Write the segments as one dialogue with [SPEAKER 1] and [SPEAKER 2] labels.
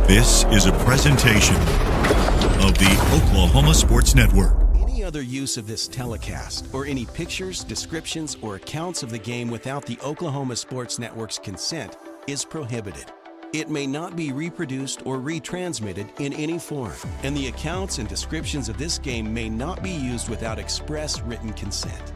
[SPEAKER 1] This is a presentation of the Oklahoma Sports Network.
[SPEAKER 2] Any other use of this telecast or any pictures, descriptions, or accounts of the game without the Oklahoma Sports Network's consent is prohibited. It may not be reproduced or retransmitted in any form, and the accounts and descriptions of this game may not be used without express written consent.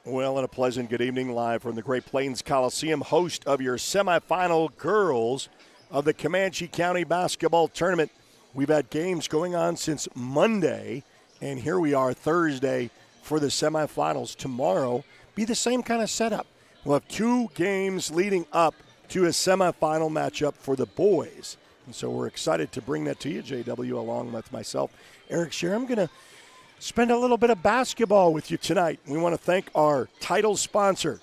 [SPEAKER 3] Well, and a pleasant good evening live from the Great Plains Coliseum, host of your semifinal girls of the Comanche County Basketball Tournament. We've had games going on since Monday, and here we are Thursday for the semifinals. Tomorrow be the same kind of setup. We'll have two games leading up to a semifinal matchup for the boys. And so we're excited to bring that to you, JW, along with myself, Eric Shear. I'm going to spend a little bit of basketball with you tonight. We want to thank our title sponsor,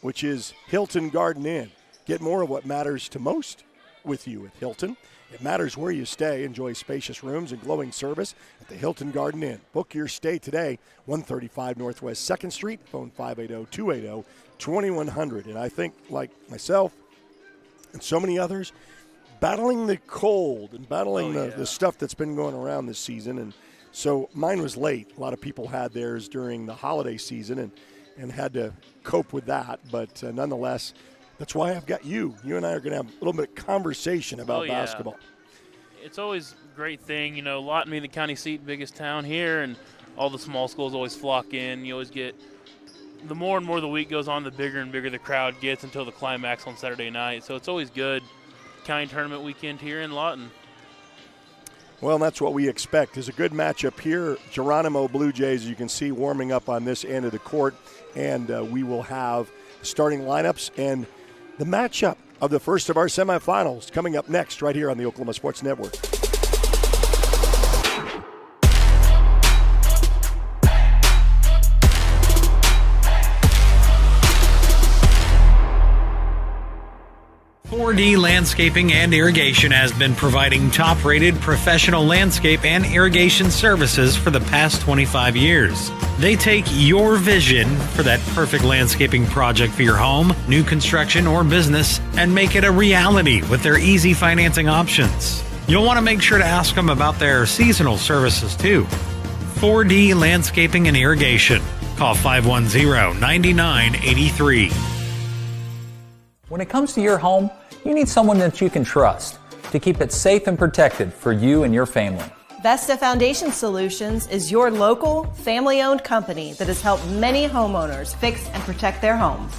[SPEAKER 3] which is Hilton Garden Inn. Get more of what matters to most with you at Hilton. It matters where you stay. Enjoy spacious rooms and glowing service at the Hilton Garden Inn. Book your stay today, 135 Northwest 2nd Street, phone 580-280-2100. And I think, like myself and so many others, battling the cold and battling the stuff that's been going around this season. And so mine was late. A lot of people had theirs during the holiday season and had to cope with that. But nonetheless, that's why I've got you. You and I are going to have a little bit of conversation about basketball.
[SPEAKER 4] It's always a great thing. You know, Lawton being the county seat, biggest town here, and all the small schools always flock in. You always get – the more and more the week goes on, the bigger and bigger the crowd gets until the climax on Saturday night. So it's always good county tournament weekend here in Lawton.
[SPEAKER 3] Well, that's what we expect. Is a good matchup here. Geronimo Blue Jays, you can see, warming up on this end of the court. And we will have starting lineups and the matchup of the first of our semifinals coming up next right here on the Oklahoma Sports Network.
[SPEAKER 5] .4D Landscaping and Irrigation has been providing top-rated professional landscape and irrigation services for the past 25 years. They take your vision for that perfect landscaping project for your home, new construction, or business and make it a reality with their easy financing options. You'll want to make sure to ask them about their seasonal services too. 4D Landscaping and Irrigation. Call 510-9983.
[SPEAKER 6] When it comes to your home, you need someone that you can trust to keep it safe and protected for you and your family.
[SPEAKER 7] Vesta Foundation Solutions is your local, family-owned company that has helped many homeowners fix and protect their homes.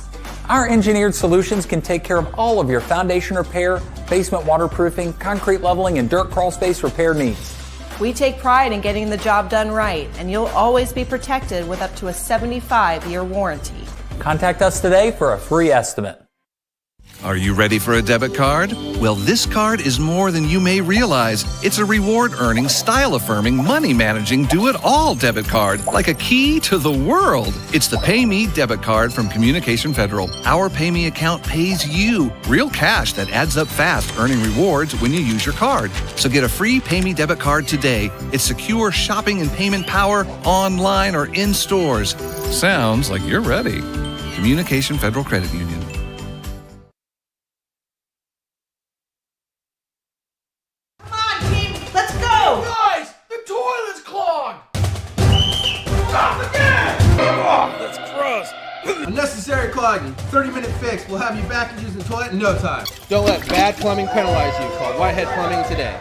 [SPEAKER 6] Our engineered solutions can take care of all of your foundation repair, basement waterproofing, concrete leveling, and dirt crawl space repair needs.
[SPEAKER 7] We take pride in getting the job done right, and you'll always be protected with up to a 75-year warranty.
[SPEAKER 6] Contact us today for a free estimate.
[SPEAKER 8] Are you ready for a debit card? Well, this card is more than you may realize. It's a reward-earning, style-affirming, money-managing, do-it-all debit card, like a key to the world. It's the Pay Me debit card from Communication Federal. Our Pay Me account pays you real cash that adds up fast, earning rewards when you use your card. So get a free Pay Me debit card today. It's secure shopping and payment power online or in stores. Sounds like you're ready. Communication Federal Credit Union.
[SPEAKER 9] Unnecessary clogging. 30-minute fix. We'll have you back and using the toilet in no time. Don't let bad plumbing penalize you. Call Whitehead Plumbing today.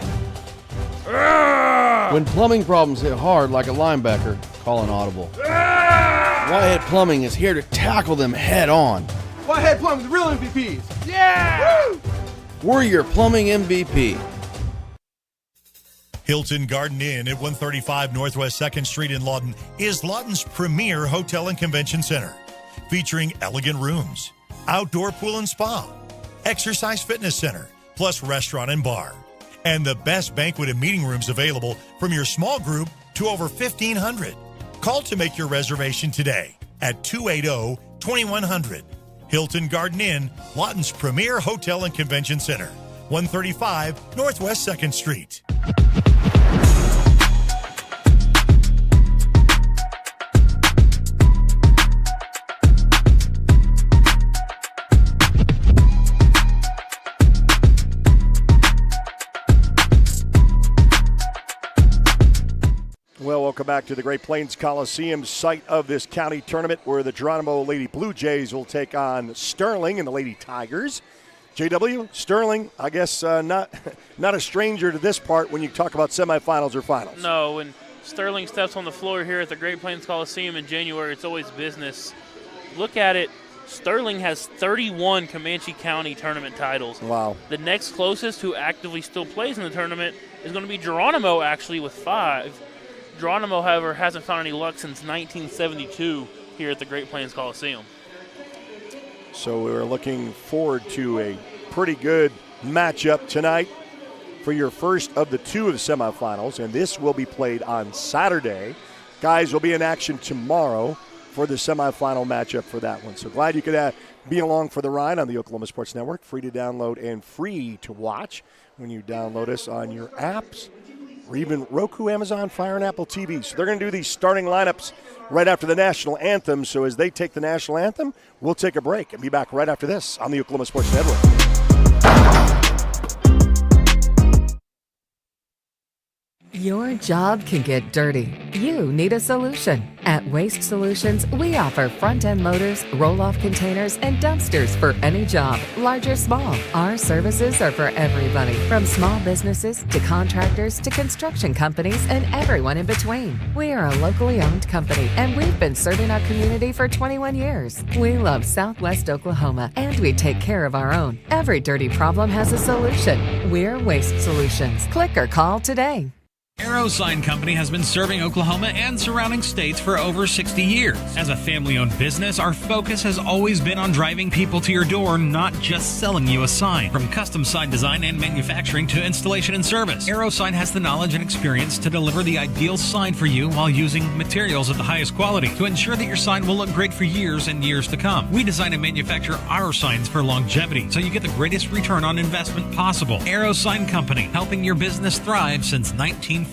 [SPEAKER 10] When plumbing problems hit hard like a linebacker, call an audible. Whitehead Plumbing is here to tackle them head on.
[SPEAKER 9] Whitehead Plumbing, the real MVPs. Yeah! Woo!
[SPEAKER 10] We're your plumbing MVP.
[SPEAKER 1] Hilton Garden Inn at 135 Northwest 2nd Street in Lawton is Lawton's premier hotel and convention center, featuring elegant rooms, outdoor pool and spa, exercise fitness center, plus restaurant and bar, and the best banquet and meeting rooms available from your small group to over 1,500. Call to make your reservation today at 280-2100. Hilton Garden Inn, Lawton's premier hotel and convention center, 135 Northwest 2nd Street.
[SPEAKER 3] Well, welcome back to the Great Plains Coliseum, site of this county tournament where the Geronimo Lady Blue Jays will take on Sterling and the Lady Tigers. JW, Sterling, I guess not a stranger to this part when you talk about semifinals or finals.
[SPEAKER 4] No, when Sterling steps on the floor here at the Great Plains Coliseum in January, it's always business. Look at it. Sterling has 31 Comanche County tournament titles.
[SPEAKER 3] Wow.
[SPEAKER 4] The next closest who actively still plays in the tournament is going to be Geronimo, actually, with 5. Geronimo, however, hasn't found any luck since 1972 here at the Great Plains Coliseum.
[SPEAKER 3] So we're looking forward to a pretty good matchup tonight for your first of the 2 of the semifinals, and this will be played on Saturday. Guys will be in action tomorrow for the semifinal matchup for that one. So glad you could be along for the ride on the Oklahoma Sports Network. Free to download and free to watch when you download us on your apps, or even Roku, Amazon Fire, and Apple TV. So they're going to do these starting lineups right after the national anthem. So as they take the national anthem, we'll take a break and be back right after this on the Oklahoma Sports Network.
[SPEAKER 11] Your job can get dirty. You need a solution. At Waste Solutions, we offer front-end loaders, roll-off containers, and dumpsters for any job, large or small. Our services are for everybody, from small businesses to contractors to construction companies and everyone in between. We are a locally owned company, and we've been serving our community for 21 years. We love Southwest Oklahoma, and we take care of our own. Every dirty problem has a solution. We're Waste Solutions. Click or call today.
[SPEAKER 5] Arrow Sign Company has been serving Oklahoma and surrounding states for over 60 years. As a family-owned business, our focus has always been on driving people to your door, not just selling you a sign. From custom sign design and manufacturing to installation and service, Arrow Sign has the knowledge and experience to deliver the ideal sign for you while using materials of the highest quality to ensure that your sign will look great for years and years to come. We design and manufacture our signs for longevity, so you get the greatest return on investment possible. Arrow Sign Company, helping your business thrive since 1955.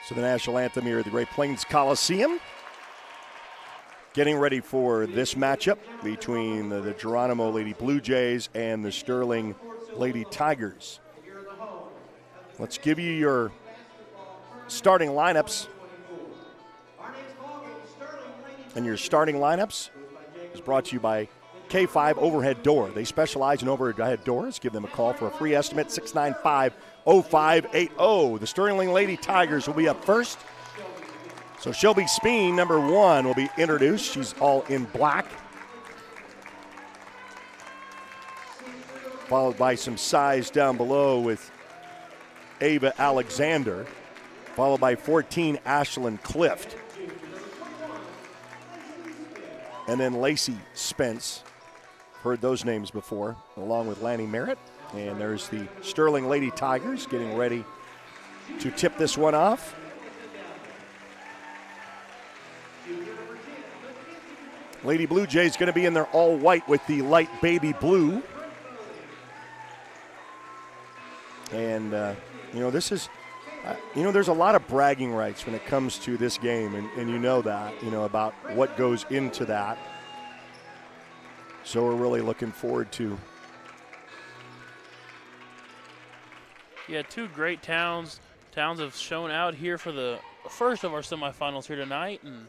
[SPEAKER 3] So the national anthem here at the Great Plains Coliseum. Getting ready for this matchup between the Geronimo Lady Blue Jays and the Sterling Lady Tigers. Let's give you your starting lineups. And your starting lineups is brought to you by K5 Overhead Door. They specialize in overhead doors. Give them a call for a free estimate, 695-0580. The Sterling Lady Tigers will be up first. So Shelby Speen, number 1, will be introduced. She's all in black. Followed by some size down below with Ava Alexander. Followed by 14, Ashlyn Clift. And then Lacey Spence. Heard those names before, along with Lanny Merritt. And there's the Sterling Lady Tigers getting ready to tip this one off. Lady Blue Jays going to be in there all white with the light baby blue. And, this is, there's a lot of bragging rights when it comes to this game. And you know that, about what goes into that. So we're really looking forward to.
[SPEAKER 4] Yeah, 2 great towns. Towns have shown out here for the first of our semifinals here tonight. And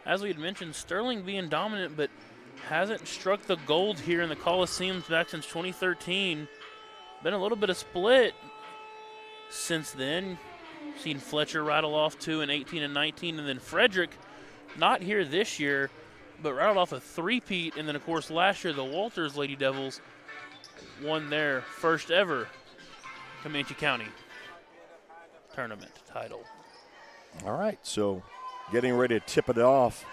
[SPEAKER 4] as we had mentioned, Sterling being dominant, but hasn't struck the gold here in the Coliseum back since 2013. Been a little bit of split since then. Seen Fletcher rattle off 2 in 18 and 19, and then Frederick, not here this year, but rattled off a three-peat. And then, of course, last year the Walters Lady Devils won their first ever Comanche County tournament title.
[SPEAKER 3] All right, so getting ready to tip it off.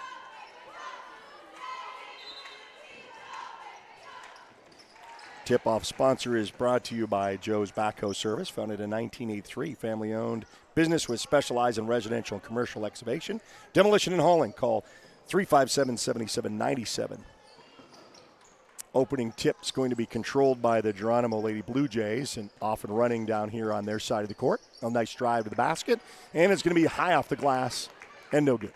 [SPEAKER 3] Tip-off sponsor is brought to you by Joe's Backhoe Service, founded in 1983, family-owned business with specialized in residential and commercial excavation, demolition, and hauling. Call 357-7797. Opening tip's going to be controlled by the Geronimo Lady Blue Jays and off and running down here on their side of the court. A nice drive to the basket, and it's going to be high off the glass and no good.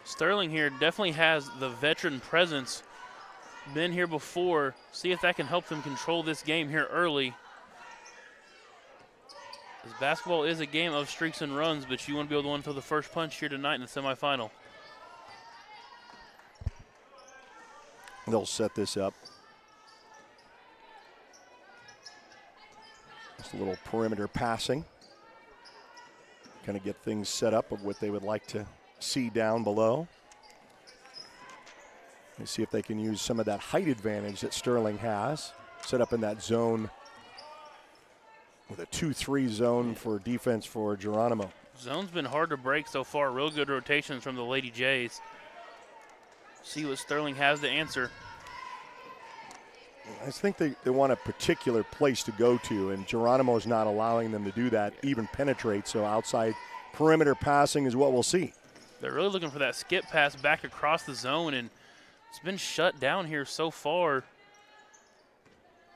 [SPEAKER 4] Sterling here definitely has the veteran presence. Been here before. See if that can help them control this game here early. This basketball is a game of streaks and runs, but you want to be able to win until the first punch here tonight in the semifinal.
[SPEAKER 3] They'll set this up. Just a little perimeter passing. Kind of get things set up of what they would like to see down below. Let's see if they can use some of that height advantage that Sterling has. Set up in that zone with a 2-3 zone for defense for Geronimo.
[SPEAKER 4] Zone's been hard to break so far. Real good rotations from the Lady Jays. See what Sterling has to answer.
[SPEAKER 3] I think they want a particular place to go to, and Geronimo is not allowing them to do that, even penetrate. So outside perimeter passing is what we'll see.
[SPEAKER 4] They're really looking for that skip pass back across the zone, and it's been shut down here so far.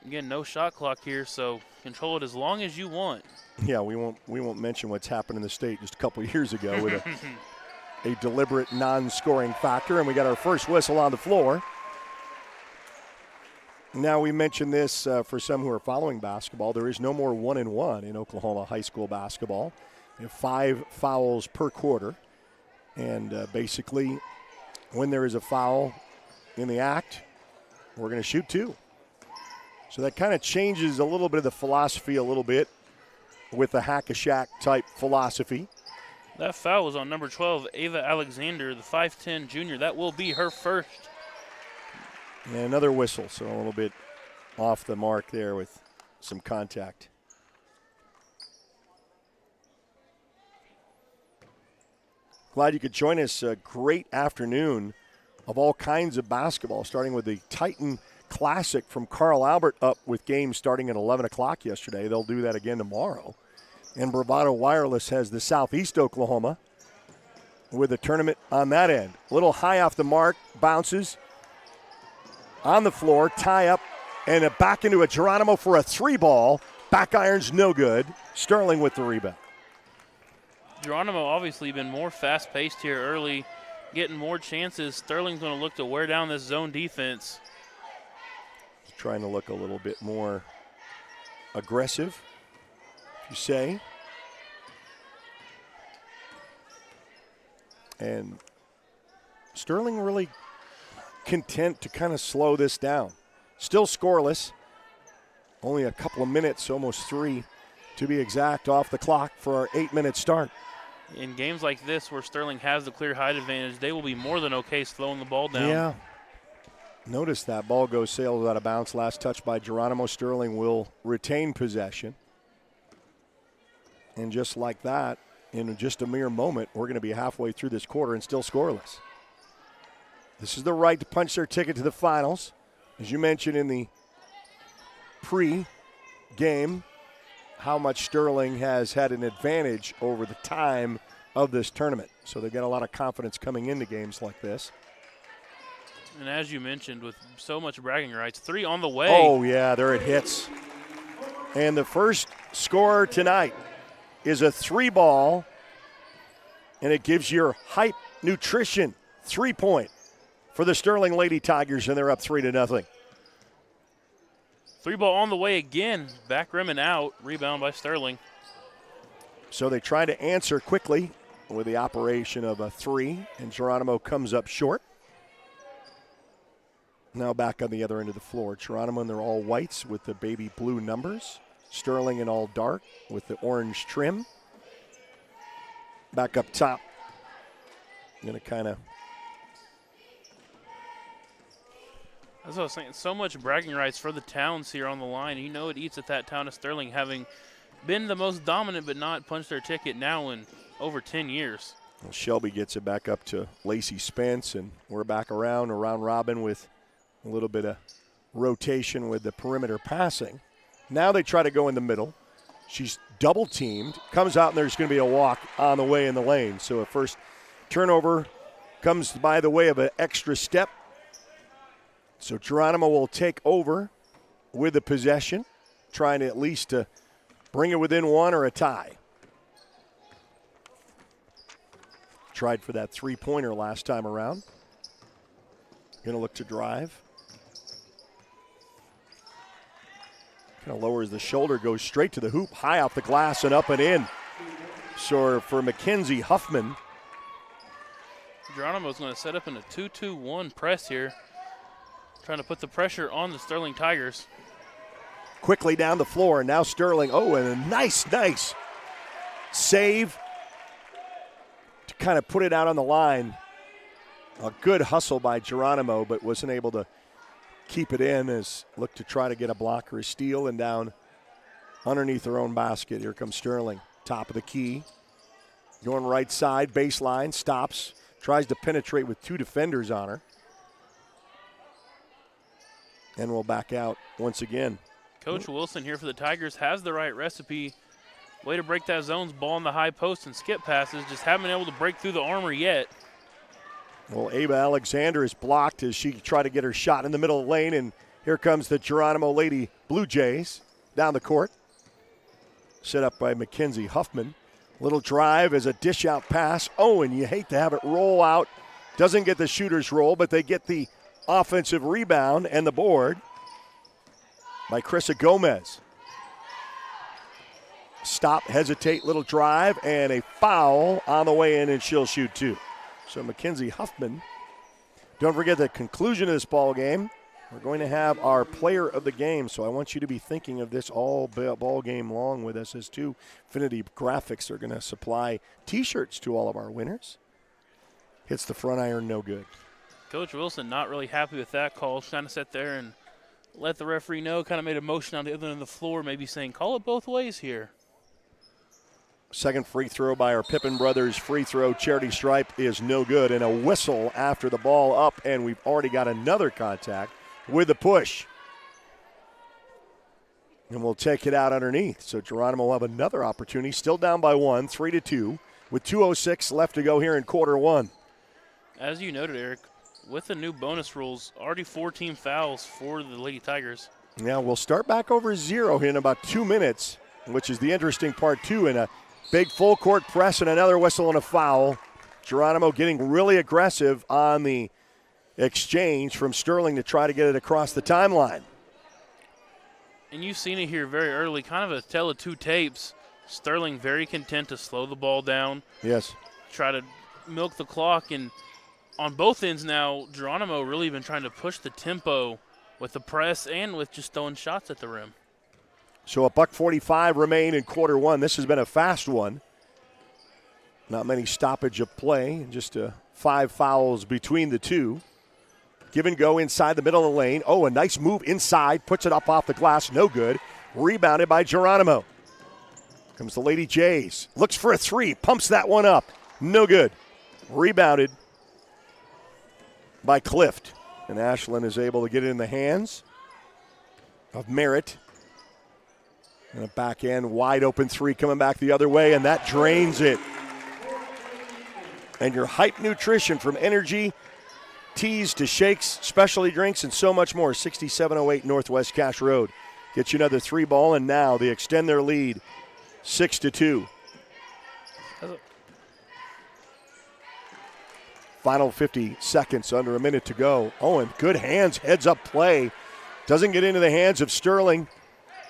[SPEAKER 4] Again, no shot clock here, so control it as long as you want.
[SPEAKER 3] Yeah, we won't mention what's happened in the state just a couple of years ago with a deliberate non-scoring factor, and we got our first whistle on the floor. Now we mentioned this for some who are following basketball. There is no more 1-and-1 in Oklahoma high school basketball. You have 5 fouls per quarter, and basically when there is a foul in the act, we're going to shoot 2. So that kind of changes a little bit of the philosophy a little bit with the hack-a-shack type philosophy.
[SPEAKER 4] That foul was on number 12, Ava Alexander, the 5'10 junior. That will be her first.
[SPEAKER 3] And another whistle, so a little bit off the mark there with some contact. Glad you could join us. A great afternoon of all kinds of basketball, starting with the Titan Classic from Carl Albert up with games starting at 11 o'clock yesterday. They'll do that again tomorrow. And Bravado Wireless has the Southeast Oklahoma with a tournament on that end. A little high off the mark, bounces on the floor, tie up, and back into a Geronimo for a 3-ball. Back iron's no good. Sterling with the rebound.
[SPEAKER 4] Geronimo obviously been more fast-paced here early, getting more chances. Sterling's going to look to wear down this zone defense.
[SPEAKER 3] Trying to look a little bit more aggressive, if you say. And Sterling really content to kind of slow this down. Still scoreless. Only a couple of minutes, almost 3 to be exact, off the clock for our 8-minute start.
[SPEAKER 4] In games like this where Sterling has the clear height advantage, they will be more than okay slowing the ball down.
[SPEAKER 3] Yeah. Notice that ball goes sails out of bounds. Last touch by Geronimo. Sterling will retain possession. And just like that, in just a mere moment, we're going to be halfway through this quarter and still scoreless. This is the right to punch their ticket to the finals. As you mentioned in the pre-game, how much Sterling has had an advantage over the time of this tournament. So they've got a lot of confidence coming into games like this.
[SPEAKER 4] And as you mentioned, with so much bragging rights, 3 on the way.
[SPEAKER 3] Oh, yeah, there it hits. And the first scorer tonight is a 3-ball, and it gives your hype nutrition 3-point for the Sterling Lady Tigers, and they're up 3-0.
[SPEAKER 4] 3-ball on the way again. Back rim and out. Rebound by Sterling.
[SPEAKER 3] So they try to answer quickly with the operation of a 3, and Geronimo comes up short. Now back on the other end of the floor. Geronimo in their all whites with the baby blue numbers. Sterling in all dark with the orange trim. Back up top. I'm going to kind of.
[SPEAKER 4] That's what I was saying. So much bragging rights for the Towns here on the line. You know it eats at that town of Sterling, having been the most dominant but not punched their ticket now in over 10 years.
[SPEAKER 3] Well, Shelby gets it back up to Lacey Spence, and we're back around robin with a little bit of rotation with the perimeter passing. Now they try to go in the middle. She's double teamed, comes out, and there's going to be a walk on the way in the lane. So a first turnover comes by the way of an extra step. So Geronimo will take over with the possession, trying to at least bring it within 1 or a tie. Tried for that three-pointer last time around. Going to look to drive. Kind of lowers the shoulder, goes straight to the hoop, high off the glass and up and in. So for Mackenzie Huffman.
[SPEAKER 4] Geronimo's going to set up in a 2-2-1 press here, trying to put the pressure on the Sterling Tigers.
[SPEAKER 3] Quickly down the floor, and now Sterling. Oh, and a nice save to kind of put it out on the line. A good hustle by Geronimo, but wasn't able to keep it in as looked to try to get a block or a steal, and down underneath their own basket. Here comes Sterling, top of the key. Going right side, baseline, stops, tries to penetrate with 2 defenders on her. And will back out once again.
[SPEAKER 4] Coach Wilson here for the Tigers has the right recipe. Way to break that zone's ball in the high post and skip passes. Just haven't been able to break through the armor yet.
[SPEAKER 3] Well, Ava Alexander is blocked as she tried to get her shot in the middle of the lane, and here comes the Geronimo Lady Blue Jays down the court. Set up by Mackenzie Huffman. Little drive as a dish-out pass. Oh, and you hate to have it roll out. Doesn't get the shooter's roll, but they get the offensive rebound and the board by Krista Gomez. Stop, hesitate, little drive, and a foul on the way in, and she'll shoot 2. So Mackenzie Huffman. Don't forget the conclusion of this ball game. We're going to have our player of the game, so I want you to be thinking of this all ball game long with us, as too. Affinity Graphics are going to supply T-shirts to all of our winners. Hits the front iron, no good.
[SPEAKER 4] Coach Wilson not really happy with that call. Kind of sat there and let the referee know, kind of made a motion on the other end of the floor, maybe saying, call it both ways here.
[SPEAKER 3] Second free throw by our Pippen brothers free throw charity stripe is no good, and a whistle after the ball up, and we've already got another contact with the push. And we'll take it out underneath. So Geronimo will have another opportunity, still down by 1, 3-2, with 2:06 left to go here in quarter 1.
[SPEAKER 4] As you noted, Eric, with the new bonus rules, already 4 team fouls for the Lady Tigers.
[SPEAKER 3] Now we'll start back over 0 here in about 2 minutes, which is the interesting part too, in a big full court press and another whistle and a foul. Geronimo getting really aggressive on the exchange from Sterling to try to get it across the timeline.
[SPEAKER 4] And you've seen it here very early, kind of a tale of 2 tapes. Sterling very content to slow the ball down.
[SPEAKER 3] Yes.
[SPEAKER 4] Try to milk the clock, and on both ends now, Geronimo really been trying to push the tempo with the press and with just throwing shots at the rim.
[SPEAKER 3] So $1:45 remain in quarter 1. This has been a fast one. Not many stoppage of play, just 5 fouls between the two. Give and go inside the middle of the lane. Oh, a nice move inside, puts it up off the glass, no good. Rebounded by Geronimo. Comes the Lady Jays. Looks for a 3, pumps that one up, no good. Rebounded by Clift. And Ashland is able to get it in the hands of Merritt. And a back end wide open 3 coming back the other way, and that drains it. And your Hype Nutrition, from energy, teas to shakes, specialty drinks, and so much more. 6708 Northwest Cache Road. Get you another 3 ball, and now they extend their lead 6-2. Final 50 seconds, under a minute to go. Oh, and good hands, heads up play. Doesn't get into the hands of Sterling.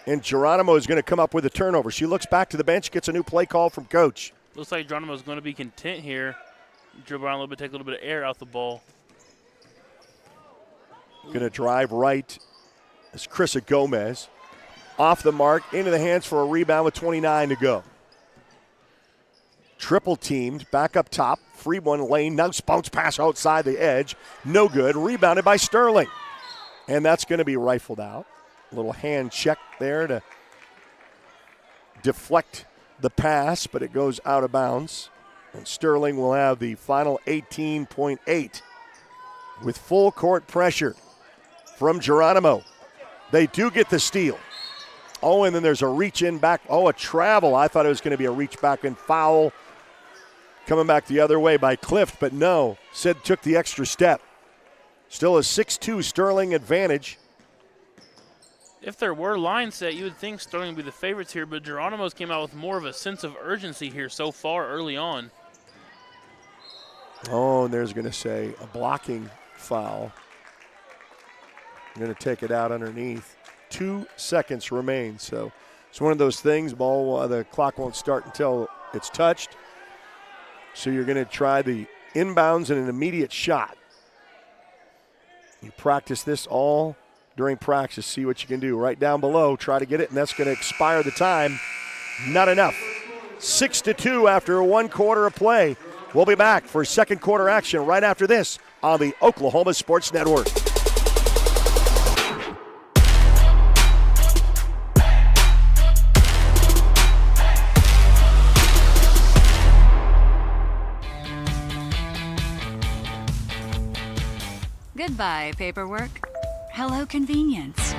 [SPEAKER 3] And Geronimo is going to come up with a turnover. She looks back to the bench, gets a new play call from Coach.
[SPEAKER 4] Looks like Geronimo's going to be content here. Dribble around a little bit, take a little bit of air out the ball.
[SPEAKER 3] Going to drive right as Krista Gomez. Off the mark, into the hands for a rebound with 29 to go. Triple teamed, back up top. Free one lane, now bounce pass outside the edge. No good, rebounded by Sterling. And that's going to be rifled out. A little hand check there to deflect the pass, but it goes out of bounds. And Sterling will have the final 18.8 with full court pressure from Geronimo. They do get the steal. Oh, and then there's a reach in back. Oh, a travel. I thought it was going to be a reach back and foul coming back the other way by Clift, but no. Sid took the extra step. Still a 6-2 Sterling advantage.
[SPEAKER 4] If there were line set, you would think Sterling would be the favorites here, but Geronimo's came out with more of a sense of urgency here so far early on.
[SPEAKER 3] Oh, and there's going to say a blocking foul. I'm going to take it out underneath. 2 seconds remain, so it's one of those things. The clock won't start until it's touched. So you're going to try the inbounds and an immediate shot. You practice this all during practice. See what you can do. Right down below, try to get it, and that's going to expire the time. Not enough. 6-2 after 1 quarter of play. We'll be back for second quarter action right after this on the Oklahoma Sports Network.
[SPEAKER 12] Goodbye, paperwork. Hello, convenience.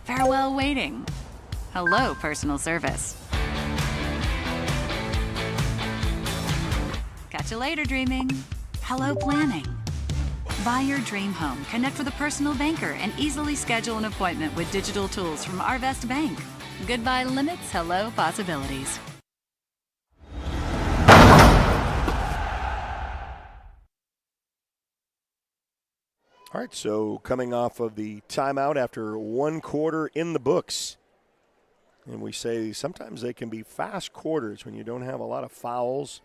[SPEAKER 12] Farewell, waiting. Hello, personal service. Catch you later, dreaming. Hello, planning. Buy your dream home, connect with a personal banker, and easily schedule an appointment with digital tools from Arvest Bank. Goodbye limits, hello possibilities.
[SPEAKER 3] All right, so coming off of the timeout after 1 quarter in the books. And we say sometimes they can be fast quarters when you don't have a lot of fouls.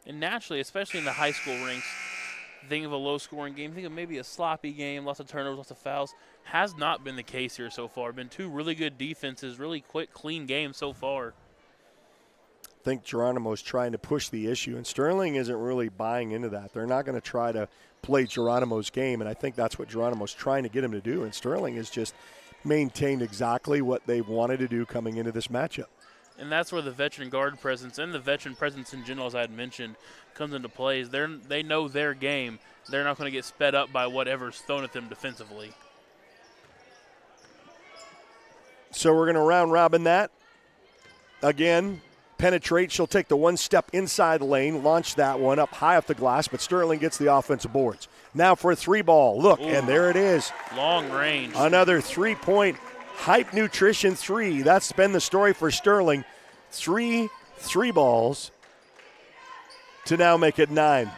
[SPEAKER 4] And naturally, especially in the high school ranks, think of a low-scoring game, think of maybe a sloppy game, lots of turnovers, lots of fouls. Has not been the case here so far. Been 2 really good defenses, really quick, clean games so far.
[SPEAKER 3] I think Geronimo's trying to push the issue, and Sterling isn't really buying into that. They're not going to try to play Geronimo's game, and I think that's what Geronimo's trying to get him to do, and Sterling has just maintained exactly what they wanted to do coming into this matchup.
[SPEAKER 4] And that's where the veteran guard presence and the veteran presence in general, as I had mentioned, comes into play. They know their game. They're not going to get sped up by whatever's thrown at them defensively.
[SPEAKER 3] So we're going to round robin that. Again, penetrate. She'll take the 1 step inside the lane, launch that one up high off the glass, but Sterling gets the offensive boards. Now for a 3-ball. Look, ooh, and there it is.
[SPEAKER 4] Long range.
[SPEAKER 3] Another 3-point Hype Nutrition 3. That's been the story for Sterling. 3 balls to now make it 9.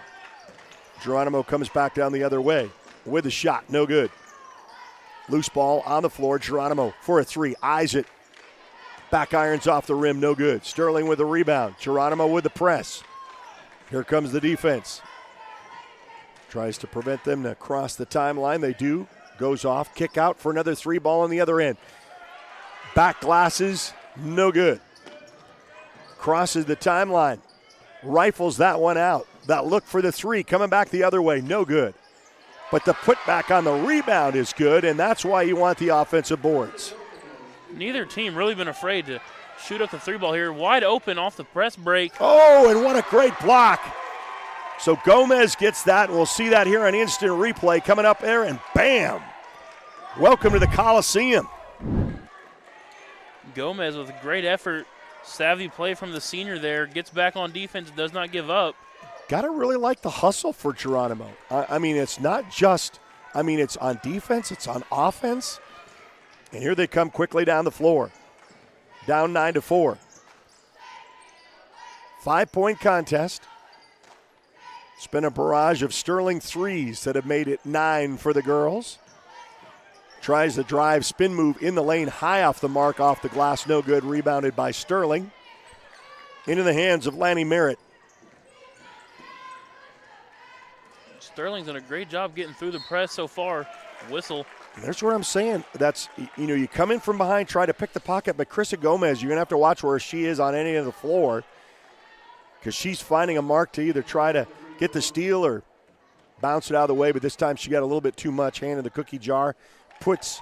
[SPEAKER 3] Geronimo comes back down the other way with a shot. No good. Loose ball on the floor. Geronimo for a 3. Eyes it. Back irons off the rim. No good. Sterling with the rebound. Geronimo with the press. Here comes the defense. Tries to prevent them to cross the timeline. They do. Goes off. Kick out for another 3-ball on the other end. Back glasses. No good. Crosses the timeline. Rifles that one out. That look for the 3 coming back the other way. No good. But the putback on the rebound is good, and that's why you want the offensive boards.
[SPEAKER 4] Neither team really been afraid to shoot up the 3-ball here. Wide open off the press break.
[SPEAKER 3] Oh, and what a great block. So Gomez gets that. We'll see that here on instant replay coming up there, and bam. Welcome to the Coliseum.
[SPEAKER 4] Gomez with a great effort. Savvy play from the senior there. Gets back on defense, does not give up.
[SPEAKER 3] Gotta really like the hustle for Geronimo. I mean, it's not just, it's on defense, it's on offense. And here they come quickly down the floor. Down 9-4. 5-point contest. It's been a barrage of Sterling 3s that have made it 9 for the girls. Tries the drive, spin move in the lane, high off the mark, off the glass, no good. Rebounded by Sterling. Into the hands of Lanny Merritt.
[SPEAKER 4] Sterling's done a great job getting through the press so far. Whistle.
[SPEAKER 3] That's what I'm saying. That's, you come in from behind, try to pick the pocket, but Krista Gomez, you're going to have to watch where she is on any of the floor because she's finding a mark to either try to get the steal or bounce it out of the way, but this time she got a little bit too much. Hand in the cookie jar. Puts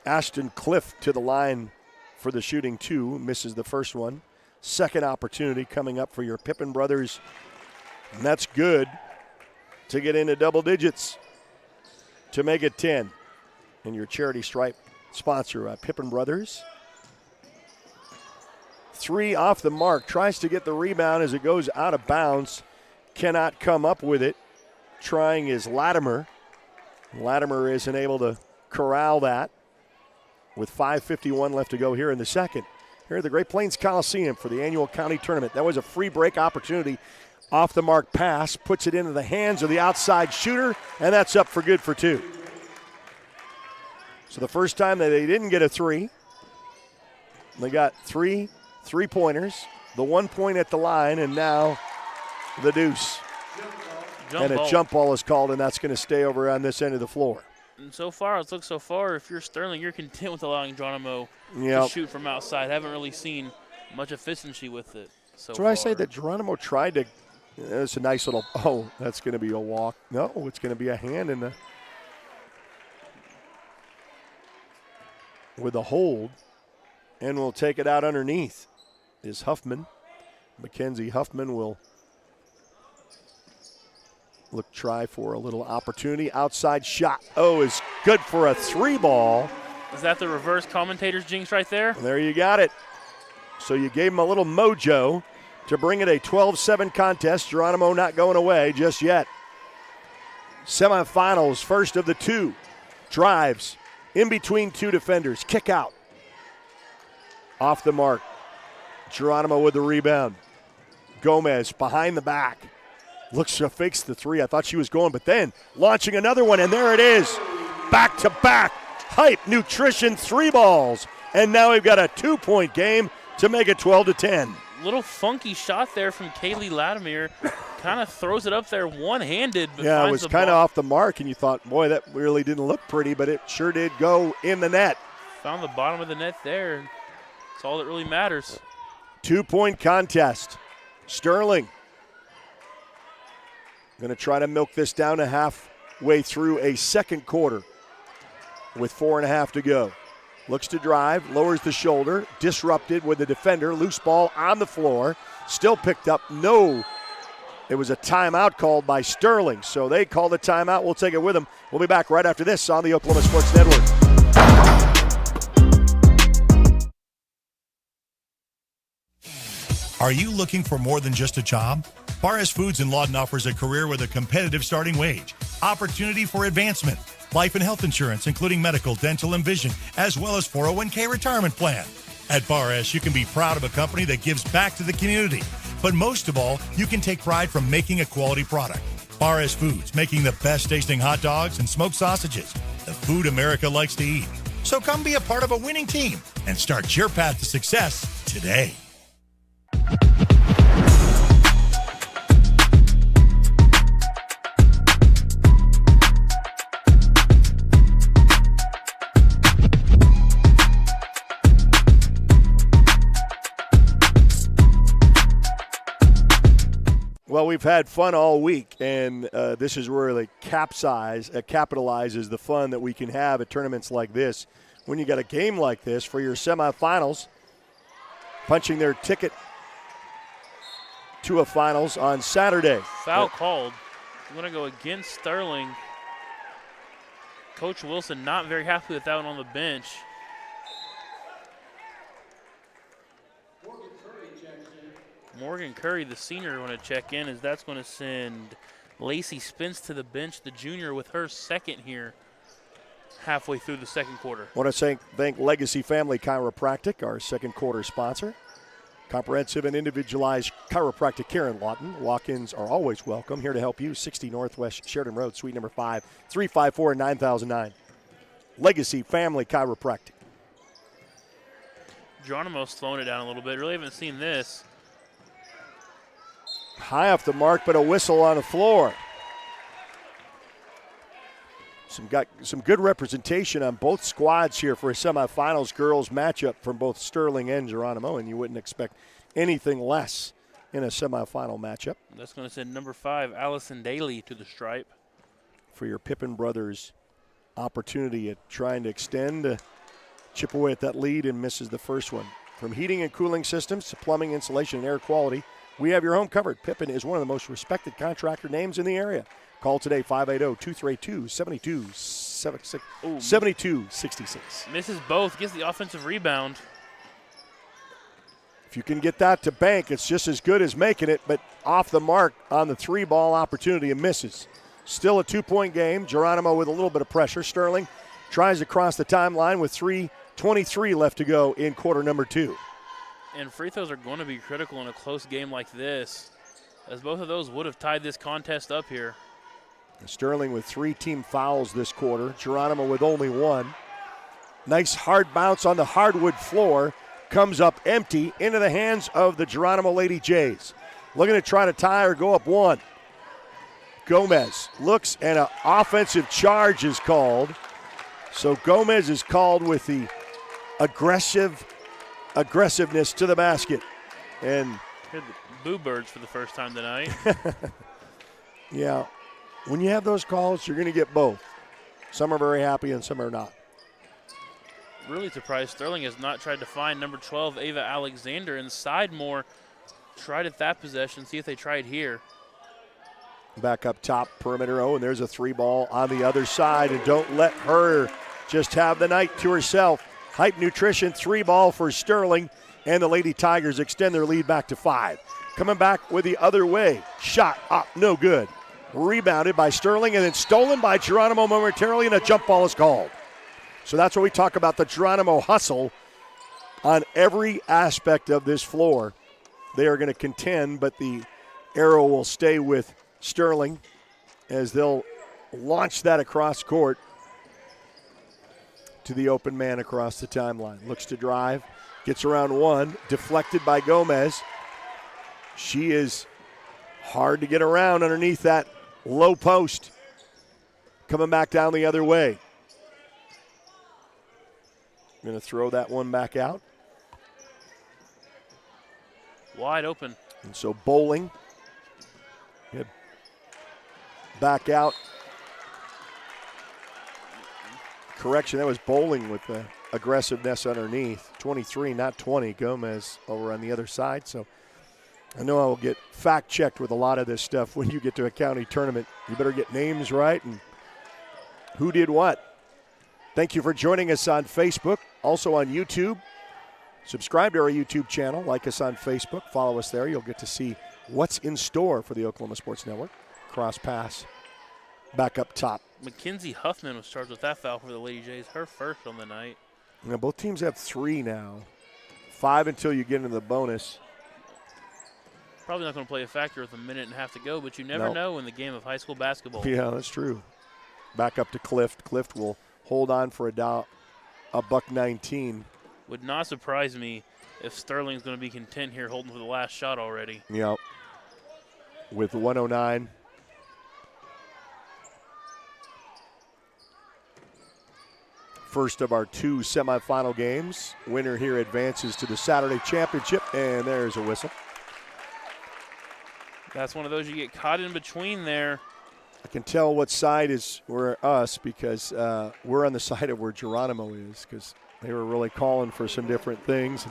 [SPEAKER 3] Ashton Cliff to the line for the shooting two. Misses the first one. Second opportunity coming up for your Pippen brothers. And that's good to get into double digits to make it 10. And your charity stripe sponsor, Pippen brothers. 3 off the mark. Tries to get the rebound as it goes out of bounds. Cannot come up with it. Trying is Latimer. Latimer isn't able to corral that with 5:51 left to go here in the second. Here at the Great Plains Coliseum for the annual county tournament. That was a free break opportunity. Off the mark pass, puts it into the hands of the outside shooter, and that's up for good for 2. So the first time that they didn't get a 3, they got 3 3-pointers, the 1 point at the line, and now the deuce. And a jump ball is called, and that's going to stay over on this end of the floor.
[SPEAKER 4] And so far, it's looked so far, if you're Sterling, you're content with allowing Geronimo to shoot from outside. Haven't really seen much efficiency with it so
[SPEAKER 3] That's
[SPEAKER 4] far.
[SPEAKER 3] why I say that Geronimo tried to. It's a nice little. Oh, that's going to be a walk. No, it's going to be a hand in the. With a hold, and we'll take it out underneath. Is Huffman. Mackenzie Huffman will try for a little opportunity. Outside shot. Oh, is good for a 3 ball.
[SPEAKER 4] Is that the reverse commentator's jinx right there?
[SPEAKER 3] There you got it. So you gave him a little mojo to bring it a 12-7 contest. Geronimo not going away just yet. Semifinals, first of the 2. Drives in between 2 defenders. Kick out. Off the mark. Geronimo with the rebound. Gomez behind the back. Looks to fakes the 3. I thought she was going, but then launching another one, and there it is. Back-to-back hype nutrition 3 balls. And now we've got a 2-point game to make it 12-10.
[SPEAKER 4] Little funky shot there from Kaylee Latimer. Kind of throws it up there one-handed. But
[SPEAKER 3] yeah, it was kind of off the mark, and you thought, boy, that really didn't look pretty, but it sure did go in the net.
[SPEAKER 4] Found the bottom of the net there. That's all that really matters.
[SPEAKER 3] 2-point contest. Sterling going to try to milk this down to halfway through a second quarter with 4.5 to go. Looks to drive, lowers the shoulder, disrupted with the defender, loose ball on the floor, still picked up. No, it was a timeout called by Sterling, so they call the timeout. We'll take it with them. We'll be back right after this on the Oklahoma Sports Network.
[SPEAKER 1] Are you looking for more than just a job? Bar S Foods in Lawton offers a career with a competitive starting wage, opportunity for advancement, life and health insurance, including medical, dental, and vision, as well as 401k retirement plan. At Bar S, you can be proud of a company that gives back to the community. But most of all, you can take pride from making a quality product. Bar S Foods, making the best tasting hot dogs and smoked sausages. The food America likes to eat. So come be a part of a winning team and start your path to success today.
[SPEAKER 3] Well, we've had fun all week, and this is where they capitalizes the fun that we can have at tournaments like this. When you got a game like this for your semifinals, punching their ticket to a finals on Saturday.
[SPEAKER 4] Foul called. I'm going to go against Sterling. Coach Wilson not very happy with that one on the bench. Morgan Curry, the senior, going to check in, as that's going to send Lacey Spence to the bench, the junior, with her second here halfway through the second quarter.
[SPEAKER 3] I want to thank Legacy Family Chiropractic, our second quarter sponsor. Comprehensive and individualized chiropractic care in Lawton. Walk-ins are always welcome. Here to help you, 60 Northwest Sheridan Road, Suite number 5, 354-9009. Legacy Family Chiropractic.
[SPEAKER 4] Geronimo's slowing it down a little bit. Really haven't seen this.
[SPEAKER 3] High off the mark, but a whistle on the floor. Some good representation on both squads here for a semifinals girls matchup from both Sterling and Geronimo, and you wouldn't expect anything less in a semifinal matchup.
[SPEAKER 4] That's going to send number 5, Allison Daly, to the stripe.
[SPEAKER 3] For your Pippin brothers opportunity at trying to extend, chip away at that lead and misses the first one. From heating and cooling systems to plumbing, insulation, and air quality, we have your home covered. Pippin is one of the most respected contractor names in the area. Call today, 580-232-7266.
[SPEAKER 4] Misses both, gets the offensive rebound.
[SPEAKER 3] If you can get that to bank, it's just as good as making it, but off the mark on the 3-ball opportunity and misses. Still a 2-point game. Geronimo with a little bit of pressure. Sterling tries to cross the timeline with 3:23 left to go in quarter number 2.
[SPEAKER 4] And free throws are going to be critical in a close game like this, as both of those would have tied this contest up here.
[SPEAKER 3] Sterling with 3 team fouls this quarter. Geronimo with only 1. Nice hard bounce on the hardwood floor. Comes up empty into the hands of the Geronimo Lady Jays. Looking to try to tie or go up 1. Gomez looks and an offensive charge is called. So Gomez is called with the aggressiveness to the basket. And
[SPEAKER 4] heard the boo birds for the first time tonight.
[SPEAKER 3] Yeah. When you have those calls, you're going to get both. Some are very happy and some are not.
[SPEAKER 4] Really surprised Sterling has not tried to find number 12, Ava Alexander, inside more. Tried at that possession, see if they tried here.
[SPEAKER 3] Back up top, perimeter. Oh, and there's a 3-ball on the other side. And don't let her just have the night to herself. Hype Nutrition 3-ball for Sterling. And the Lady Tigers extend their lead back to 5. Coming back with the other way. Shot up, no good. Rebounded by Sterling and then stolen by Geronimo momentarily, and a jump ball is called. So that's what we talk about, the Geronimo hustle on every aspect of this floor. They are going to contend, but the arrow will stay with Sterling as they'll launch that across court to the open man across the timeline. Looks to drive, gets around 1, deflected by Gomez. She is hard to get around underneath that low post. Coming back down the other way. Going to throw that one back out.
[SPEAKER 4] Wide open.
[SPEAKER 3] And so Bowling back out. Correction, that was Bowling with the aggressiveness underneath. 23, not 20. Gomez over on the other side. So I know I will get fact-checked with a lot of this stuff when you get to a county tournament. You better get names right and who did what. Thank you for joining us on Facebook, also on YouTube. Subscribe to our YouTube channel. Like us on Facebook. Follow us there. You'll get to see what's in store for the Oklahoma Sports Network. Cross pass. Back up top.
[SPEAKER 4] Mackenzie Huffman was charged with that foul for the Lady Jays, her first on the night.
[SPEAKER 3] Now, both teams have 3 now. 5 until you get into the bonus.
[SPEAKER 4] Probably not going to play a factor with a minute and a half to go, but you never know in the game of high school basketball.
[SPEAKER 3] Yeah, that's true. Back up to Clift. Clift will hold on for a $1.19.
[SPEAKER 4] Would not surprise me if Sterling's going to be content here holding for the last shot already.
[SPEAKER 3] Yep. With 109. First of our 2 semifinal games. Winner here advances to the Saturday championship, and there's a whistle.
[SPEAKER 4] That's one of those you get caught in between there.
[SPEAKER 3] I can tell what side we're us because we're on the side of where Geronimo is because they were really calling for some different things.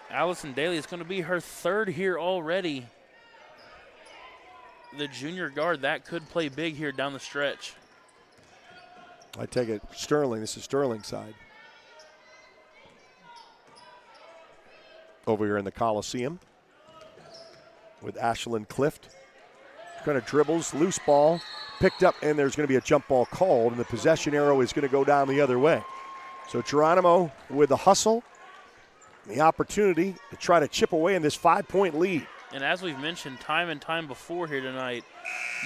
[SPEAKER 4] Allison Daly is going to be her 3rd here already. The junior guard, that could play big here down the stretch.
[SPEAKER 3] I take it Sterling. This is Sterling's side. Over here in the Coliseum with Ashlyn Clift. Kind of dribbles, loose ball, picked up, and there's going to be a jump ball called, and the possession arrow is going to go down the other way. So Geronimo with the hustle the opportunity to try to chip away in this 5-point lead.
[SPEAKER 4] And as we've mentioned time and time before here tonight,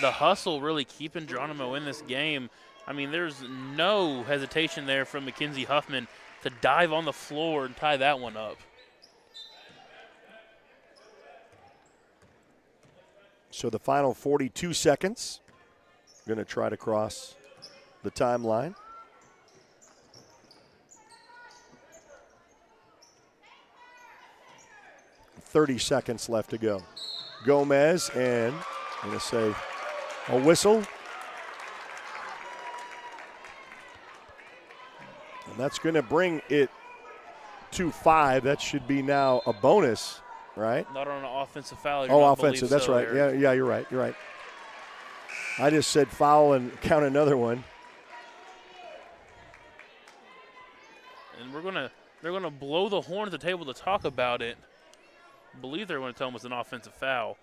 [SPEAKER 4] the hustle really keeping Geronimo in this game. I mean, there's no hesitation there from Mackenzie Huffman to dive on the floor and tie that one up.
[SPEAKER 3] So the final 42 seconds, going to try to cross the timeline. .30 seconds left to go. Gomez, and I'm going to say a whistle. And that's going to bring it to 5. That should be now a bonus, right?
[SPEAKER 4] Not on an offensive foul.
[SPEAKER 3] Oh, offensive. That's right. Eric. Yeah, you're right. You're right. I just said foul and count another one.
[SPEAKER 4] And they're gonna blow the horn at the table to talk about it. I believe they're going to tell them it's an offensive foul.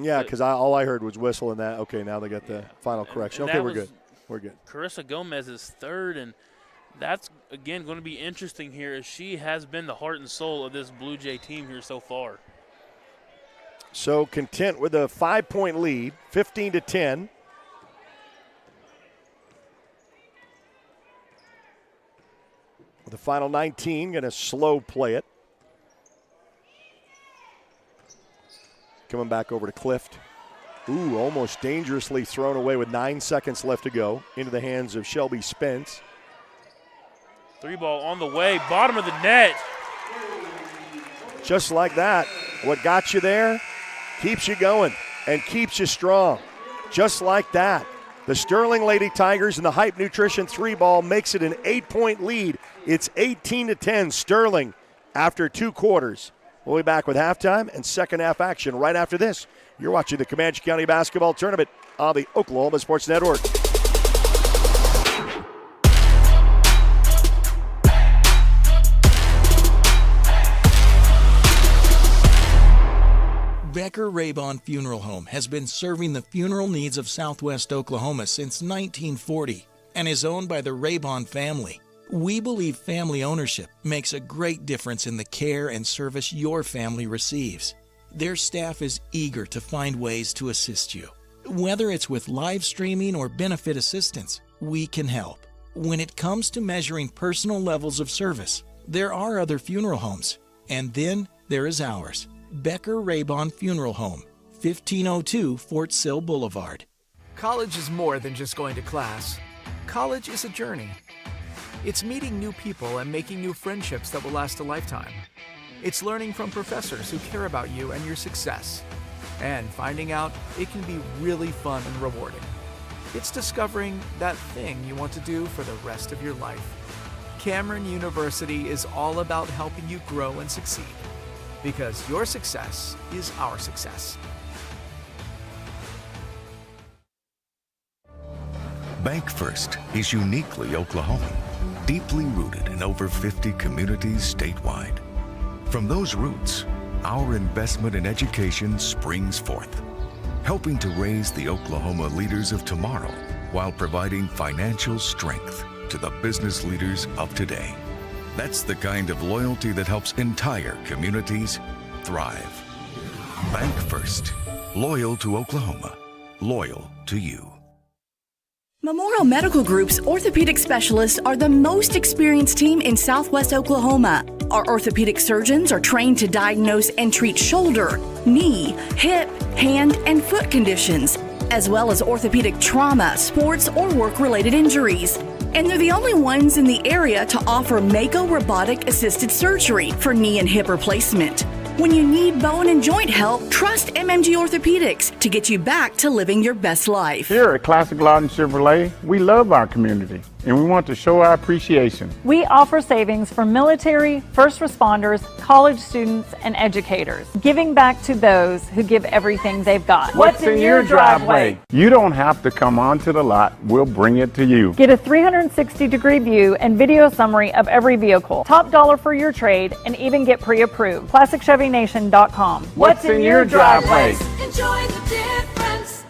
[SPEAKER 3] Yeah, because all I heard was whistle and that. Okay, now they got the final correction.
[SPEAKER 4] And
[SPEAKER 3] okay, we're good. We're good.
[SPEAKER 4] Carissa Gomez is third, and that's, again, going to be interesting here as she has been the heart and soul of this Blue Jay team here so far.
[SPEAKER 3] So content with a 5-point lead, 15-10. With the final 19, going to slow play it. Coming back over to Clift. Ooh, almost dangerously thrown away with 9 seconds left to go into the hands of Shelby Spence.
[SPEAKER 4] 3 ball on the way, bottom of the net.
[SPEAKER 3] Just like that. What got you there keeps you going and keeps you strong. Just like that. The Sterling Lady Tigers and the Hype Nutrition 3 ball makes it an 8-point lead. It's 18-10 Sterling after 2 quarters. We'll be back with halftime and second half action right after this. You're watching the Comanche County Basketball Tournament on the Oklahoma Sports Network.
[SPEAKER 13] Becker Raybon Funeral Home has been serving the funeral needs of Southwest Oklahoma since 1940 and is owned by the Raybon family. We believe family ownership makes a great difference in the care and service your family receives. Their staff is eager to find ways to assist you. Whether it's with live streaming or benefit assistance, we can help. When it comes to measuring personal levels of service, there are other funeral homes, and then there is ours. Becker Raybon Funeral Home, 1502 Fort Sill Boulevard.
[SPEAKER 14] College is more than just going to class. College is a journey. It's meeting new people and making new friendships that will last a lifetime. It's learning from professors who care about you and your success. And finding out it can be really fun and rewarding. It's discovering that thing you want to do for the rest of your life. Cameron University is all about helping you grow and succeed. Because your success is our success.
[SPEAKER 15] Bank First is uniquely Oklahoman, deeply rooted in over 50 communities statewide. From those roots, our investment in education springs forth, helping to raise the Oklahoma leaders of tomorrow while providing financial strength to the business leaders of today. That's the kind of loyalty that helps entire communities thrive. Bank First, loyal to Oklahoma, loyal to you.
[SPEAKER 16] Memorial Medical Group's orthopedic specialists are the most experienced team in Southwest Oklahoma. Our orthopedic surgeons are trained to diagnose and treat shoulder, knee, hip, hand, and foot conditions, as well as orthopedic trauma, sports, or work-related injuries. And they're the only ones in the area to offer Mako robotic-assisted surgery for knee and hip replacement. When you need bone and joint help, trust MMG Orthopedics to get you back to living your best life.
[SPEAKER 17] Here at Classic Lawton Chevrolet, we love our community and we want to show our appreciation.
[SPEAKER 18] We offer savings for military, first responders, college students, and educators, giving back to those who give everything they've got.
[SPEAKER 17] What's in your driveway? You don't have to come onto the lot. We'll bring it to you.
[SPEAKER 18] Get a 360-degree view and video summary of every vehicle. Top dollar for your trade, and even get pre-approved. ClassicChevyNation.com.
[SPEAKER 17] What's in your driveway?
[SPEAKER 19] Enjoy the difference.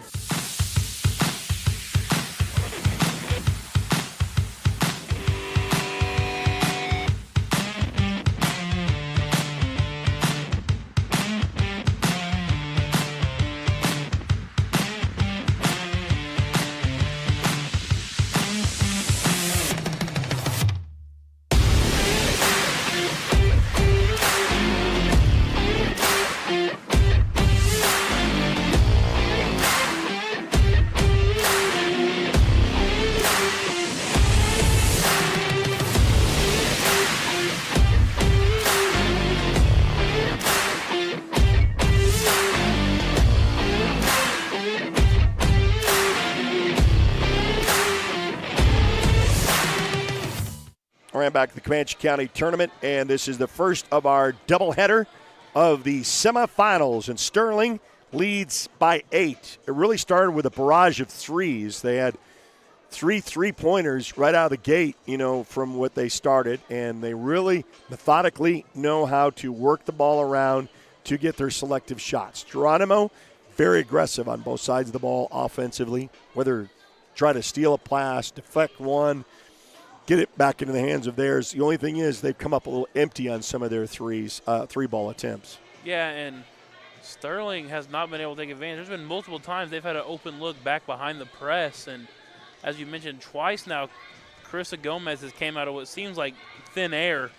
[SPEAKER 3] I ran back to the Comanche County Tournament, and this is the first of our doubleheader of the semifinals. And Sterling leads by 8. It really started with a barrage of threes. They had 3 3-pointers right out of the gate, from what they started, and they really methodically know how to work the ball around to get their selective shots. Geronimo, very aggressive on both sides of the ball offensively, whether try to steal a pass, deflect one, get it back into the hands of theirs. The only thing is they've come up a little empty on some of their three-ball attempts.
[SPEAKER 4] Yeah, and Sterling has not been able to take advantage. There's been multiple times they've had an open look back behind the press, and as you mentioned, twice now, Carissa Gomez has came out of what seems like thin air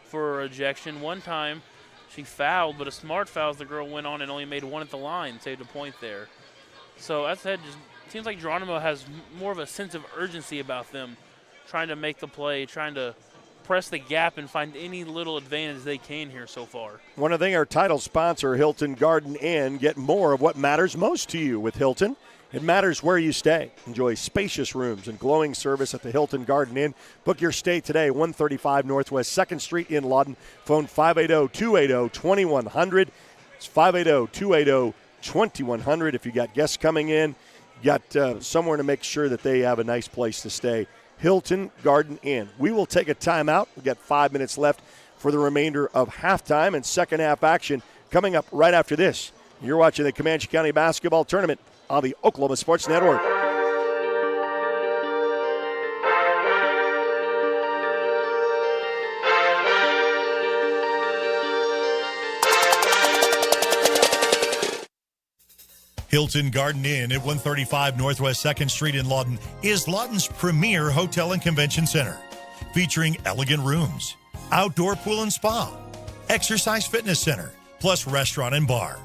[SPEAKER 4] for a rejection. One time she fouled, but a smart foul as the girl went on and only made one at the line, saved a point there. So as I said, just seems like Geronimo has more of a sense of urgency about them, trying to make the play, trying to press the gap and find any little advantage they can here so far.
[SPEAKER 3] One thing, our title sponsor, Hilton Garden Inn. Get more of what matters most to you with Hilton. It matters where you stay. Enjoy spacious rooms and glowing service at the Hilton Garden Inn. Book your stay today, 135 Northwest 2nd Street in Lawton. Phone 580-280-2100. It's 580-280-2100. If you got guests coming in, you got somewhere to make sure that they have a nice place to stay. Hilton Garden Inn. We will take a timeout. We've got 5 minutes left for the remainder of halftime and second half action coming up right after this. You're watching the Comanche County Basketball Tournament on the Oklahoma Sports Network.
[SPEAKER 1] Hilton Garden Inn at 135 Northwest 2nd Street in Lawton is Lawton's premier hotel and convention center, featuring elegant rooms, outdoor pool and spa, exercise fitness center, plus restaurant and bar,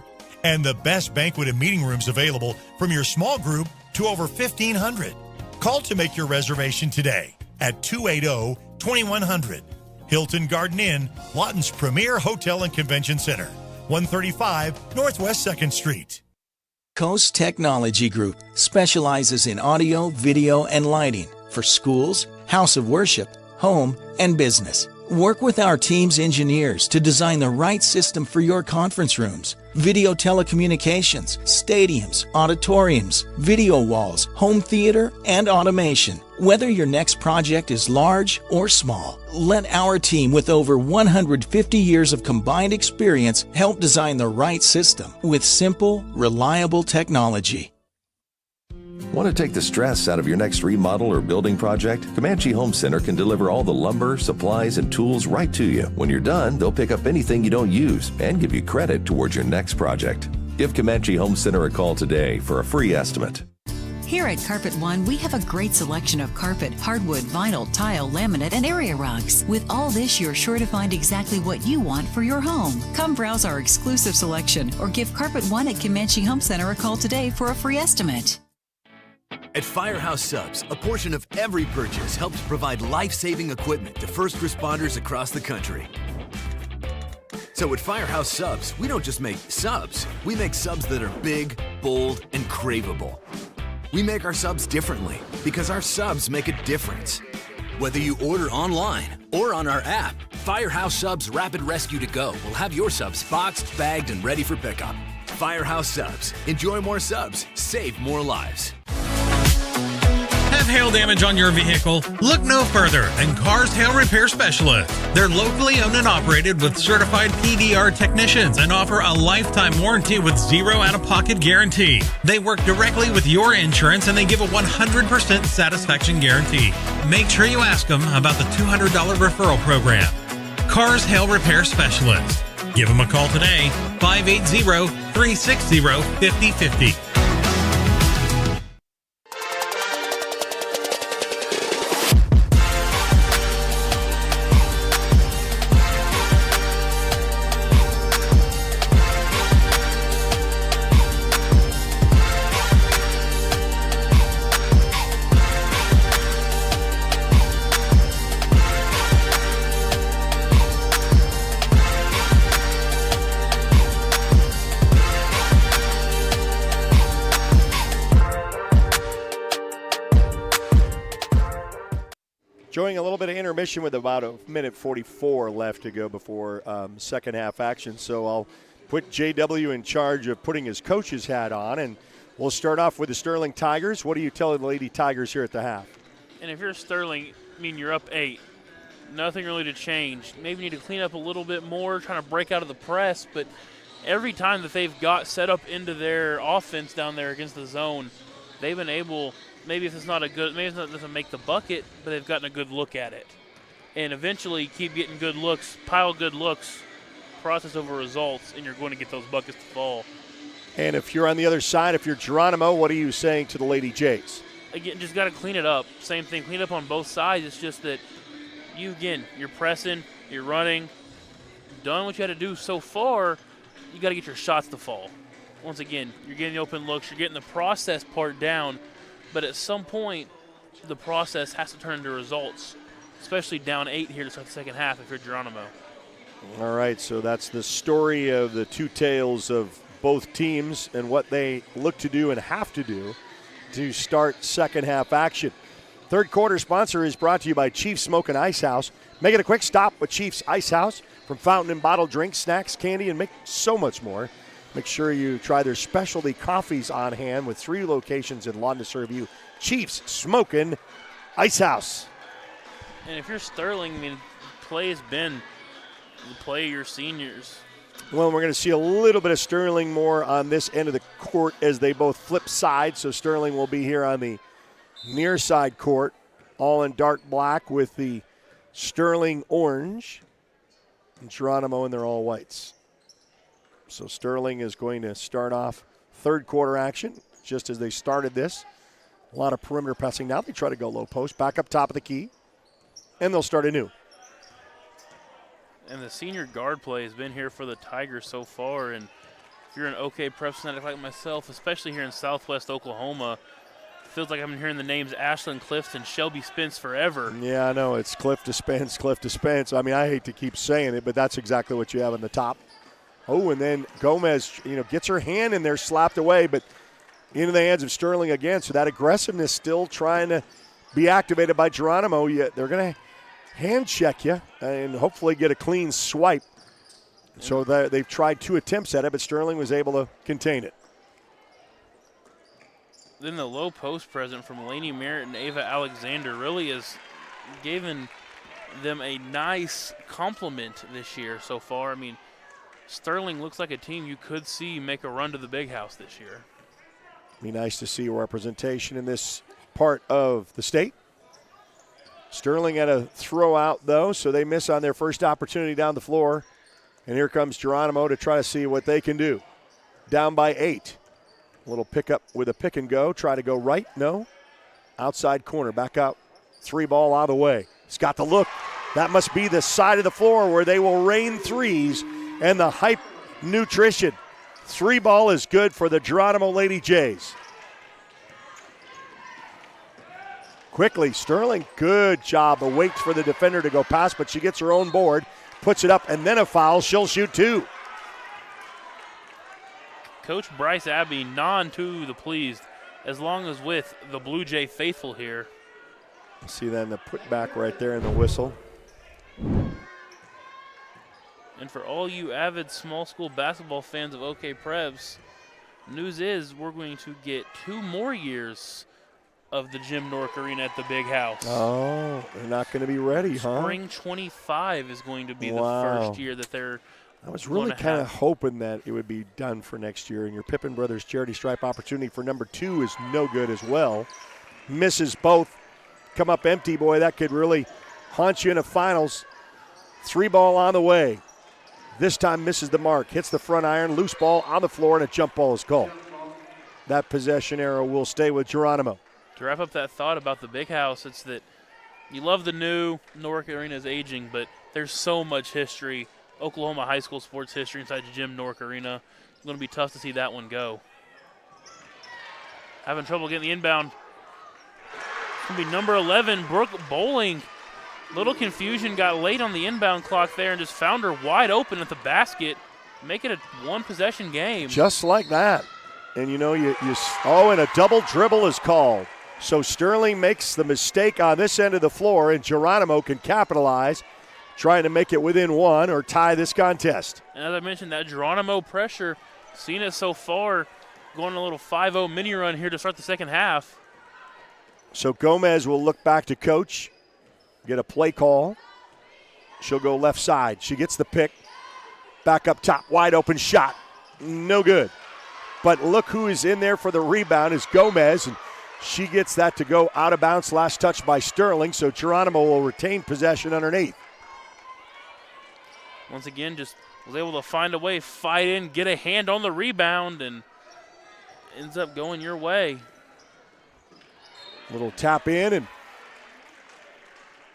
[SPEAKER 1] and the best banquet and meeting rooms available from your small group to over 1,500. Call to make your reservation today at 280-2100. Hilton Garden Inn, Lawton's premier hotel and convention center, 135 Northwest 2nd Street.
[SPEAKER 13] Coast Technology Group specializes in audio, video, and lighting for schools, house of worship, home, and business. Work with our team's engineers to design the right system for your conference rooms, video telecommunications, stadiums, auditoriums, video walls, home theater, and automation. Whether your next project is large or small, let our team with over 150 years of combined experience help design the right system with simple, reliable technology.
[SPEAKER 20] Want to take the stress out of your next remodel or building project? Comanche Home Center can deliver all the lumber, supplies, and tools right to you. When you're done, they'll pick up anything you don't use and give you credit towards your next project. Give Comanche Home Center a call today for a free estimate.
[SPEAKER 21] Here at Carpet One, we have a great selection of carpet, hardwood, vinyl, tile, laminate, and area rugs. With all this, you're sure to find exactly what you want for your home. Come browse our exclusive selection or give Carpet One at Comanche Home Center a call today for a free estimate.
[SPEAKER 22] At Firehouse Subs, a portion of every purchase helps provide life-saving equipment to first responders across the country. So at Firehouse Subs, we don't just make subs. We make subs that are big, bold, and craveable. We make our subs differently because our subs make a difference. Whether you order online or on our app, Firehouse Subs Rapid Rescue to Go will have your subs boxed, bagged, and ready for pickup. Firehouse Subs. Enjoy more subs. Save more lives.
[SPEAKER 5] Have hail damage on your vehicle? Look no further than Cars Hail Repair Specialist. They're locally owned and operated with certified PDR technicians and offer a lifetime warranty with zero out-of-pocket guarantee. They work directly with your insurance and they give a 100% satisfaction guarantee. Make sure you ask them about the $200 referral program. Cars Hail Repair Specialist. Give them a call today, 580-360-5050.
[SPEAKER 3] Enjoying a little bit of intermission with about a minute 44 left to go before second half action. So I'll put JW in charge of putting his coach's hat on, and we'll start off with the Sterling Tigers. What do you tell the Lady Tigers here at the half?
[SPEAKER 4] And if you're Sterling, I mean, you're up 8. Nothing really to change. Maybe need to clean up a little bit more, trying to break out of the press, but every time that they've got set up into their offense down there against the zone, they've been able, maybe if it's not a good, maybe it's not doesn't make the bucket, but they've gotten a good look at it. And eventually keep getting good looks, pile good looks, process over results, and you're going to get those buckets to fall.
[SPEAKER 3] And if you're on the other side, if you're Geronimo, what are you saying to the Lady Jays?
[SPEAKER 4] Again, just got to clean it up. Same thing, clean up on both sides. It's just that you're pressing, you're running, done what you had to do so far. You got to get your shots to fall. Once again, you're getting the open looks, you're getting the process part down, but at some point, the process has to turn into results, especially down 8 here to start the second half if you're Geronimo.
[SPEAKER 3] All right, so that's the story of the two tales of both teams and what they look to do and have to do to start second half action. Third quarter sponsor is brought to you by Chiefs Smoke and Ice House. Make it a quick stop with Chiefs Ice House. From fountain and bottled drinks, snacks, candy, and so much more. Make sure you try their specialty coffees on hand with 3 locations in Lawton to serve you. Chiefs Smokin' Ice House.
[SPEAKER 4] And if you're Sterling, I mean, play has been the play of your seniors.
[SPEAKER 3] Well, we're going to see a little bit of Sterling more on this end of the court as they both flip sides. So Sterling will be here on the near side court, all in dark black with the Sterling orange. And Geronimo in their all whites. So Sterling is going to start off third quarter action, just as they started this. A lot of perimeter pressing now. They try to go low post, back up top of the key, and they'll start anew.
[SPEAKER 4] And the senior guard play has been here for the Tigers so far. And if you're an OK Prep fanatic like myself, especially here in Southwest Oklahoma, feels like I've been hearing the names Ashlyn Clifts and Shelby Spence forever.
[SPEAKER 3] Yeah, I know. It's Cliff to Spence, Cliff to Spence. I mean, I hate to keep saying it, but that's exactly what you have on the top. Oh, and then Gomez, gets her hand in there, slapped away, but into the hands of Sterling again. So that aggressiveness still trying to be activated by Geronimo. They're going to hand check you and hopefully get a clean swipe. So they've tried 2 attempts at it, but Sterling was able to contain it.
[SPEAKER 4] Then the low post present from Lainey Merritt and Ava Alexander really has given them a nice compliment this year so far. I mean, Sterling looks like a team you could see make a run to the big house this year.
[SPEAKER 3] Be nice to see representation in this part of the state. Sterling had a throw out, though, so they miss on their first opportunity down the floor. And here comes Geronimo to try to see what they can do. Down by 8. A little pickup with a pick and go. Try to go right. No. Outside corner. Back out. 3 ball out of the way. He's got the look. That must be the side of the floor where they will rain threes. And the hype nutrition. 3 ball is good for the Geronimo Lady Jays. Quickly, Sterling, good job. Awaits for the defender to go past, but she gets her own board. Puts it up, and then a foul. She'll shoot 2.
[SPEAKER 4] Coach Bryce Abbey none to the pleased, as long as with the Blue Jay faithful here.
[SPEAKER 3] See then the putback right there in the whistle.
[SPEAKER 4] And for all you avid small school basketball fans of OK Prevs, news is we're going to get 2 more years of the Jim Nork Arena at the Big House.
[SPEAKER 3] Oh, they're not going to be ready, huh?
[SPEAKER 4] Spring 25 is going to be the first year that they're
[SPEAKER 3] I was really kind of hoping that it would be done for next year. And your Pippin Brothers Charity Stripe opportunity for number 2 is no good as well. Misses both. Come up empty, boy. That could really haunt you in the finals. 3 ball on the way. This time misses the mark. Hits the front iron. Loose ball on the floor, and a jump ball is called. That possession arrow will stay with Geronimo.
[SPEAKER 4] To wrap up that thought about the Big House, it's that you love the new Nork Arena is aging, but there's so much history. Oklahoma high school sports history inside the Jim Nork Arena. It's going to be tough to see that one go. Having trouble getting the inbound. It's going to be number 11, Brooke Bowling. Little confusion, got late on the inbound clock there and just found her wide open at the basket. Make it a 1-possession game.
[SPEAKER 3] Just like that. And and a double dribble is called. So Sterling makes the mistake on this end of the floor, and Geronimo can capitalize, trying to make it within one or tie this contest.
[SPEAKER 4] And as I mentioned, that Geronimo pressure, seen it so far, going a little 5-0 mini run here to start the second half.
[SPEAKER 3] So Gomez will look back to coach, get a play call. She'll go left side. She gets the pick. Back up top, wide open shot. No good. But look who is in there for the rebound is Gomez, and she gets that to go out of bounds. Last touch by Sterling, so Geronimo will retain possession underneath.
[SPEAKER 4] Once again, just was able to find a way, fight in, get a hand on the rebound, and ends up going your way.
[SPEAKER 3] Little tap in, and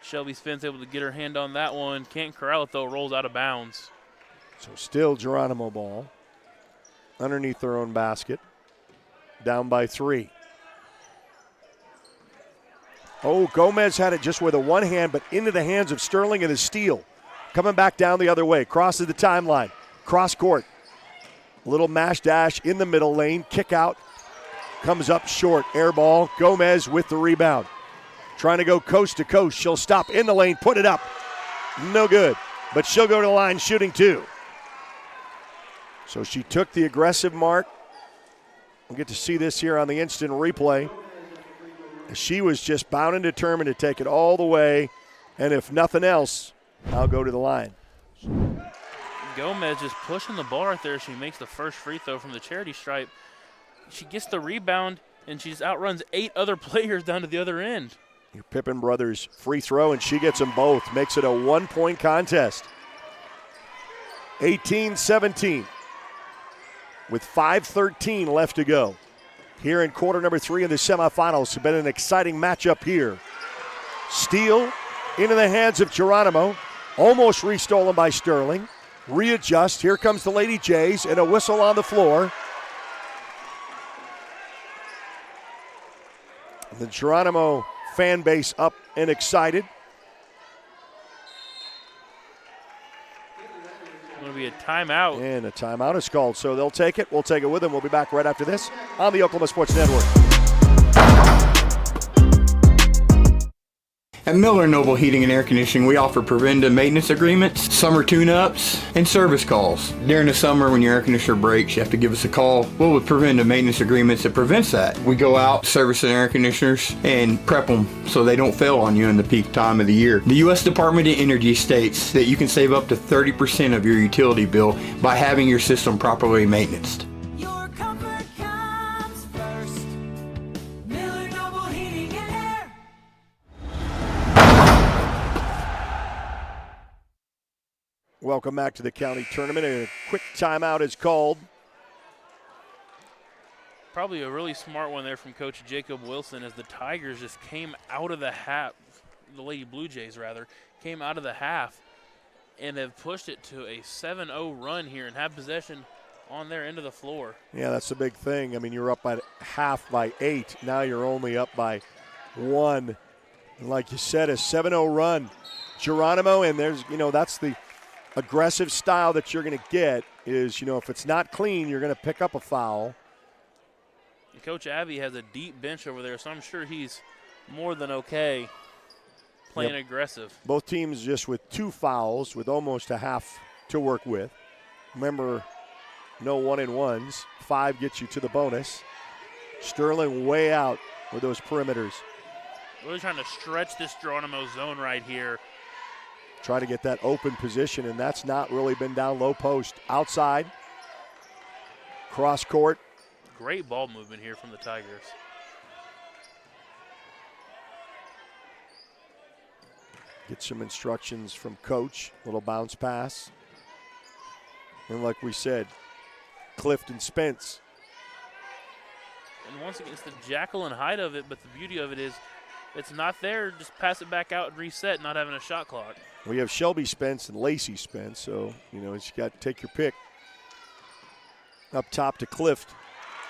[SPEAKER 4] Shelby Spence able to get her hand on that one. Can't corral it, though. Rolls out of bounds.
[SPEAKER 3] so still Geronimo ball underneath their own basket. Down by 3. Oh, Gomez had it just with a one hand, but into the hands of Sterling and the steal. Coming back down the other way, crosses the timeline, cross court. Little mash dash in the middle lane, kick out, comes up short, air ball. Gomez with the rebound. Trying to go coast to coast. She'll stop in the lane, put it up. No good, but she'll go to the line shooting 2. So she took the aggressive mark. We'll get to see this here on the instant replay. She was just bound and determined to take it all the way, and if nothing else, I'll go to the line.
[SPEAKER 4] Gomez just pushing the ball right there. She makes the first free throw from the charity stripe. She gets the rebound, and she just outruns 8 other players down to the other end.
[SPEAKER 3] Your Pippen brothers free throw, and she gets them both. Makes it a 1-point contest. 18-17 with 5:13 left to go. Here in quarter number 3 of the semifinals. It's been an exciting matchup here. Steal into the hands of Geronimo. Almost restolen by Sterling. Readjust. Here comes the Lady Jays and a whistle on the floor. The Geronimo fan base up and excited.
[SPEAKER 4] Going to be a timeout.
[SPEAKER 3] And a timeout is called, so they'll take it. We'll take it with them. We'll be back right after this on the Oklahoma Sports Network.
[SPEAKER 2] At Miller Noble Heating and Air Conditioning, we offer preventive maintenance agreements, summer tune-ups, and service calls. During the summer, when your air conditioner breaks, you have to give us a call. Well, with preventive maintenance agreements, it prevents that. We go out, service the air conditioners, and prep them so they don't fail on you in the peak time of the year. The U.S. Department of Energy states that you can save up to 30% of your utility bill by having your system properly maintained.
[SPEAKER 3] Welcome back to the county tournament. A quick timeout is called.
[SPEAKER 4] Probably a really smart one there from Coach Jacob Wilson as the Tigers just came out of the half, the Lady Blue Jays rather, came out of the half and have pushed it to a 7-0 run here and have possession on their end of the floor.
[SPEAKER 3] Yeah, that's the big thing. I mean, you're up at half by 8. Now you're only up by 1. And like you said, a 7-0 run. Geronimo, and there's, that's the aggressive style that you're going to get is, if it's not clean, you're going to pick up a foul.
[SPEAKER 4] And Coach Abbey has a deep bench over there, so I'm sure he's more than okay playing aggressive.
[SPEAKER 3] Both teams just with 2 fouls with almost a half to work with. Remember, no 1-and-1s. 5 gets you to the bonus. Sterling way out with those perimeters.
[SPEAKER 4] Really trying to stretch this Geronimo zone right here.
[SPEAKER 3] Try to get that open position, and that's not really been down low post. Outside, cross court.
[SPEAKER 4] Great ball movement here from the Tigers.
[SPEAKER 3] Get some instructions from coach. Little bounce pass. And like we said, Clifton Spence.
[SPEAKER 4] And once again, it's the Jackal and height of it, but the beauty of it is it's not there. Just pass it back out and reset, not having a shot clock.
[SPEAKER 3] We have Shelby Spence and Lacey Spence, so, you got to take your pick. Up top to Clift.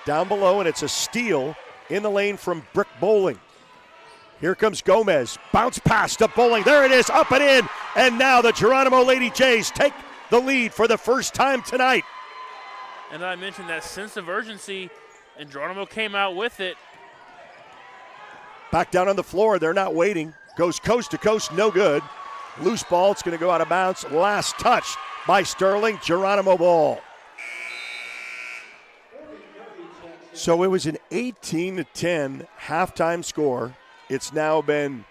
[SPEAKER 3] Down below, and it's a steal in the lane from Brick Bowling. Here comes Gomez. Bounce pass to Bowling. There it is, up and in. And now the Geronimo Lady Jays take the lead for the first time tonight.
[SPEAKER 4] And I mentioned that sense of urgency, and Geronimo came out with it.
[SPEAKER 3] Back down on the floor. They're not waiting. Goes coast to coast. No good. Loose ball. It's going to go out of bounds. Last touch by Sterling. Geronimo ball. So it was an 18-10 halftime score. It's now been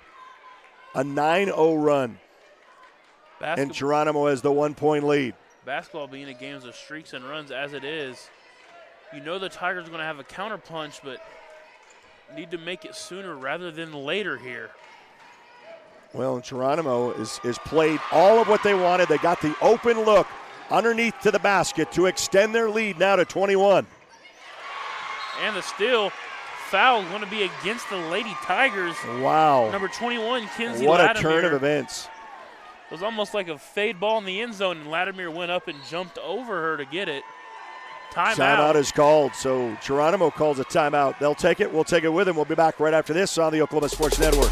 [SPEAKER 3] a 9-0 run. And Geronimo has the 1-point lead.
[SPEAKER 4] Basketball being a game of streaks and runs as it is, you know the Tigers are going to have a counter punch, but need to make it sooner rather than later here.
[SPEAKER 3] Well, Geronimo is played all of what they wanted. They got the open look underneath to the basket to extend their lead now to 21.
[SPEAKER 4] And the steal foul going to be against the Lady Tigers.
[SPEAKER 3] Wow.
[SPEAKER 4] Number 21, Kinsey
[SPEAKER 3] What
[SPEAKER 4] Latimer.
[SPEAKER 3] a turn of events.
[SPEAKER 4] It was almost like a fade ball in the end zone, and Latimer went up and jumped over her to get it.
[SPEAKER 3] Timeout is called, so Geronimo calls a timeout. They'll take it. We'll take it with them. We'll be back right after this on the Oklahoma Sports Network.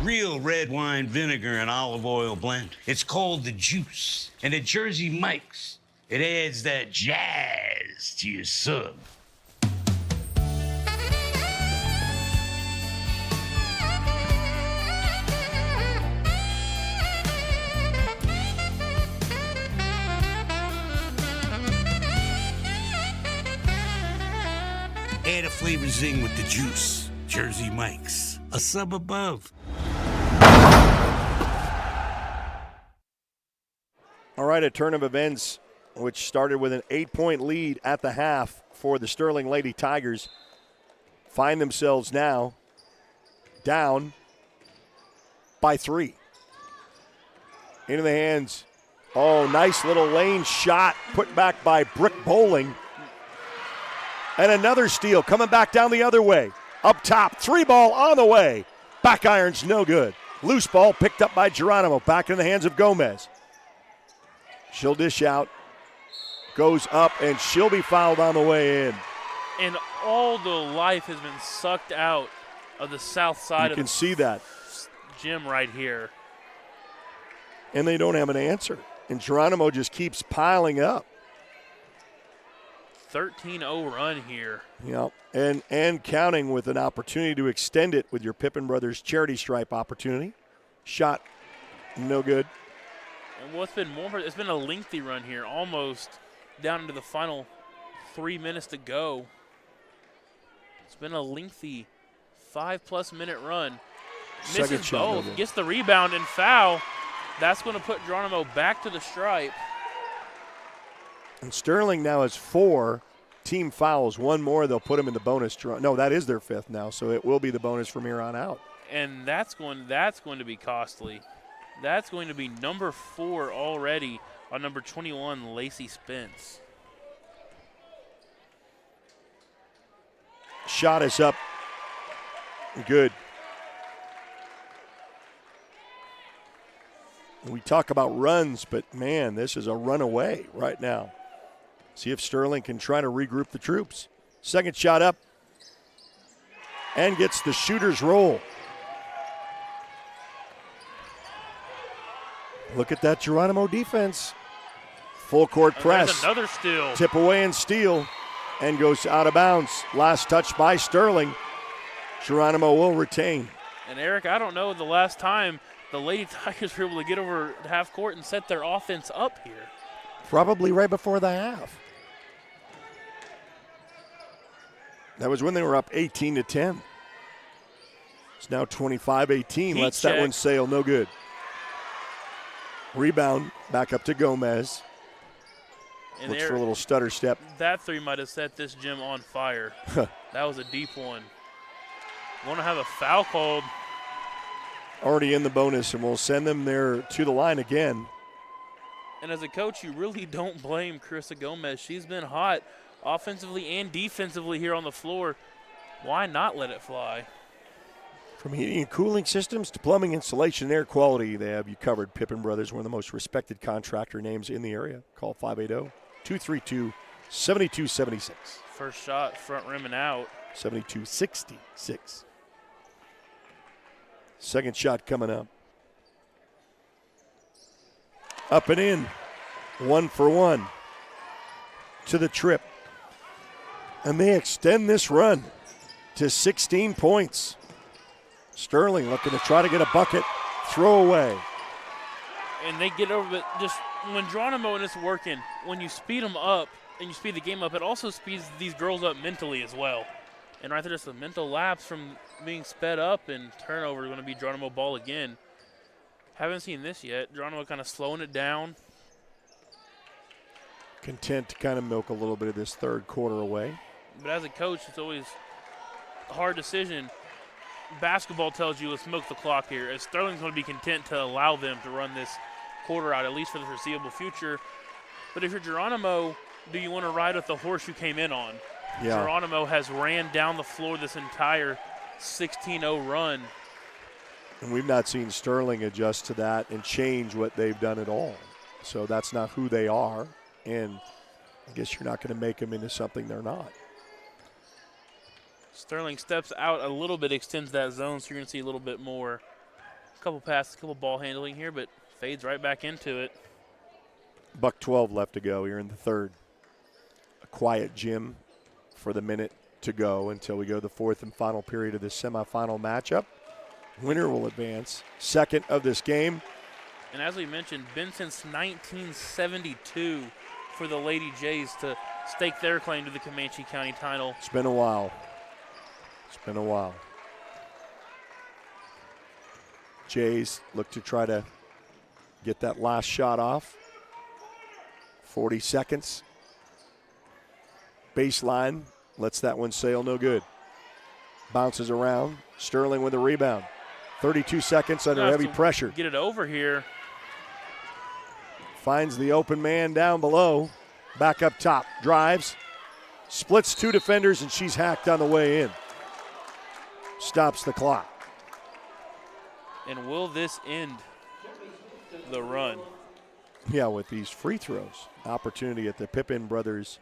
[SPEAKER 6] Real red wine vinegar and olive oil blend. It's called the Juice. And at Jersey Mike's, it adds that jazz to your sub. Add a flavor zing with the Juice. Jersey Mike's, a sub above.
[SPEAKER 3] All right, a turn of events which started with an 8-point lead at the half for the Sterling Lady Tigers find themselves now down by 3. Into the hands. Oh, nice little lane shot put back by Brooke Bowling. And another steal coming back down the other way. Up top, 3-ball on the way. Back iron's no good. Loose ball picked up by Geronimo. Back in the hands of Gomez. She'll dish out. Goes up, and she'll be fouled on the way in.
[SPEAKER 4] And all the life has been sucked out of the south side of the
[SPEAKER 3] see that.
[SPEAKER 4] gym right here.
[SPEAKER 3] And they don't have an answer. And Geronimo just keeps piling up.
[SPEAKER 4] 13-0 run here.
[SPEAKER 3] Yeah, and counting with an opportunity to extend it with your Pippen Brothers charity stripe opportunity. Shot, no good.
[SPEAKER 4] And what's been more, it's been a lengthy run here, almost down into the final 3 minutes to go. It's been a lengthy 5+ minute run. Misses both, gets the rebound and foul. That's going to put Geronimo back to the stripe.
[SPEAKER 3] And Sterling now has 4 team fouls. One more, they'll put him in the bonus. No, that is their 5th now, so it will be the bonus from here on out.
[SPEAKER 4] And that's going to be costly. That's going to be number 4 already on number 21, Lacey Spence.
[SPEAKER 3] Shot is up. Good. We talk about runs, but man, this is a runaway right now. See if Sterling can try to regroup the troops. Second shot up and gets the shooter's roll. Look at that Geronimo defense. Full court press.
[SPEAKER 4] There's another steal.
[SPEAKER 3] Tip away and steal and goes out of bounds. Last touch by Sterling. Geronimo will retain.
[SPEAKER 4] And Eric, I don't know the last time the Lady Tigers were able to get over half court and set their offense up here.
[SPEAKER 3] Probably right before the half. That was when they were up 18-10. It's now 25-18. Lets that one sail. No good. Rebound back up to Gomez.
[SPEAKER 4] And
[SPEAKER 3] looks for a little stutter step.
[SPEAKER 4] That 3 might have set this gym on fire. That was a deep one. Want to have a foul called.
[SPEAKER 3] Already in the bonus, and we'll send them there to the line again.
[SPEAKER 4] And as a coach, you really don't blame Carissa Gomez. She's been hot offensively and defensively here on the floor. Why not let it fly?
[SPEAKER 3] From heating and cooling systems to plumbing, insulation, and air quality, they have you covered. Pippen Brothers, one of the most respected contractor names in the area. Call 580-232-7276.
[SPEAKER 4] First shot, front rim and out.
[SPEAKER 3] 72-66. Second shot coming up. Up and in. 1 for 1 to the trip. And they extend this run to 16 points. Sterling looking to try to get a bucket, throw away.
[SPEAKER 4] And they get over it. Just when Geronimo and it's working, when you speed them up and you speed the game up, it also speeds these girls up mentally as well. And right there, just a mental lapse from being sped up, and turnover is going to be Geronimo ball again. Haven't seen this yet. Geronimo kind of slowing it down.
[SPEAKER 3] Content to kind of milk a little bit of this third quarter away.
[SPEAKER 4] But as a coach, it's always a hard decision. Basketball tells you let's milk the clock here, as Sterling's going to be content to allow them to run this quarter out, at least for the foreseeable future. But if you're Geronimo, do you want to ride with the horse you came in on?
[SPEAKER 3] Yeah.
[SPEAKER 4] Geronimo has ran down the floor this entire 16-0 run.
[SPEAKER 3] And we've not seen Sterling adjust to that and change what they've done at all. So that's not who they are. And I guess you're not going to make them into something they're not.
[SPEAKER 4] Sterling steps out a little bit, extends that zone, so you're going to see a little bit more. A couple passes, a couple ball handling here, but fades right back into it.
[SPEAKER 3] $1:12 left to go here in the third. A quiet gym for the minute to go until we go to the fourth and final period of this semifinal matchup. Winner will advance. Second of this game.
[SPEAKER 4] And as we mentioned, been since 1972 for the Lady Jays to stake their claim to the Comanche County title.
[SPEAKER 3] It's been a while. It's been a while. Jays look to try to get that last shot off. 40 seconds. Baseline lets that one sail, no good. Bounces around. Sterling with a rebound. 32 seconds under heavy pressure.
[SPEAKER 4] Get it over here.
[SPEAKER 3] Finds the open man down below. Back up top. Drives. Splits two defenders, and she's hacked on the way in. Stops the clock.
[SPEAKER 4] And will this end the run?
[SPEAKER 3] Yeah, with these free throws. Opportunity at the Pippin Brothers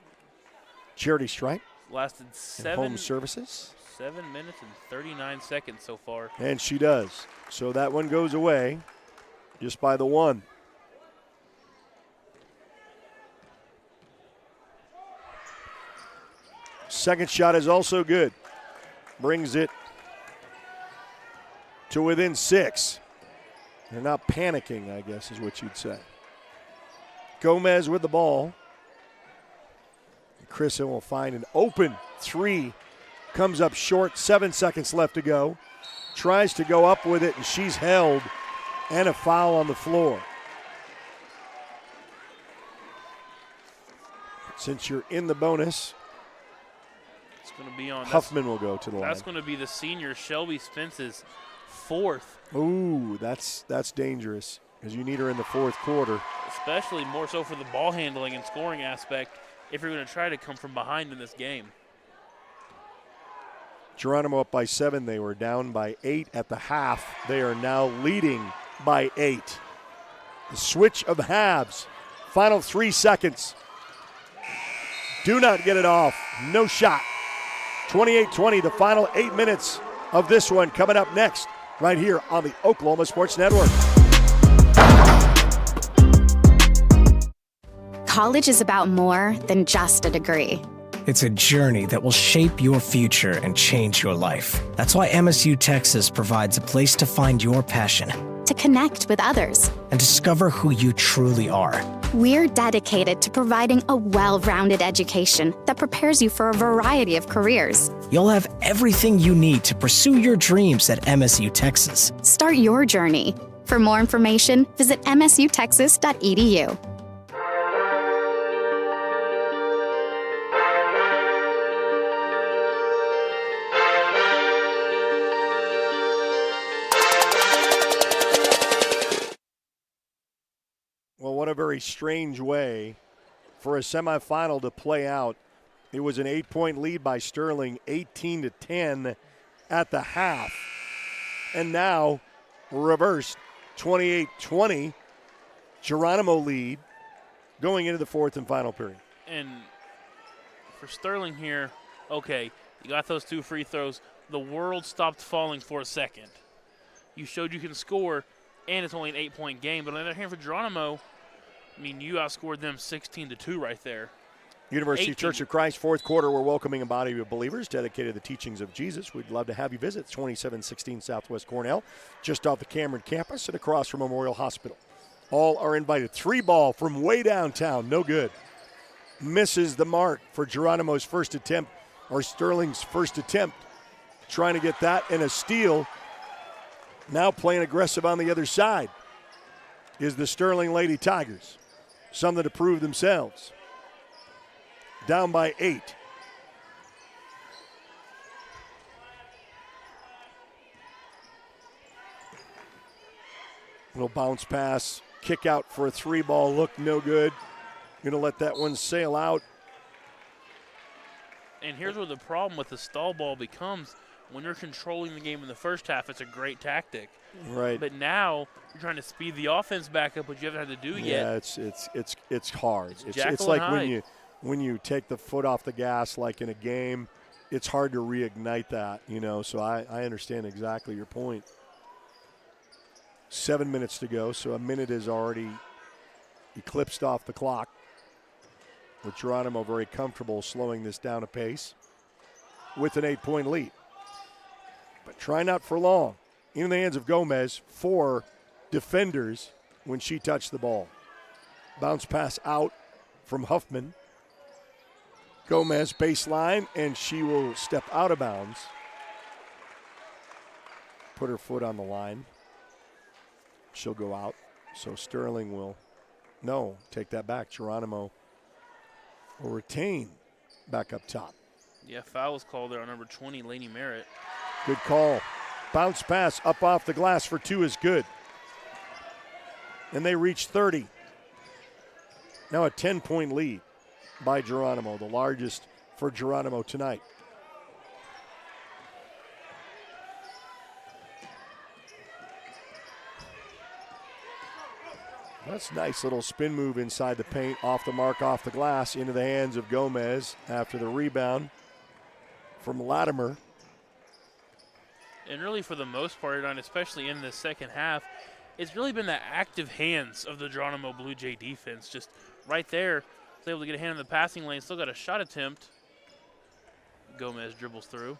[SPEAKER 3] charity stripe.
[SPEAKER 4] Lasted
[SPEAKER 3] and home services.
[SPEAKER 4] 7 minutes and 39 seconds so far.
[SPEAKER 3] And she does. So that one goes away just by the one. Second shot is also good. Brings it to within 6. They're not panicking, I guess is what you'd say. Gomez with the ball. Chrisen will find an open three. Comes up short, 7 seconds left to go. Tries to go up with it, and she's held, and a foul on the floor. Since you're in the bonus,
[SPEAKER 4] it's going to be on.
[SPEAKER 3] Huffman will go to the line.
[SPEAKER 4] That's going to be the senior Shelby Spence's fourth.
[SPEAKER 3] Ooh, that's dangerous because you need her in the fourth quarter.
[SPEAKER 4] Especially more so for the ball handling and scoring aspect if you're going to try to come from behind in this game.
[SPEAKER 3] Geronimo up by 7. They were down by 8 at the half. They are now leading by 8. The switch of the halves. Final 3 seconds. Do not get it off. No shot. 28-20, the final 8 minutes of this one coming up next right here on the Oklahoma Sports Network.
[SPEAKER 7] College is about more than just a degree.
[SPEAKER 8] It's a journey that will shape your future and change your life. That's why MSU Texas provides a place to find your passion,
[SPEAKER 7] to connect with others,
[SPEAKER 8] and discover who you truly are.
[SPEAKER 7] We're dedicated to providing a well-rounded education that prepares you for a variety of careers.
[SPEAKER 8] You'll have everything you need to pursue your dreams at MSU Texas.
[SPEAKER 7] Start your journey. For more information, visit msutexas.edu.
[SPEAKER 3] Well, what a very strange way for a semifinal to play out. It was an 8-point lead by Sterling, 18-10 at the half. And now reversed, 28-20, Geronimo lead going into the fourth and final period.
[SPEAKER 4] And for Sterling here, okay, you got those 2 free throws. The world stopped falling for a second. You showed you can score, and it's only an 8-point game. But on the other hand, for Geronimo, I mean, you outscored them 16-2 right there.
[SPEAKER 3] University
[SPEAKER 4] 18.
[SPEAKER 3] Church of Christ, fourth quarter, we're welcoming a body of believers dedicated to the teachings of Jesus. We'd love to have you visit 2716 Southwest Cornell, just off the Cameron campus and across from Memorial Hospital. All are invited. 3 ball from way downtown, no good. Misses the mark for Geronimo's first attempt, or Sterling's first attempt. Trying to get that and a steal. Now playing aggressive on the other side is the Sterling Lady Tigers. Something to prove themselves. Down by 8. Little bounce pass, kick out for a 3 ball, look no good. Going to let that one sail out.
[SPEAKER 4] And here's where the problem with the stall ball becomes. When you're controlling the game in the first half, it's a great tactic.
[SPEAKER 3] Right.
[SPEAKER 4] But now you're trying to speed the offense back up, which you haven't had to do yet.
[SPEAKER 3] Yeah, it's hard. It's
[SPEAKER 4] Jekyll
[SPEAKER 3] like
[SPEAKER 4] and
[SPEAKER 3] when you take the foot off the gas, like in a game, it's hard to reignite that, So I understand exactly your point. 7 minutes to go, so a minute is already eclipsed off the clock. With Geronimo very comfortable slowing this down a pace with an 8-point lead. But try not for long. In the hands of Gomez, 4 defenders when she touched the ball. Bounce pass out from Huffman. Gomez baseline, and she will step out of bounds. Put her foot on the line. She'll go out. So Sterling will, take that back. Geronimo will retain back up top.
[SPEAKER 4] Yeah, foul was called there on number 20, Laney Merritt.
[SPEAKER 3] Good call. Bounce pass up off the glass for 2 is good. And they reach 30. Now a 10-point lead by Geronimo, the largest for Geronimo tonight. That's a nice little spin move inside the paint, off the mark, off the glass, into the hands of Gomez after the rebound from Latimer.
[SPEAKER 4] And really for the most part, and especially in the second half, it's really been the active hands of the Geronimo Blue Jay defense. Just right there, was able to get a hand in the passing lane, still got a shot attempt. Gomez dribbles through.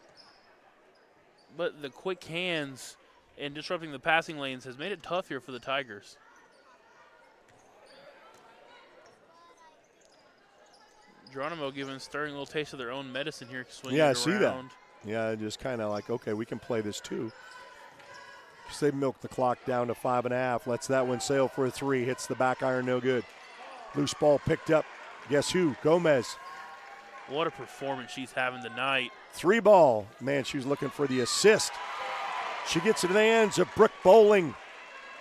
[SPEAKER 4] But the quick hands and disrupting the passing lanes has made it tough here for the Tigers. Geronimo giving Sterling a little taste of their own medicine here, swinging
[SPEAKER 3] I
[SPEAKER 4] around.
[SPEAKER 3] see that. Yeah, just kind of like, okay, we can play this too. Because they milked the clock down to 5.5. Lets that one sail for a 3. Hits the back iron, no good. Loose ball picked up. Guess who? Gomez.
[SPEAKER 4] What a performance she's having tonight.
[SPEAKER 3] 3 ball. Man, she was looking for the assist. She gets it in the hands of Brooke Bowling.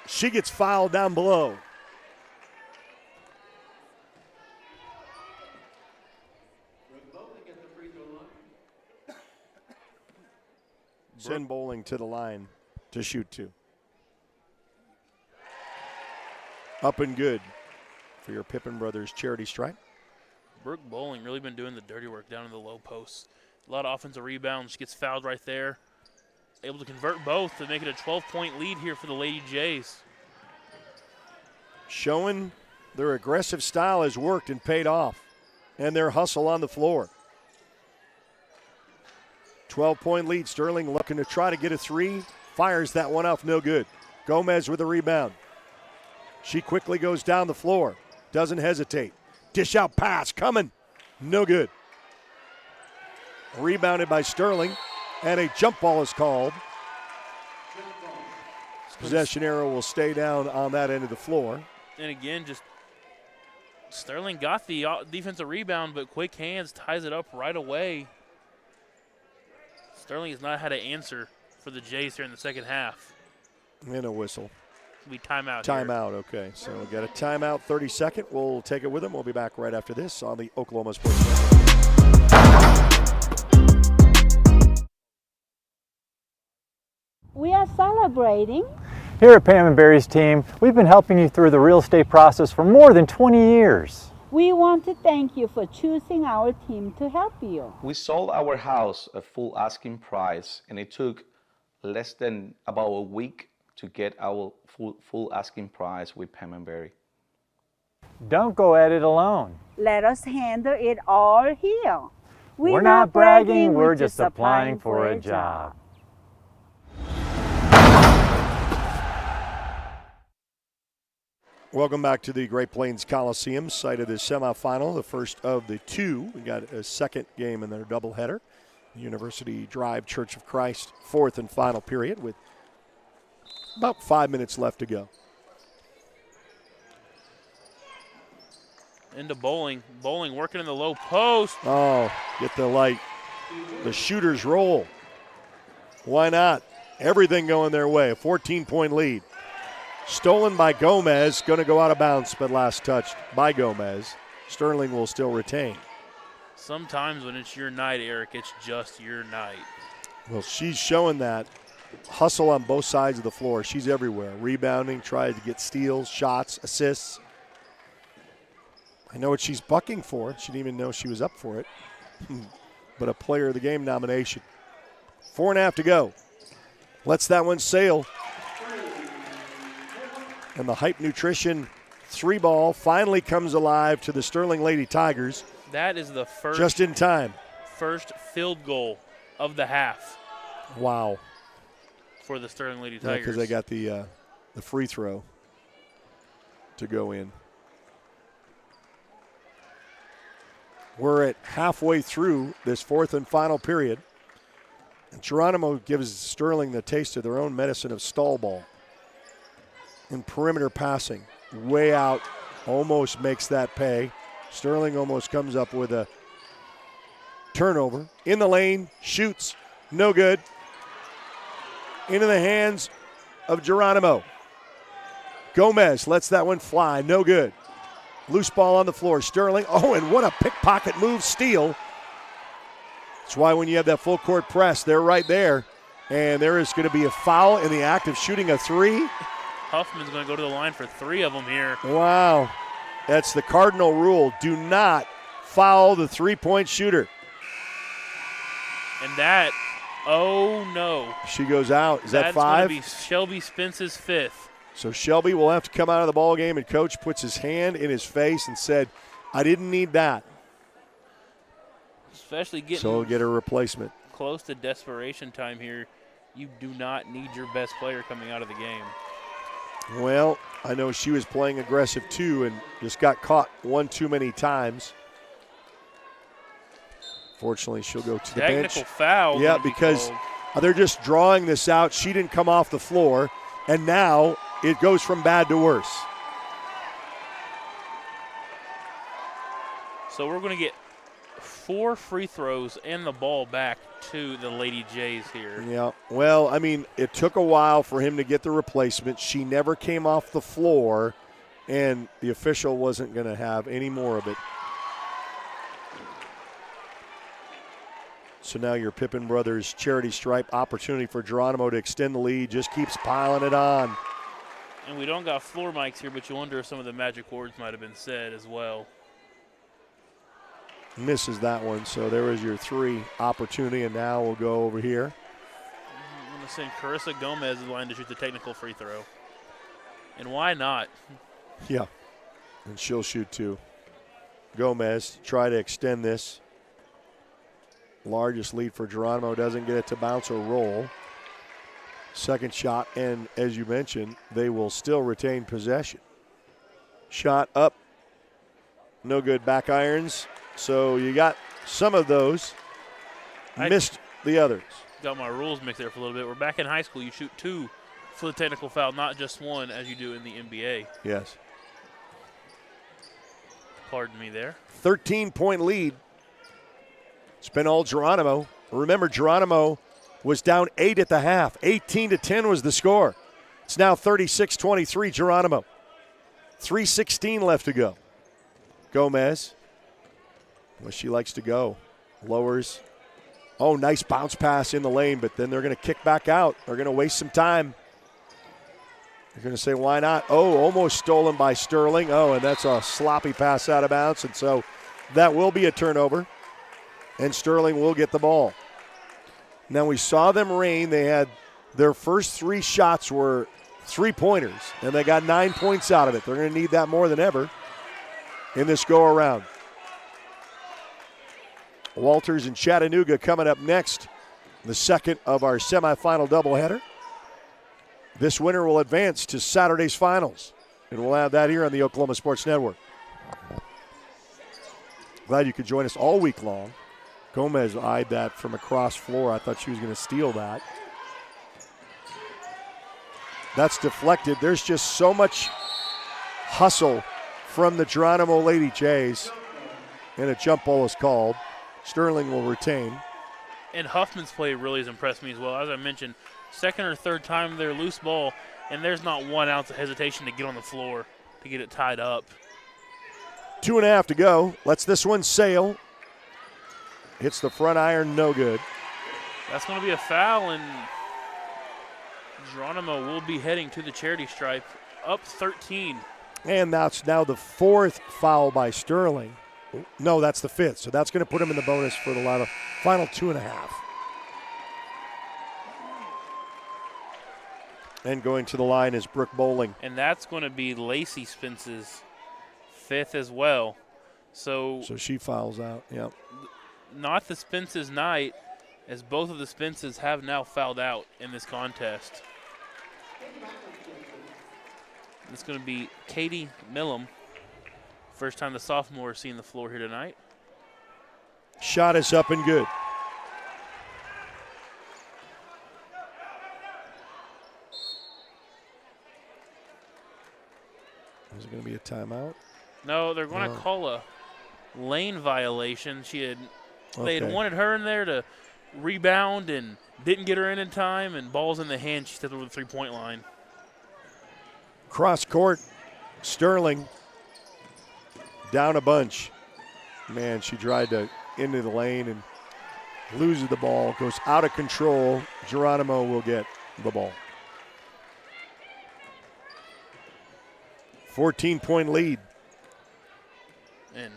[SPEAKER 3] She gets fouled down below. Send Bowling to the line to shoot 2. Up and good for your Pippen Brothers charity stripe.
[SPEAKER 4] Brooke Bowling really been doing the dirty work down in the low post. A lot of offensive rebounds. She gets fouled right there. Able to convert both to make it a 12-point lead here for the Lady Jays.
[SPEAKER 3] Showing their aggressive style has worked and paid off, and their hustle on the floor. 12-point lead. Sterling looking to try to get a 3. Fires that one off, no good. Gomez with a rebound. She quickly goes down the floor. Doesn't hesitate. Dish out pass coming. No good. Rebounded by Sterling, and a jump ball is called. Possession arrow will stay down on that end of the floor.
[SPEAKER 4] And again, just Sterling got the defensive rebound, but quick hands ties it up right away. Sterling has not had an answer for the Jays here in the second half.
[SPEAKER 3] And a whistle.
[SPEAKER 4] We timeout.
[SPEAKER 3] Timeout, okay. So we got a timeout, 30-second. We'll take it with them. We'll be back right after this on the Oklahoma Sports Network.
[SPEAKER 9] We are celebrating.
[SPEAKER 10] Here at Pam and Barry's team, we've been helping you through the real estate process for more than 20 years.
[SPEAKER 9] We want to thank you for choosing our team to help you.
[SPEAKER 23] We sold our house at full asking price, and it took less than about a week to get our full asking price with Pam and Barry.
[SPEAKER 10] Don't go at it alone.
[SPEAKER 9] Let us handle it all here.
[SPEAKER 10] We're not bragging, we're just applying for a job.
[SPEAKER 3] Welcome back to the Great Plains Coliseum, site of the semifinal, the first of the two. We got a second game in their doubleheader. University Drive Church of Christ, fourth and final period with about 5 minutes left to go.
[SPEAKER 4] Into Bowling. Bowling working in the low post.
[SPEAKER 3] Oh, get the light. The shooters roll. Why not? Everything going their way. A 14-point lead. Stolen by Gomez. Going to go out of bounds, but last touched by Gomez. Sterling will still retain.
[SPEAKER 4] Sometimes when it's your night, Eric, it's just your night.
[SPEAKER 3] Well, she's showing that. Hustle on both sides of the floor. She's everywhere. Rebounding, trying to get steals, shots, assists. I know what she's bucking for. She didn't even know she was up for it. But a player of the game nomination. 4.5 to go. Lets that one sail. And the Hype Nutrition 3-ball finally comes alive to the Sterling Lady Tigers.
[SPEAKER 4] That is the first.
[SPEAKER 3] Just in time.
[SPEAKER 4] First field goal of the half.
[SPEAKER 3] Wow.
[SPEAKER 4] For the Sterling Lady Tigers.
[SPEAKER 3] Because they got the free throw to go in. We're at halfway through this fourth and final period. And Geronimo gives Sterling the taste of their own medicine of stall ball. And perimeter passing. Way out. Almost makes that pay. Sterling almost comes up with a turnover. In the lane. Shoots. No good. Into the hands of Geronimo. Gomez lets that one fly. No good. Loose ball on the floor. Sterling. Oh, and what a pickpocket move, steal. That's why when you have that full court press, they're right there. And there is going to be a foul in the act of shooting a three.
[SPEAKER 4] Huffman's going to go to the line for 3 of them here.
[SPEAKER 3] Wow. That's the cardinal rule. Do not foul the three-point shooter.
[SPEAKER 4] And that, oh no.
[SPEAKER 3] She goes out. Is that 5?
[SPEAKER 4] That's going to be Shelby Spence's 5th.
[SPEAKER 3] So Shelby will have to come out of the ball game, and coach puts his hand in his face and said, I didn't need that.
[SPEAKER 4] Especially getting
[SPEAKER 3] so he'll get a replacement.
[SPEAKER 4] Close to desperation time here. You do not need your best player coming out of the game.
[SPEAKER 3] Well, I know she was playing aggressive too and just got caught one too many times. Fortunately, she'll go to the bench.
[SPEAKER 4] Technical foul.
[SPEAKER 3] Yeah, because they're just drawing this out. She didn't come off the floor, and now it goes from bad to worse.
[SPEAKER 4] So we're going to get 4 free throws and the ball back to the Lady Jays here.
[SPEAKER 3] Yeah, well, I mean, it took a while for him to get the replacement. She never came off the floor, and the official wasn't going to have any more of it. So now your Pippin Brothers charity stripe opportunity for Geronimo to extend the lead just keeps piling it on.
[SPEAKER 4] And we don't got floor mics here, but you wonder if some of the magic words might have been said as well.
[SPEAKER 3] Misses that one, so there is your 3 opportunity, and now we'll go over here.
[SPEAKER 4] I'm going to send Carissa Gomez in line to shoot the technical free throw. And why not?
[SPEAKER 3] Yeah, and she'll shoot 2. Gomez try to extend this. Largest lead for Geronimo, doesn't get it to bounce or roll. Second shot, and as you mentioned, they will still retain possession. Shot up, no good. Back irons. So you got some of those, missed the others.
[SPEAKER 4] Got my rules mixed there for a little bit. We're back in high school. You shoot 2 for the technical foul, not just 1 as you do in the NBA.
[SPEAKER 3] Yes.
[SPEAKER 4] Pardon me there.
[SPEAKER 3] 13-point lead. It's been all Geronimo. Remember, Geronimo was down 8 at the half. 18-10 was the score. It's now 36-23 Geronimo. 3:16 left to go. Gomez. Well, she likes to go. Lowers. Oh, nice bounce pass in the lane, but then they're going to kick back out. They're going to waste some time. They're going to say, why not? Oh, almost stolen by Sterling. Oh, and that's a sloppy pass out of bounds, and so that will be a turnover, and Sterling will get the ball. Now, we saw them rain. They had their first 3 shots were 3-pointers, and they got 9 points out of it. They're going to need that more than ever. in this go-around. Walters and Chattanooga coming up next, the second of our semifinal doubleheader. This winner will advance to Saturday's finals, and we'll have that here on the Oklahoma Sports Network. Glad you could join us all week long. Gomez eyed that from across floor. I thought she was going to steal that. That's deflected. There's just so much hustle from the Geronimo Lady Jays, and a jump ball is called. Sterling will retain.
[SPEAKER 4] And Huffman's play really has impressed me as well. As I mentioned, second or third time their loose ball, and there's not 1 ounce of hesitation to get on the floor to get it tied up.
[SPEAKER 3] 2.5 to go. Lets this one sail. Hits the front iron, no good.
[SPEAKER 4] That's going to be a foul, and Geronimo will be heading to the charity stripe, up 13.
[SPEAKER 3] And that's now the 4th foul by Sterling. No, that's the 5th, so that's going to put him in the bonus for the final 2.5. And going to the line is Brooke Bowling.
[SPEAKER 4] And that's going to be Lacey Spence's 5th as well. So
[SPEAKER 3] she fouls out, yep.
[SPEAKER 4] Not the Spence's night, as both of the Spences have now fouled out in this contest. It's going to be Katie Millam. First time the sophomore has seen the floor here tonight.
[SPEAKER 3] Shot is up and good. Is it going to be a timeout?
[SPEAKER 4] No, they're going to call a lane violation. They had wanted her in there to rebound and didn't get her in time, and ball's in the hand. She stepped over the three-point line.
[SPEAKER 3] Cross court, Sterling down a bunch. Man, she tried to into the lane and loses the ball, goes out of control. Geronimo will get the ball. 14-point lead.
[SPEAKER 4] And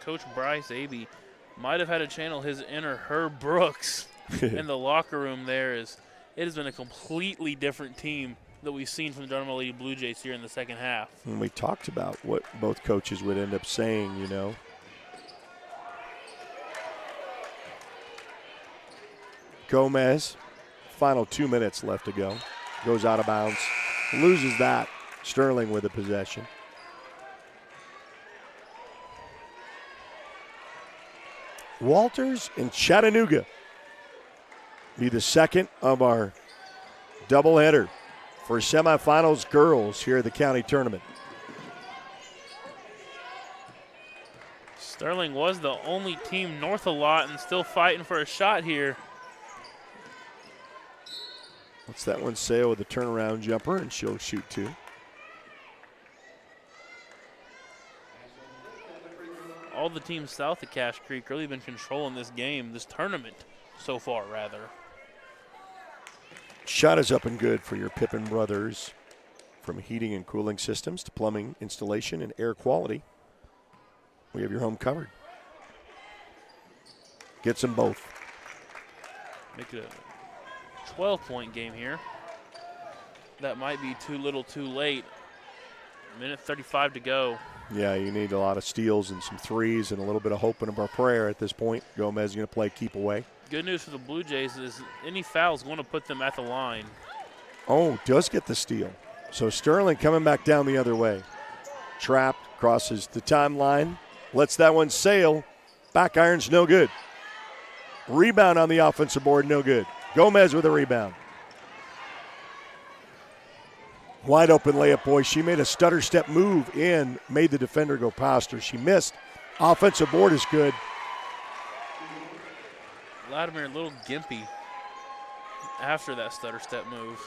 [SPEAKER 4] Coach Bryce Abey might have had to channel his inner Herb Brooks in the locker room there. It has been a completely different team that we've seen from the Geronimo Lady Blue Jays here in the second half.
[SPEAKER 3] And we talked about what both coaches would end up saying, you know. Gomez, final 2 minutes left to go. Goes out of bounds, loses that. Sterling with the possession. Walters and Chattanooga be the second of our doubleheader for semifinals girls here at the county tournament.
[SPEAKER 4] Sterling was the only team north a lot and still fighting for a shot here.
[SPEAKER 3] What's that one sail with a turnaround jumper, and she'll shoot two.
[SPEAKER 4] All the teams south of Cache Creek really been controlling this game, this tournament so far, rather.
[SPEAKER 3] Shot is up and good for your Pippin brothers. From heating and cooling systems to plumbing installation and air quality, we have your home covered. Gets them both.
[SPEAKER 4] Make it a 12-point game here. That might be too little too late. Minute 35 to go.
[SPEAKER 3] Yeah, you need a lot of steals and some threes and a little bit of hope and a prayer at this point. Gomez is going to play keep away.
[SPEAKER 4] Good news for the Blue Jays is any foul's going to put them at the line.
[SPEAKER 3] Oh, does get the steal. So Sterling coming back down the other way. Trapped, crosses the timeline, lets that one sail. Back iron's no good. Rebound on the offensive board, no good. Gomez with a rebound. Wide open layup, boy. She made a stutter step move in, made the defender go past her. She missed. Offensive board is good.
[SPEAKER 4] Latimer a little gimpy after that stutter step move.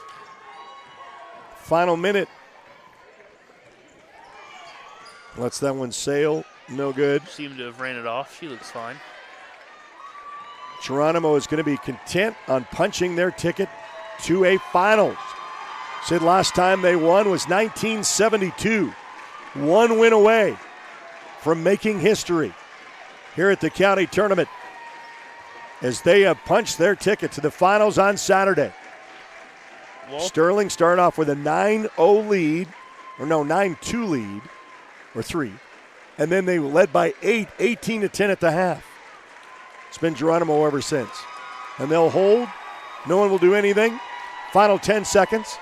[SPEAKER 3] Final minute. Lets that one sail, no good.
[SPEAKER 4] Seemed to have ran it off. She looks fine.
[SPEAKER 3] Geronimo is going to be content on punching their ticket to a finals. Said last time they won was 1972. One win away from making history here at the county tournament as they have punched their ticket to the finals on Saturday. Sterling started off with a 9-0 lead, or no, 9-2 lead, or 3. And then they led by 8, 18-10 at the half. It's been Geronimo ever since. And they'll hold. No one will do anything. Final 10 seconds.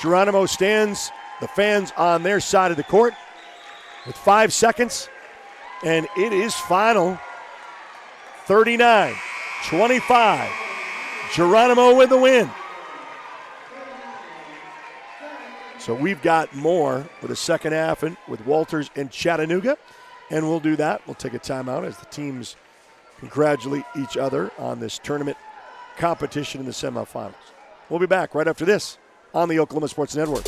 [SPEAKER 3] Geronimo stands, the fans on their side of the court with 5 seconds. And it is final 39-25. Geronimo with the win. So we've got more with the second half and with Walters and Chattanooga. And we'll do that. We'll take a timeout as the teams congratulate each other on this tournament competition in the semifinals. We'll be back right after this on the Oklahoma Sports Network.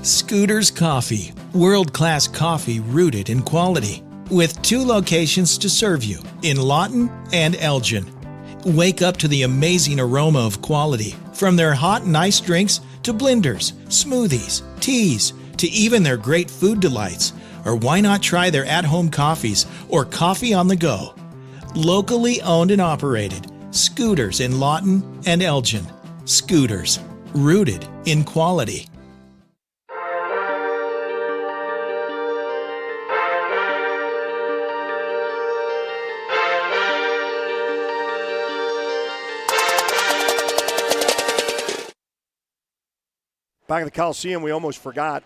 [SPEAKER 13] Scooters Coffee, world-class coffee rooted in quality, with 2 locations to serve you in Lawton and Elgin. Wake up to the amazing aroma of quality, from their hot and iced drinks to blenders, smoothies, teas, to even their great food delights. Or why not try their at-home coffees or coffee on the go? Locally owned and operated, Scooters in Lawton and Elgin. Scooters, rooted in quality.
[SPEAKER 3] Back at the Coliseum, I almost forgot,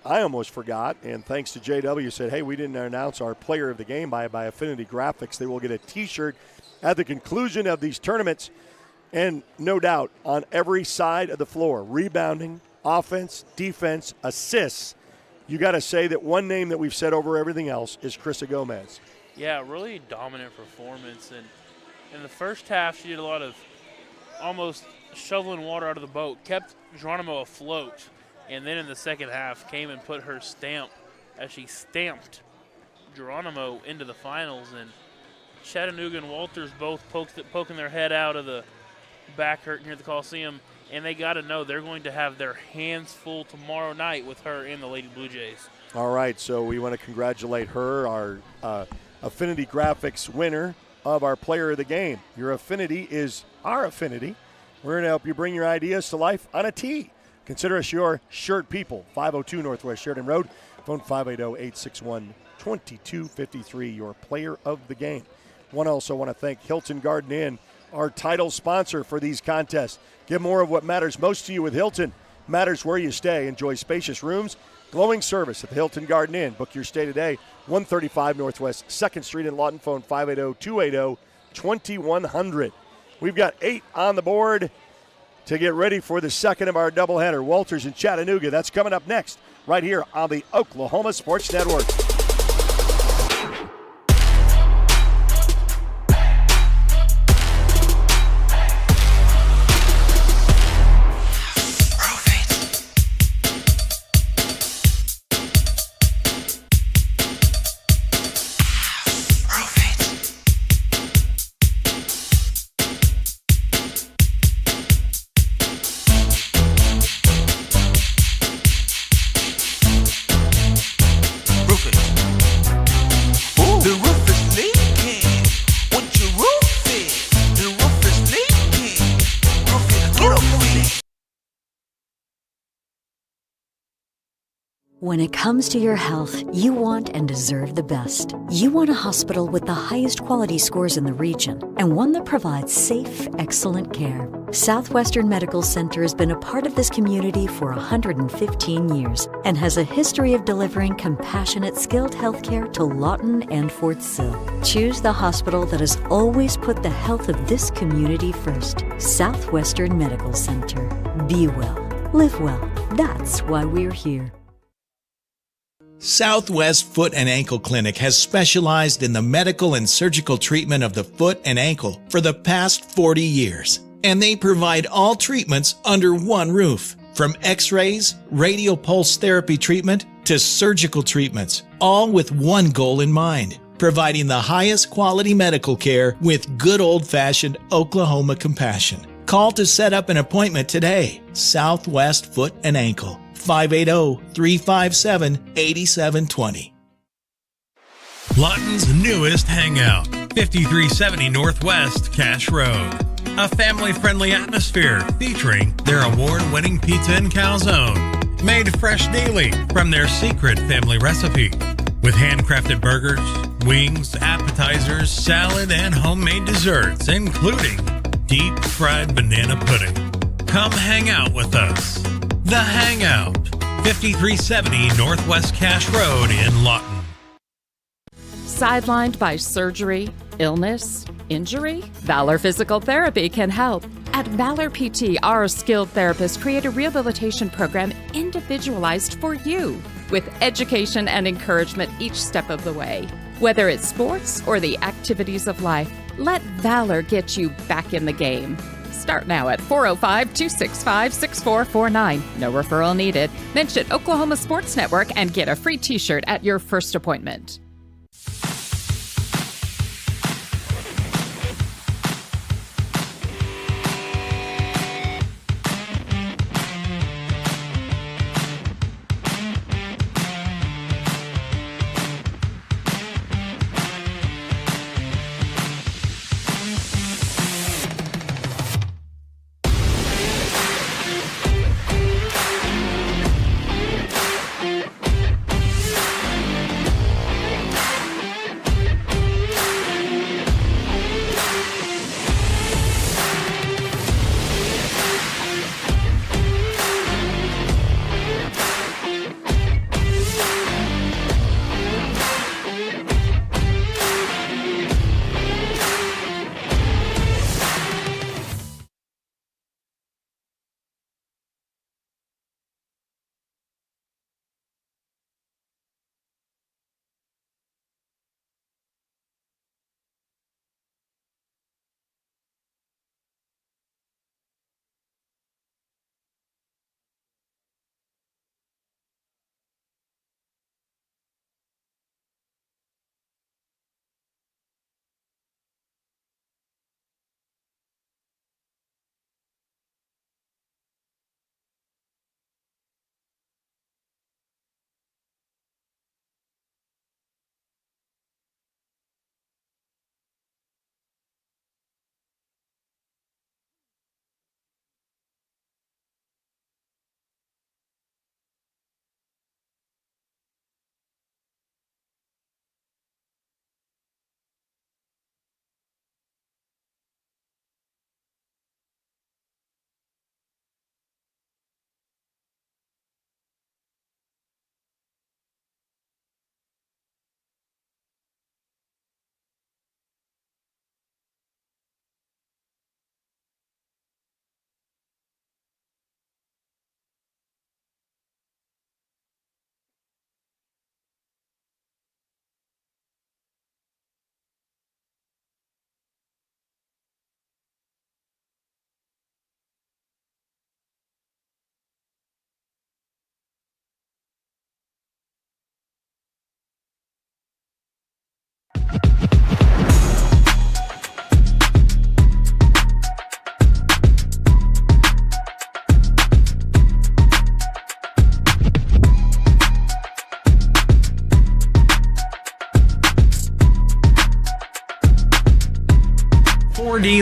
[SPEAKER 3] and thanks to JW said, hey, we didn't announce our player of the game by Affinity Graphics. They will get a T-shirt at the conclusion of these tournaments, and no doubt on every side of the floor, rebounding, offense, defense, assists. You got to say that one name that we've said over everything else is Krista Gomez.
[SPEAKER 4] Yeah, really dominant performance, and in the first half she did a lot of almost shoveling water out of the boat, kept Geronimo afloat. And then in the second half came and put her stamp as she stamped Geronimo into the finals. And Chattanooga and Walters both poking their head out of the back curtain here at the Coliseum. And they got to know they're going to have their hands full tomorrow night with her and the Lady Blue Jays.
[SPEAKER 3] All right, so we want to congratulate her, our Affinity Graphics winner of our player of the game. Your affinity is our affinity. We're going to help you bring your ideas to life on a tee. Consider us your shirt people. 502 Northwest Sheridan Road. Phone 580-861-2253. Your player of the game. Also want to thank Hilton Garden Inn, our title sponsor for these contests. Get more of what matters most to you with Hilton. Matters where you stay. Enjoy spacious rooms, glowing service at the Hilton Garden Inn. Book your stay today. 135 Northwest 2nd Street in Lawton. Phone 580-280-2100. We've got 8 on the board to get ready for the second of our doubleheader. Walters and Chattanooga. That's coming up next right here on the Oklahoma Sports Network.
[SPEAKER 11] When it comes to your health, you want and deserve the best. You want a hospital with the highest quality scores in the region and one that provides safe, excellent care. Southwestern Medical Center has been a part of this community for 115 years and has a history of delivering compassionate, skilled health care to Lawton and Fort Sill. Choose the hospital that has always put the health of this community first. Southwestern Medical Center. Be well. Live well. That's why we're here.
[SPEAKER 13] Southwest Foot and Ankle Clinic has specialized in the medical and surgical treatment of the foot and ankle for the past 40 years. And they provide all treatments under one roof. From x-rays, radial pulse therapy treatment, to surgical treatments, all with one goal in mind: providing the highest quality medical care with good old-fashioned Oklahoma compassion. Call to set up an appointment today. Southwest Foot and Ankle. 580-357-8720.
[SPEAKER 5] Lawton's newest hangout, 5370 Northwest Cache Road. A family-friendly atmosphere featuring their award-winning pizza and calzone, made fresh daily from their secret family recipe, with handcrafted burgers, wings, appetizers, salad, and homemade desserts, including deep-fried banana pudding. Come hang out with us. The Hangout, 5370 Northwest Cache Road in Lawton.
[SPEAKER 12] Sidelined by surgery, illness, injury? Valor Physical Therapy can help. At Valor PT, our skilled therapists create a rehabilitation program individualized for you, with education and encouragement each step of the way. Whether it's sports or the activities of life, let Valor get you back in the game. Start now at 405-265-6449. No referral needed. Mention Oklahoma Sports Network and get a free t-shirt at your first appointment.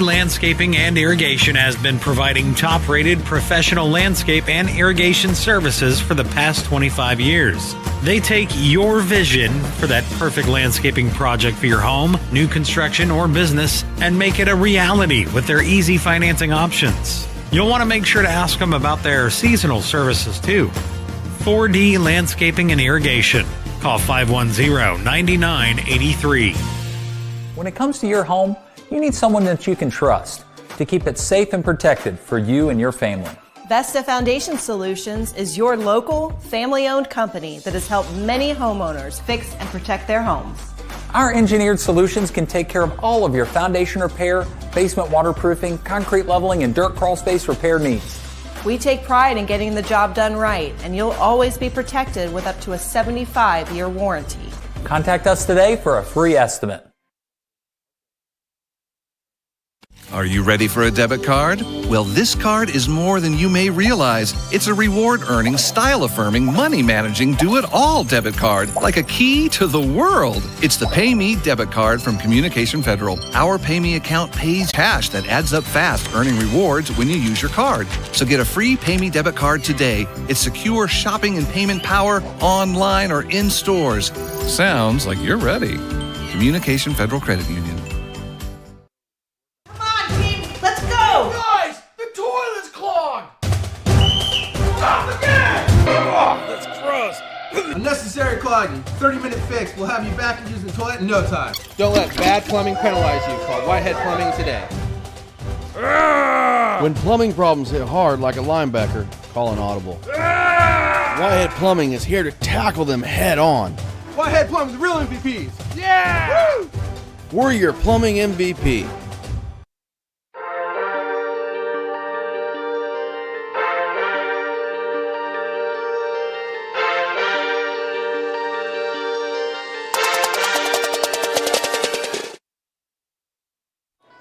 [SPEAKER 5] Landscaping and Irrigation has been providing top-rated professional landscape and irrigation services for the past 25 years. They take your vision for that perfect landscaping project for your home, new construction, or business and make it a reality with their easy financing options. You'll want to make sure to ask them about their seasonal services too. 4D Landscaping and Irrigation. Call 510-9983.
[SPEAKER 10] When it comes to your home, you need someone that you can trust to keep it safe and protected for you and your family.
[SPEAKER 14] Vesta Foundation Solutions is your local, family-owned company that has helped many homeowners fix and protect their homes.
[SPEAKER 10] Our engineered solutions can take care of all of your foundation repair, basement waterproofing, concrete leveling, and dirt crawl space repair needs.
[SPEAKER 14] We take pride in getting the job done right, and you'll always be protected with up to a 75-year warranty.
[SPEAKER 10] Contact us today for a free estimate.
[SPEAKER 15] Are you ready for a debit card? Well, this card is more than you may realize. It's a reward-earning, style-affirming, money-managing, do-it-all debit card, like a key to the world. It's the Pay Me debit card from Communication Federal. Our Pay Me account pays cash that adds up fast, earning rewards when you use your card. So get a free Pay Me debit card today. It's secure shopping and payment power online or in stores. Sounds like you're ready. Communication Federal Credit Union.
[SPEAKER 16] Let's go!
[SPEAKER 18] Guys, the toilet's clogged! Stop again! Oh, that's gross.
[SPEAKER 24] Unnecessary clogging. 30-minute fix. We'll have you back and using the toilet in no time. Don't let bad plumbing penalize you. Call Whitehead Plumbing today.
[SPEAKER 18] When plumbing problems hit hard like a linebacker, call an audible. Whitehead Plumbing is here to tackle them head on.
[SPEAKER 24] Whitehead Plumbing, the real MVPs.
[SPEAKER 18] Yeah! Woo! We're your plumbing MVP.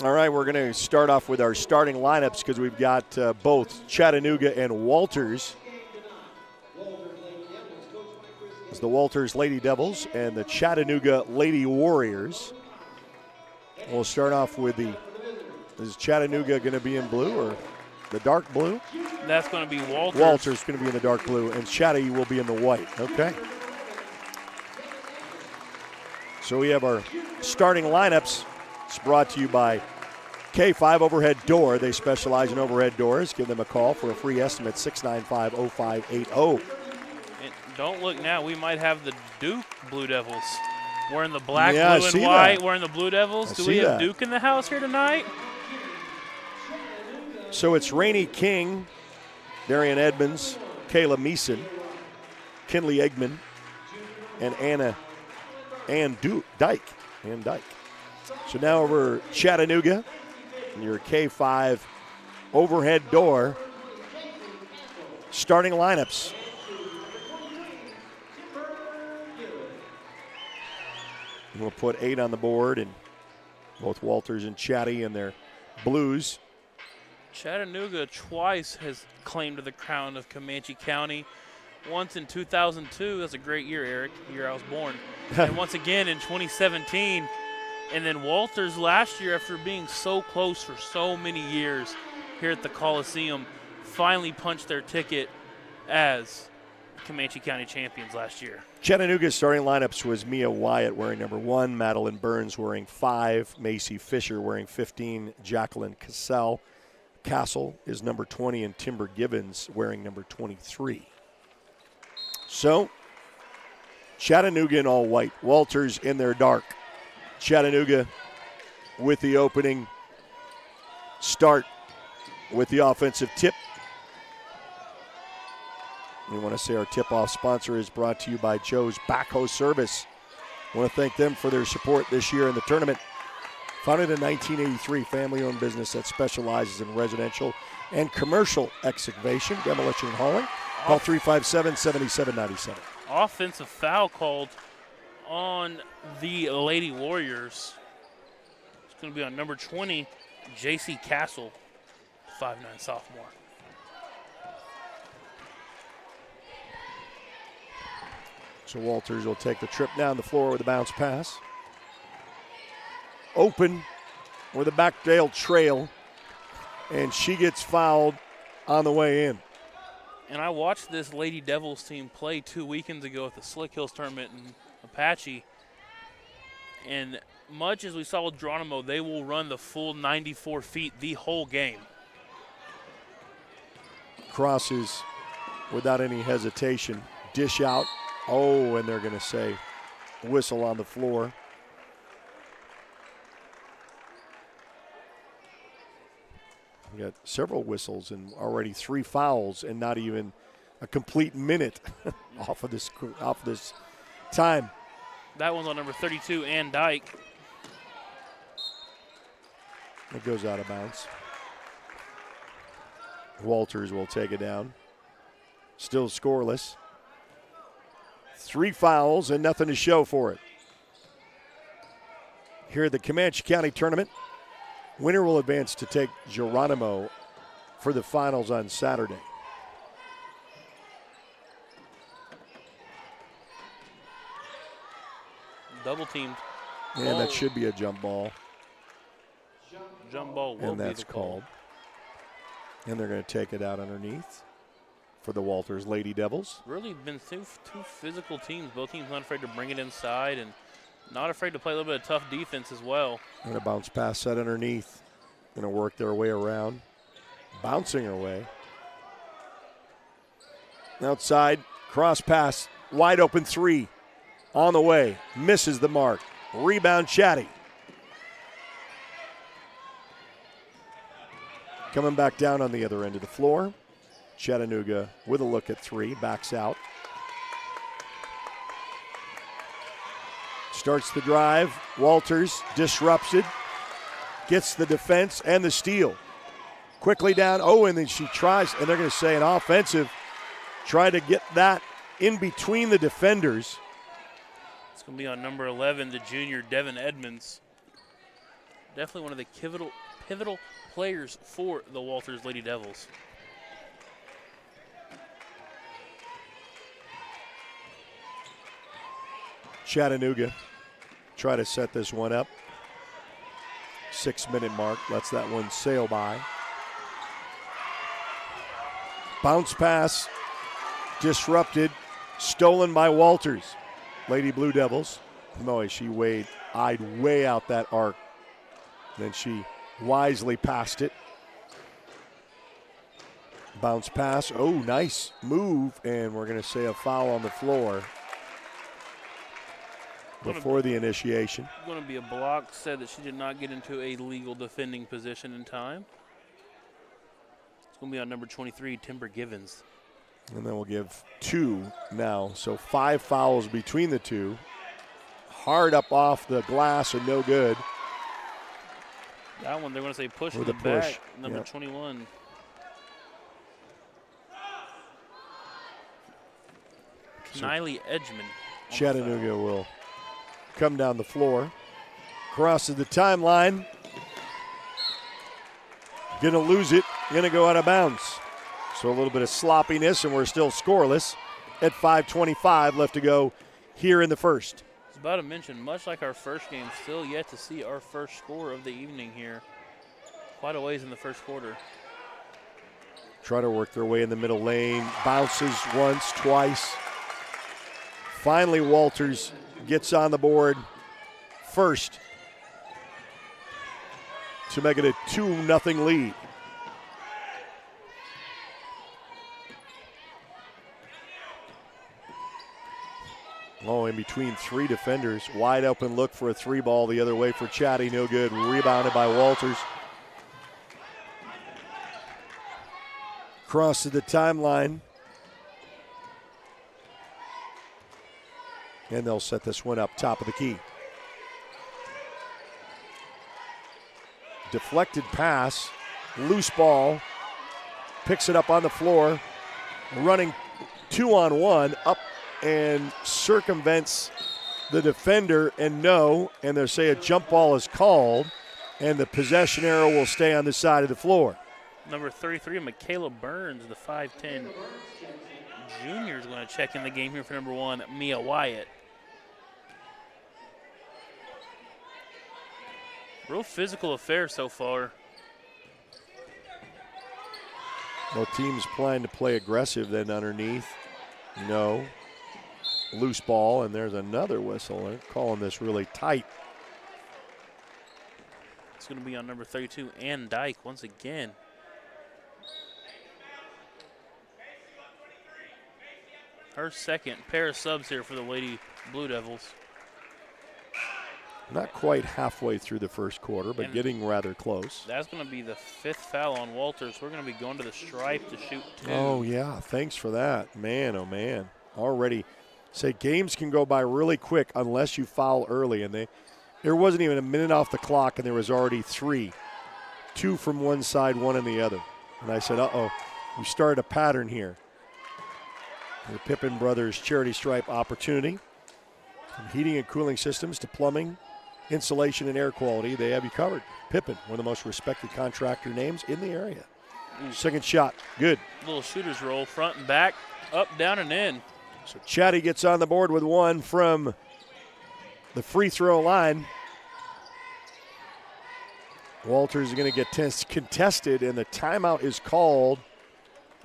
[SPEAKER 3] All right, we're going to start off with our starting lineups because we've got both Chattanooga and Walters. It's the Walters Lady Devils and the Chattanooga Lady Warriors. We'll start off with is Chattanooga going to be in blue or the dark blue?
[SPEAKER 4] That's going to be Walters.
[SPEAKER 3] Walters going to be in the dark blue, and Chatty will be in the white. Okay. So we have our starting lineups. It's brought to you by K5 Overhead Door. They specialize in overhead doors. Give them a call for a free estimate, 695-0580.
[SPEAKER 4] And don't look now. We might have the Duke Blue Devils. Wearing the black, blue, and white. Wearing the Blue Devils. Do we have Duke in the house here tonight?
[SPEAKER 3] So it's Rainey King, Darian Edmonds, Kayla Meeson, Kinley Eggman, and Ann Dyke. So now over Chattanooga, and your K5 overhead door. Starting lineups. We'll put 8 on the board, and both Walters and Chatty in their blues.
[SPEAKER 4] Chattanooga twice has claimed the crown of Comanche County. Once in 2002, that's a great year, Eric, the year I was born. And once again in 2017. And then Walters last year, after being so close for so many years here at the Coliseum, finally punched their ticket as Comanche County champions last year.
[SPEAKER 3] Chattanooga's starting lineups was Mia Wyatt wearing number 1, Madeline Burns wearing 5, Macy Fisher wearing 15, Jacqueline Castle is number 20, and Timber Gibbons wearing number 23. So, Chattanooga in all white, Walters in their dark. Chattanooga with the opening start with the offensive tip. We want to say our tip-off sponsor is brought to you by Joe's Backhoe Service. I want to thank them for their support this year in the tournament. Founded in 1983, family-owned business that specializes in residential and commercial excavation, demolition, and hauling. Call 357-7797.
[SPEAKER 4] Offensive foul called on the Lady Warriors. It's going to be on number 20, J.C. Castle, 5'9" sophomore.
[SPEAKER 3] So Walters will take the trip down the floor with a bounce pass. Open with a backdale trail, and she gets fouled on the way in.
[SPEAKER 4] And I watched this Lady Devils team play 2 weekends ago at the Slick Hills tournament in Apache. And much as we saw with Geronimo, they will run the full 94 feet the whole game.
[SPEAKER 3] Crosses without any hesitation. Dish out. Oh, and they're going to say whistle on the floor. We got several whistles and already 3 fouls and not even a complete minute off of this time.
[SPEAKER 4] That one's on number 32, Ann Dyke.
[SPEAKER 3] It goes out of bounds. Walters will take it down. Still scoreless. 3 fouls and nothing to show for it. Here at the Comanche County Tournament, Winner will advance to take Geronimo for the finals on Saturday.
[SPEAKER 4] Double teamed.
[SPEAKER 3] And that should be a jump ball.
[SPEAKER 4] Jump ball will
[SPEAKER 3] and
[SPEAKER 4] be
[SPEAKER 3] that's
[SPEAKER 4] the call.
[SPEAKER 3] called. And they're going to take it out underneath for the Walters Lady Devils.
[SPEAKER 4] Really been two physical teams. Both teams not afraid to bring it inside and not afraid to play a little bit of tough defense as well.
[SPEAKER 3] And a bounce pass set underneath. Going to work their way around. Bouncing her way. Outside, cross pass, wide open three. On the way, misses the mark. Rebound, Chatty. Coming back down on the other end of the floor. Chattanooga with a look at three, backs out. Starts the drive. Walters disrupts it. Gets the defense and the steal. Quickly down. Oh, and then she tries, and they're going to say an offensive. Try to get that in between the defenders.
[SPEAKER 4] It's going to be on number 11, the junior Devin Edmonds. Definitely one of the pivotal players for the Walters Lady Devils.
[SPEAKER 3] Chattanooga try to set this one up. 6-minute mark, lets that one sail by. Bounce pass, disrupted, stolen by Walters. Lady Blue Devils. Boy, she eyed way out that arc. Then she wisely passed it. Bounce pass, oh, nice move, and we're going to say a foul on the floor before the initiation.
[SPEAKER 4] Going to be a block. Said that she did not get into a legal defending position in time. It's going to be on number 23, Timber Givens.
[SPEAKER 3] And then we'll give 2 now. So 5 fouls between the two. Hard up off the glass and no good.
[SPEAKER 4] That one they're going to say push in
[SPEAKER 3] With
[SPEAKER 4] the
[SPEAKER 3] a push.
[SPEAKER 4] back, number 21. Kniley Edgman.
[SPEAKER 3] Chattanooga will come down the floor. Crosses the timeline. Gonna lose it. Gonna go out of bounds. So a little bit of sloppiness, and we're still scoreless at 5:25 left to go here in the first.
[SPEAKER 4] I was about to mention, much like our first game, still yet to see our first score of the evening here. Quite a ways in the first quarter.
[SPEAKER 3] Try to work their way in the middle lane. Bounces once, twice. Finally, Walters gets on the board first to make it a 2-0 lead. Oh, in between 3 defenders. Wide open look for a 3 ball the other way for Chatty. No good. Rebounded by Walters. Cross to the timeline. And they'll set this one up top of the key. Deflected pass. Loose ball. Picks it up on the floor. Running 2-on-1 up and circumvents the defender, and they say a jump ball is called, and the possession arrow will stay on the side of the floor.
[SPEAKER 4] Number 33, Michaela Burns, the 5'10 junior, is going to check in the game here for number 1, Mia Wyatt. Real physical affair so far.
[SPEAKER 3] Both teams planning to play aggressive then underneath. No. Loose ball, and there's another whistle. They're calling this really tight.
[SPEAKER 4] It's going to be on number 32, Ann Dyke, once again. Her second pair of subs here for the Lady Blue Devils.
[SPEAKER 3] Not quite halfway through the first quarter, but getting rather close.
[SPEAKER 4] That's going to be the 5th foul on Walters. We're going to be going to the stripe to shoot 2.
[SPEAKER 3] Oh, yeah. Thanks for that. Man, oh, man. Already. Say games can go by really quick unless you foul early, and there wasn't even a minute off the clock, and there was already 3. 2 from one side, 1 on the other. And I said, uh-oh, we started a pattern here. The Pippin Brothers Charity Stripe opportunity. From heating and cooling systems to plumbing, insulation and air quality, they have you covered. Pippin, one of the most respected contractor names in the area. Second shot, good.
[SPEAKER 4] Little shooter's roll, front and back, up, down, and in.
[SPEAKER 3] So Chatty gets on the board with one from the free throw line. Walters is going to get contested, and the timeout is called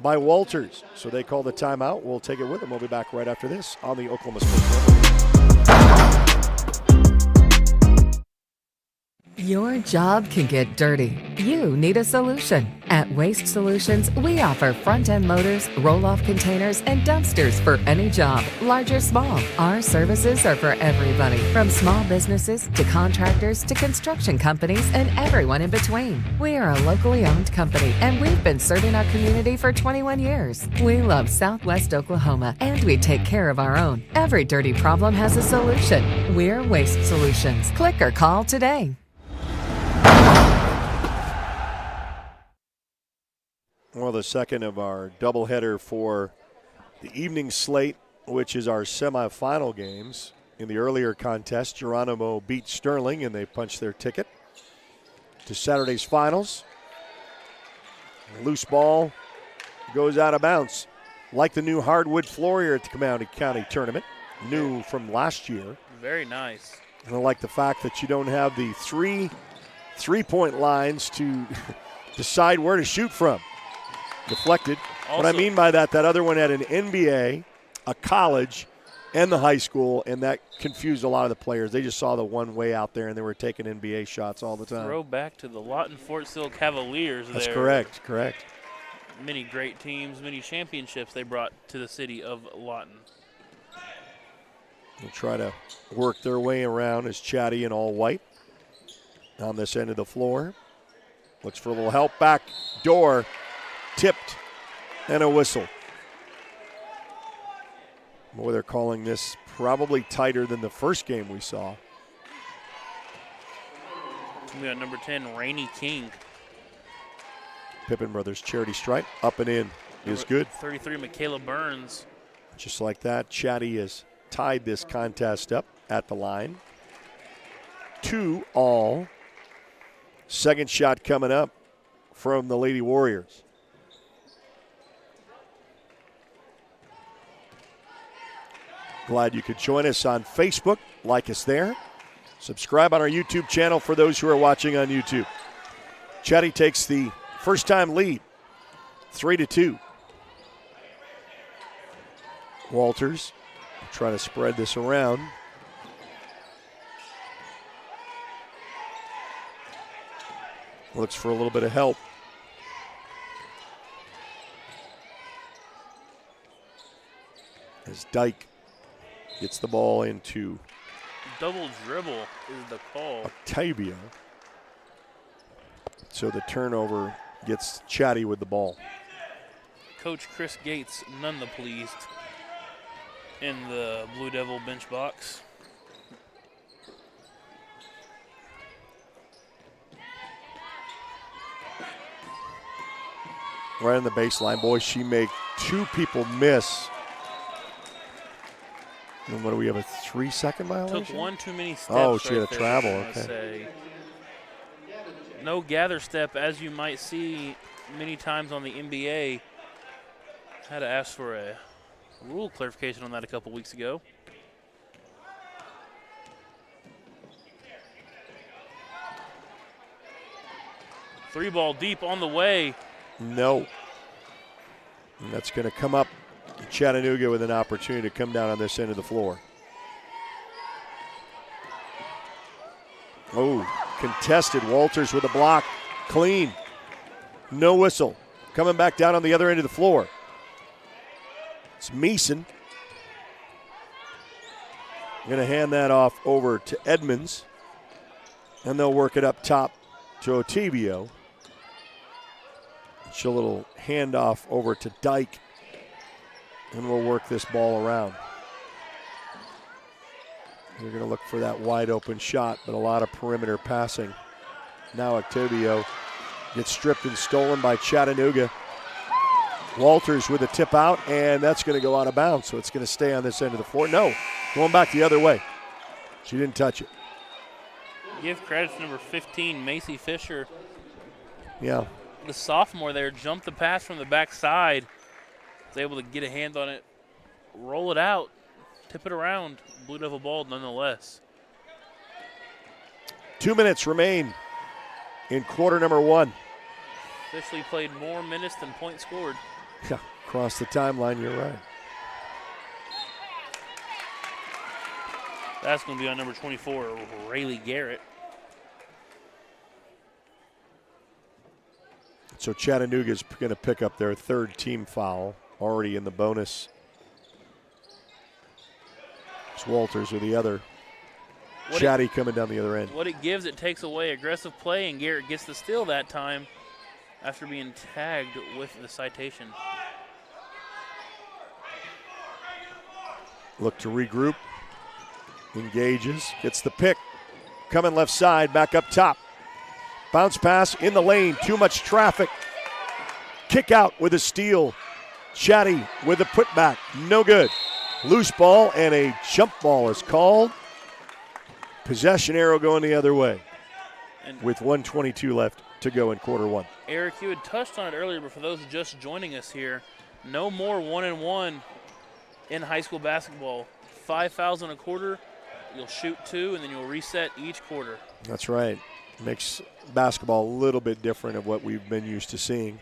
[SPEAKER 3] by Walters. So they call the timeout. We'll take it with them. We'll be back right after this on the Oklahoma Sports Network.
[SPEAKER 12] Your job can get dirty. You need a solution. At Waste Solutions, we offer front-end loaders, roll-off containers, and dumpsters for any job, large or small. Our services are for everybody, from small businesses to contractors to construction companies and everyone in between. We are a locally owned company, and we've been serving our community for 21 years. We love Southwest Oklahoma, and we take care of our own. Every dirty problem has a solution. We're Waste Solutions. Click or call today.
[SPEAKER 3] Well, the second of our doubleheader for the evening slate, which is our semifinal games. In the earlier contest, Geronimo beat Sterling, and they punched their ticket to Saturday's finals. Loose ball goes out of bounds. Like the new hardwood floor here at the County Tournament, new from last year.
[SPEAKER 4] Very nice.
[SPEAKER 3] And I like the fact that you don't have the three-point lines to decide where to shoot from. Deflected.
[SPEAKER 4] Also,
[SPEAKER 3] what I mean by that other one had an NBA, a college, and the high school, and that confused a lot of the players. They just saw the one way out there, and they were taking NBA shots all the time.
[SPEAKER 4] Throw back to the Lawton Fort Sill Cavaliers.
[SPEAKER 3] That's
[SPEAKER 4] there.
[SPEAKER 3] correct.
[SPEAKER 4] Many great teams, many championships they brought to the city of Lawton.
[SPEAKER 3] They'll try to work their way around as Chatty in all white on this end of the floor. Looks for a little help. Back door. Tipped and a whistle. Boy, they're calling this probably tighter than the first game we saw.
[SPEAKER 4] We got number 10, Rainey King.
[SPEAKER 3] Pippin Brothers charity stripe. Up and in is good.
[SPEAKER 4] 33, Michaela Burns.
[SPEAKER 3] Just like that, Chatty has tied this contest up at the line. 2-all. Second shot coming up from the Lady Warriors. Glad you could join us on Facebook. Like us there. Subscribe on our YouTube channel for those who are watching on YouTube. Chatty takes the first-time lead, 3-2. Walters trying to spread this around. Looks for a little bit of help. As Dyke gets the ball into
[SPEAKER 4] Double dribble is the call.
[SPEAKER 3] Octavio. So the turnover gets Chatty with the ball.
[SPEAKER 4] Coach Chris Gates, none the pleased in the Blue Devil bench box.
[SPEAKER 3] Right on the baseline. Boy, she made two people miss. And what do we have, a 3-second violation?
[SPEAKER 4] Took one too many steps.
[SPEAKER 3] Oh, she
[SPEAKER 4] right
[SPEAKER 3] had a
[SPEAKER 4] there,
[SPEAKER 3] travel,
[SPEAKER 4] I wanna
[SPEAKER 3] okay.
[SPEAKER 4] say. No gather step, as you might see many times on the NBA. Had to ask for a rule clarification on that a couple weeks ago. Three ball deep on the way.
[SPEAKER 3] No. And that's going to come up. Chattanooga with an opportunity to come down on this end of the floor. Oh, contested. Walters with a block. Clean. No whistle. Coming back down on the other end of the floor. It's Meeson. Going to hand that off over to Edmonds. And they'll work it up top to Otavio. It's a little handoff over to Dyke. And we'll work this ball around. They're going to look for that wide open shot, but a lot of perimeter passing. Now Octavio gets stripped and stolen by Chattanooga. Walters with a tip out, and that's going to go out of bounds, so it's going to stay on this end of the floor. No, going back the other way. She didn't touch it.
[SPEAKER 4] Give credit to number 15, Macy Fisher.
[SPEAKER 3] Yeah.
[SPEAKER 4] The sophomore there jumped the pass from the backside. Was able to get a hand on it, roll it out, tip it around. Blue Devil ball nonetheless.
[SPEAKER 3] 2 minutes remain in quarter number 1.
[SPEAKER 4] Officially played more minutes than points scored.
[SPEAKER 3] Yeah, across the timeline, you're right.
[SPEAKER 4] That's going to be on number 24, Rayleigh Garrett.
[SPEAKER 3] So Chattanooga's going to pick up their 3rd team foul, already in the bonus. It's Walters with the other. Chatty coming down the other end.
[SPEAKER 4] What it gives, it takes away aggressive play, and Garrett gets the steal that time after being tagged with the citation.
[SPEAKER 3] Look to regroup. Engages, gets the pick. Coming left side, back up top. Bounce pass in the lane, too much traffic. Kick out with a steal. Chatty with a putback, no good. Loose ball and a jump ball is called. Possession arrow going the other way with 1:22 left to go in quarter 1.
[SPEAKER 4] Eric, you had touched on it earlier, but for those just joining us here, no more 1-and-1 in high school basketball. 5 fouls in a quarter, you'll shoot 2, and then you'll reset each quarter.
[SPEAKER 3] That's right. Makes basketball a little bit different of what we've been used to seeing.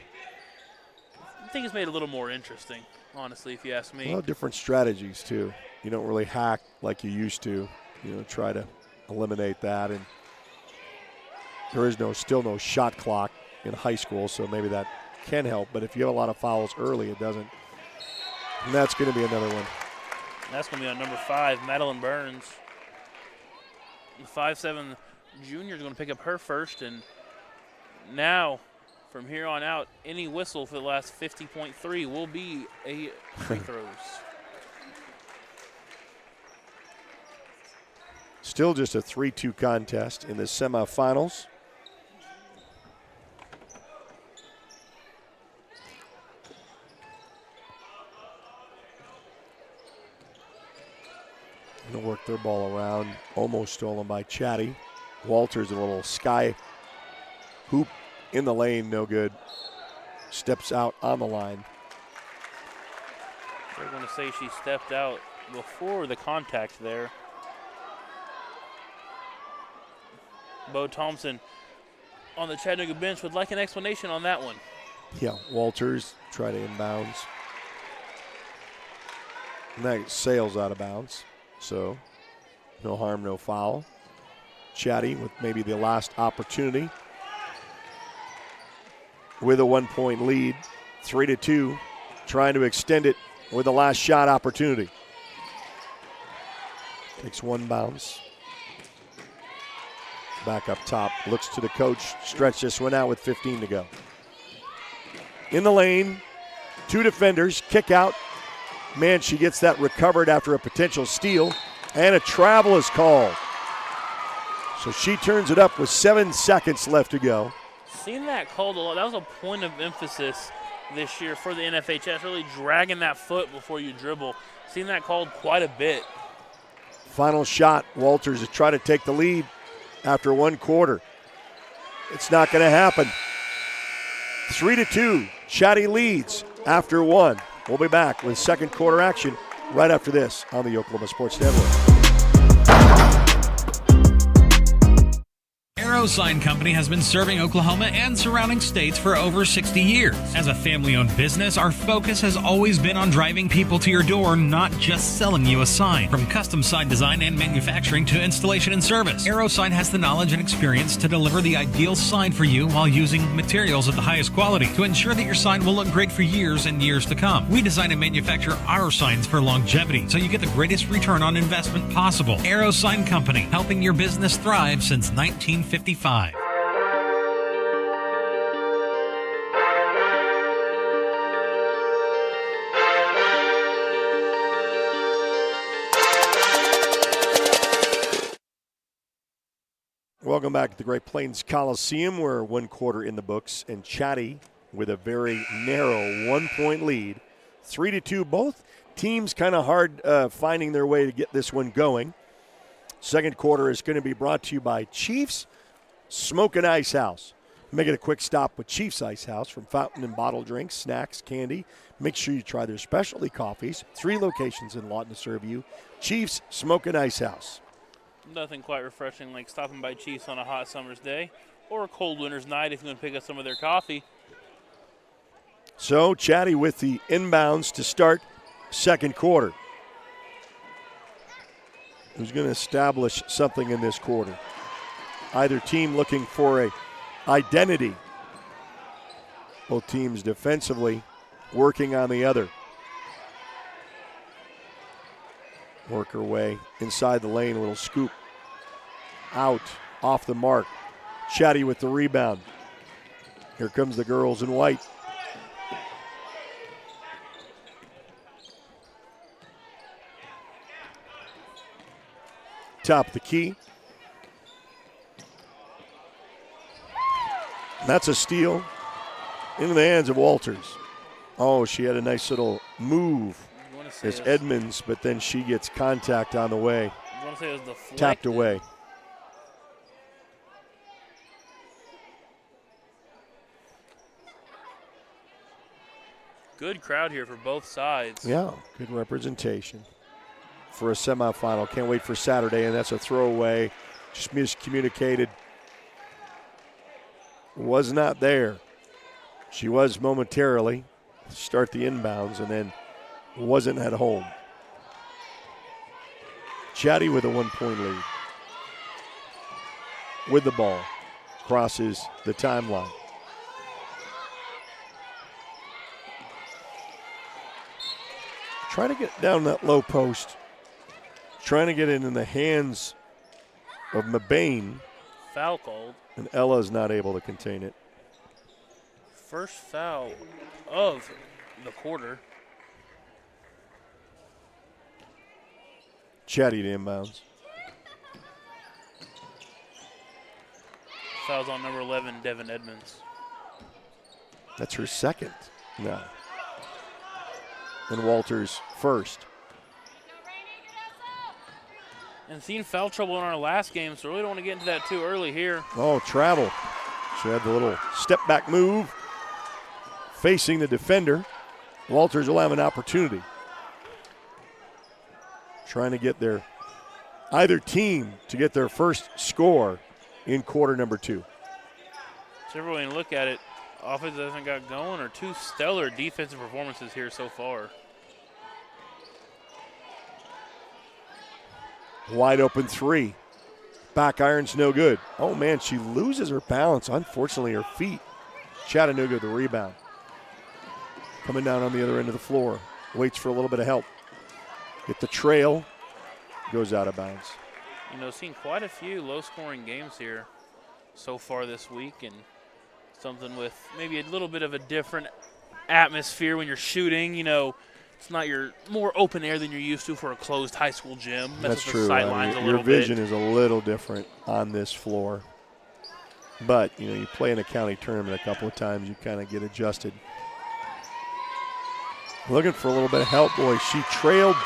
[SPEAKER 4] I think it's made it a little more interesting, honestly, if you ask me.
[SPEAKER 3] Well, different strategies, too. You don't really hack like you used to. Try to eliminate that. And there is still no shot clock in high school, so maybe that can help. But if you have a lot of fouls early, it doesn't. And that's going to be another one.
[SPEAKER 4] That's going to be on number 5, Madeline Burns. The 5'7" junior is going to pick up her first. And now, from here on out, any whistle for the last 50.3 will be a free throws.
[SPEAKER 3] Still just a 3-2 contest in the semifinals. Going to work their ball around. Almost stolen by Chatty. Walters, a little sky hoop in the lane, no good. Steps out on the line.
[SPEAKER 4] They're going to say she stepped out before the contact there. Bo Thompson on the Chattanooga bench would like an explanation on that one.
[SPEAKER 3] Yeah, Walters try to inbounds. And that sails out of bounds. So no harm, no foul. Chatty with maybe the last opportunity. With a 1-point lead, 3-2, trying to extend it with the last shot opportunity. Takes one bounce. Back up top, looks to the coach, stretch this one out with 15 to go. In the lane, 2 defenders, kick out. Man, she gets that recovered after a potential steal, and a travel is called. So she turns it up with 7 seconds left to go.
[SPEAKER 4] Seen that called a lot. That was a point of emphasis this year for the NFHS, really dragging that foot before you dribble. Seen that called quite a bit.
[SPEAKER 3] Final shot, Walters to try to take the lead after 1 quarter. It's not going to happen. 3-2, Chatty leads after 1. We'll be back with second quarter action right after this on the Oklahoma Sports Network.
[SPEAKER 5] Arrow Sign Company has been serving Oklahoma and surrounding states for over 60 years. As a family-owned business, our focus has always been on driving people to your door, not just selling you a sign. From custom sign design and manufacturing to installation and service, Arrow Sign has the knowledge and experience to deliver the ideal sign for you while using materials of the highest quality to ensure that your sign will look great for years and years to come. We design and manufacture our signs for longevity, so you get the greatest return on investment possible. Arrow Sign Company, helping your business thrive since 1955.
[SPEAKER 3] Welcome back to the Great Plains Coliseum. We're 1 quarter in the books, and Chatty with a very narrow 1-point lead. 3-2, both teams kind of hard finding their way to get this one going. Second quarter is going to be brought to you by Chiefs Smokin' Ice House. Make it a quick stop with Chiefs Ice House from fountain and bottle drinks, snacks, candy. Make sure you try their specialty coffees. 3 locations in Lawton to serve you. Chiefs Smokin' Ice House.
[SPEAKER 4] Nothing quite refreshing like stopping by Chiefs on a hot summer's day or a cold winter's night if you want to pick up some of their coffee.
[SPEAKER 3] So Chatty with the inbounds to start second quarter. Who's going to establish something in this quarter? Either team looking for a identity. Both teams defensively working on the other. Work her way inside the lane, a little scoop. Out, off the mark. Chatty with the rebound. Here comes the girls in white. Top of the key. That's a steal into the hands of Walters. Oh, she had a nice little move as Edmonds, but then she gets contact on the way.
[SPEAKER 4] I want to say it was deflected.
[SPEAKER 3] Tapped away.
[SPEAKER 4] Good crowd here for both sides.
[SPEAKER 3] Yeah, good representation for a semifinal. Can't wait for Saturday, and that's a throwaway. Just miscommunicated. Was not there. She was momentarily to start the inbounds and then wasn't at home. Chatty with a 1-point lead. With the ball. Crosses the timeline. Trying to get down that low post. Trying to get it in the hands of Mabane.
[SPEAKER 4] Foul called.
[SPEAKER 3] And Ella's not able to contain it.
[SPEAKER 4] First foul of the quarter.
[SPEAKER 3] Chatty to inbounds.
[SPEAKER 4] Foul's on number 11, Devin Edmonds.
[SPEAKER 3] That's her second now. And Walters first.
[SPEAKER 4] And seen foul trouble in our last game, so really don't want to get into that too early here.
[SPEAKER 3] Oh, travel. She had the little step back move facing the defender. Walters will have an opportunity. Trying to get either team to get their first score in quarter number 2.
[SPEAKER 4] So everyone look at it, offense hasn't got going, or 2 stellar defensive performances here so far.
[SPEAKER 3] Wide open 3. Back iron's no good. Oh, man, she loses her balance. Unfortunately, her feet. Chattanooga the rebound. Coming down on the other end of the floor. Waits for a little bit of help. Get the trail. Goes out of bounds.
[SPEAKER 4] You know, seen quite a few low-scoring games here so far this week, and something with maybe a little bit of a different atmosphere when you're shooting. You know, it's not your more open air than you're used to for a closed high school gym.
[SPEAKER 3] That's true.
[SPEAKER 4] Sidelines a
[SPEAKER 3] your
[SPEAKER 4] little
[SPEAKER 3] vision
[SPEAKER 4] bit.
[SPEAKER 3] is a little different on this floor. But, you know, you play in a county tournament a couple of times, you kind of get adjusted. Looking for a little bit of help. Boy, she trailed.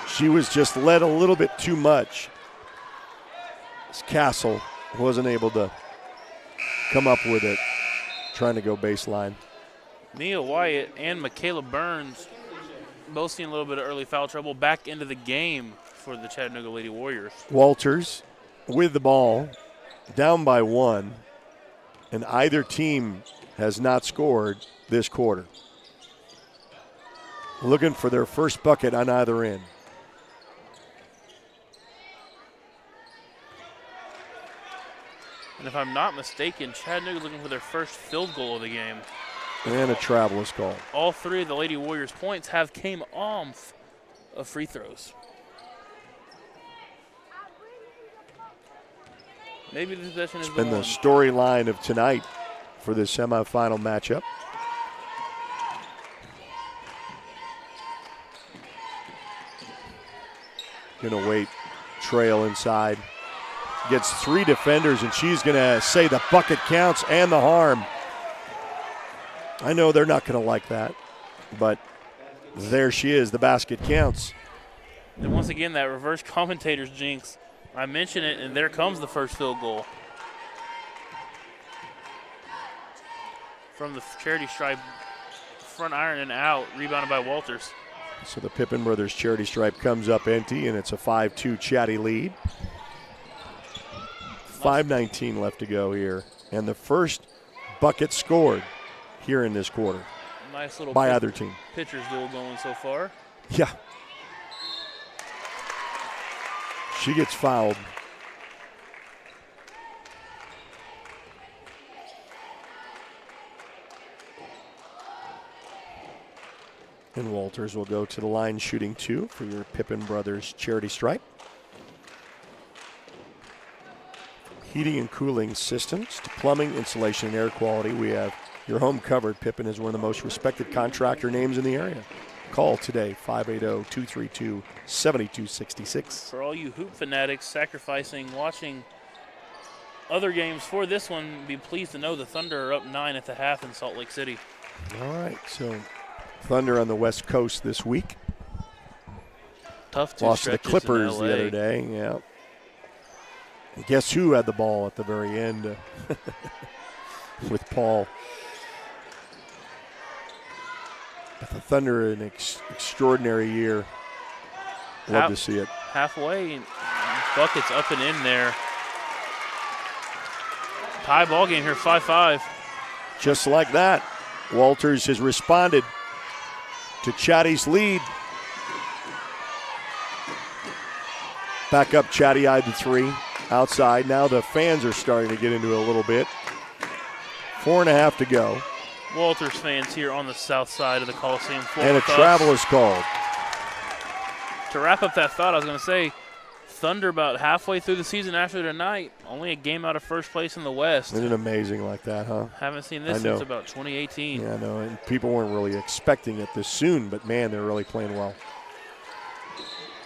[SPEAKER 3] She was just led a little bit too much. This Castle wasn't able to come up with it, trying to go baseline.
[SPEAKER 4] Mia Wyatt and Michaela Burns both seeing a little bit of early foul trouble back into the game for the Chattanooga Lady Warriors.
[SPEAKER 3] Walters with the ball, down by 1, and either team has not scored this quarter. Looking for their first bucket on either end.
[SPEAKER 4] And if I'm not mistaken, Chattanooga looking for their first field goal of the game.
[SPEAKER 3] And a travel is called.
[SPEAKER 4] All 3 of the Lady Warriors' points have came off of free throws. Maybe the possession is
[SPEAKER 3] Been the storyline of tonight for this semifinal matchup. Gonna wait, trail inside. Gets 3 defenders, and she's gonna say the bucket counts and the harm. I know they're not gonna like that, but there she is, the basket counts.
[SPEAKER 4] And once again, that reverse commentator's jinx. I mentioned it, and there comes the first field goal. From the charity stripe, front iron and out, rebounded by Walters.
[SPEAKER 3] So the Pippin Brothers charity stripe comes up empty, and it's a 5-2 Chatty lead. 5:19 left to go here. And the first bucket scored here in this quarter.
[SPEAKER 4] Nice little
[SPEAKER 3] by either team.
[SPEAKER 4] Pitcher's duel going so far.
[SPEAKER 3] Yeah. She gets fouled. And Walters will go to the line shooting 2 for your Pippin Brothers charity stripe. Heating and cooling systems to plumbing, insulation, and air quality, we have your home covered. Pippin is one of the most respected contractor names in the area. Call today, 580-232-7266.
[SPEAKER 4] For all you hoop fanatics sacrificing, watching other games for this one, be pleased to know the Thunder are up 9 at the half in Salt Lake City.
[SPEAKER 3] All right, so Thunder on the West Coast this week.
[SPEAKER 4] Tough two
[SPEAKER 3] lost to the
[SPEAKER 4] stretches
[SPEAKER 3] Clippers
[SPEAKER 4] in
[SPEAKER 3] the
[SPEAKER 4] LA.
[SPEAKER 3] other day, yeah. And guess who had the ball at the very end with Paul. But the Thunder, an extraordinary year. Love to see it.
[SPEAKER 4] Halfway, buckets up and in there. Tie ball game here, 5-5.
[SPEAKER 3] Just like that, Walters has responded to Chatty's lead. Back up, Chatty eyed the 3 outside. Now the fans are starting to get into it a little bit. 4.5 to go.
[SPEAKER 4] Walters fans here on the south side of the Coliseum floor.
[SPEAKER 3] And a travel is called.
[SPEAKER 4] To wrap up that thought, I was going to say, Thunder about halfway through the season after tonight, only a game out of first place in the West.
[SPEAKER 3] Isn't it amazing like that, huh?
[SPEAKER 4] Haven't seen this since about 2018.
[SPEAKER 3] Yeah, I know, and people weren't really expecting it this soon, but man, they're really playing well.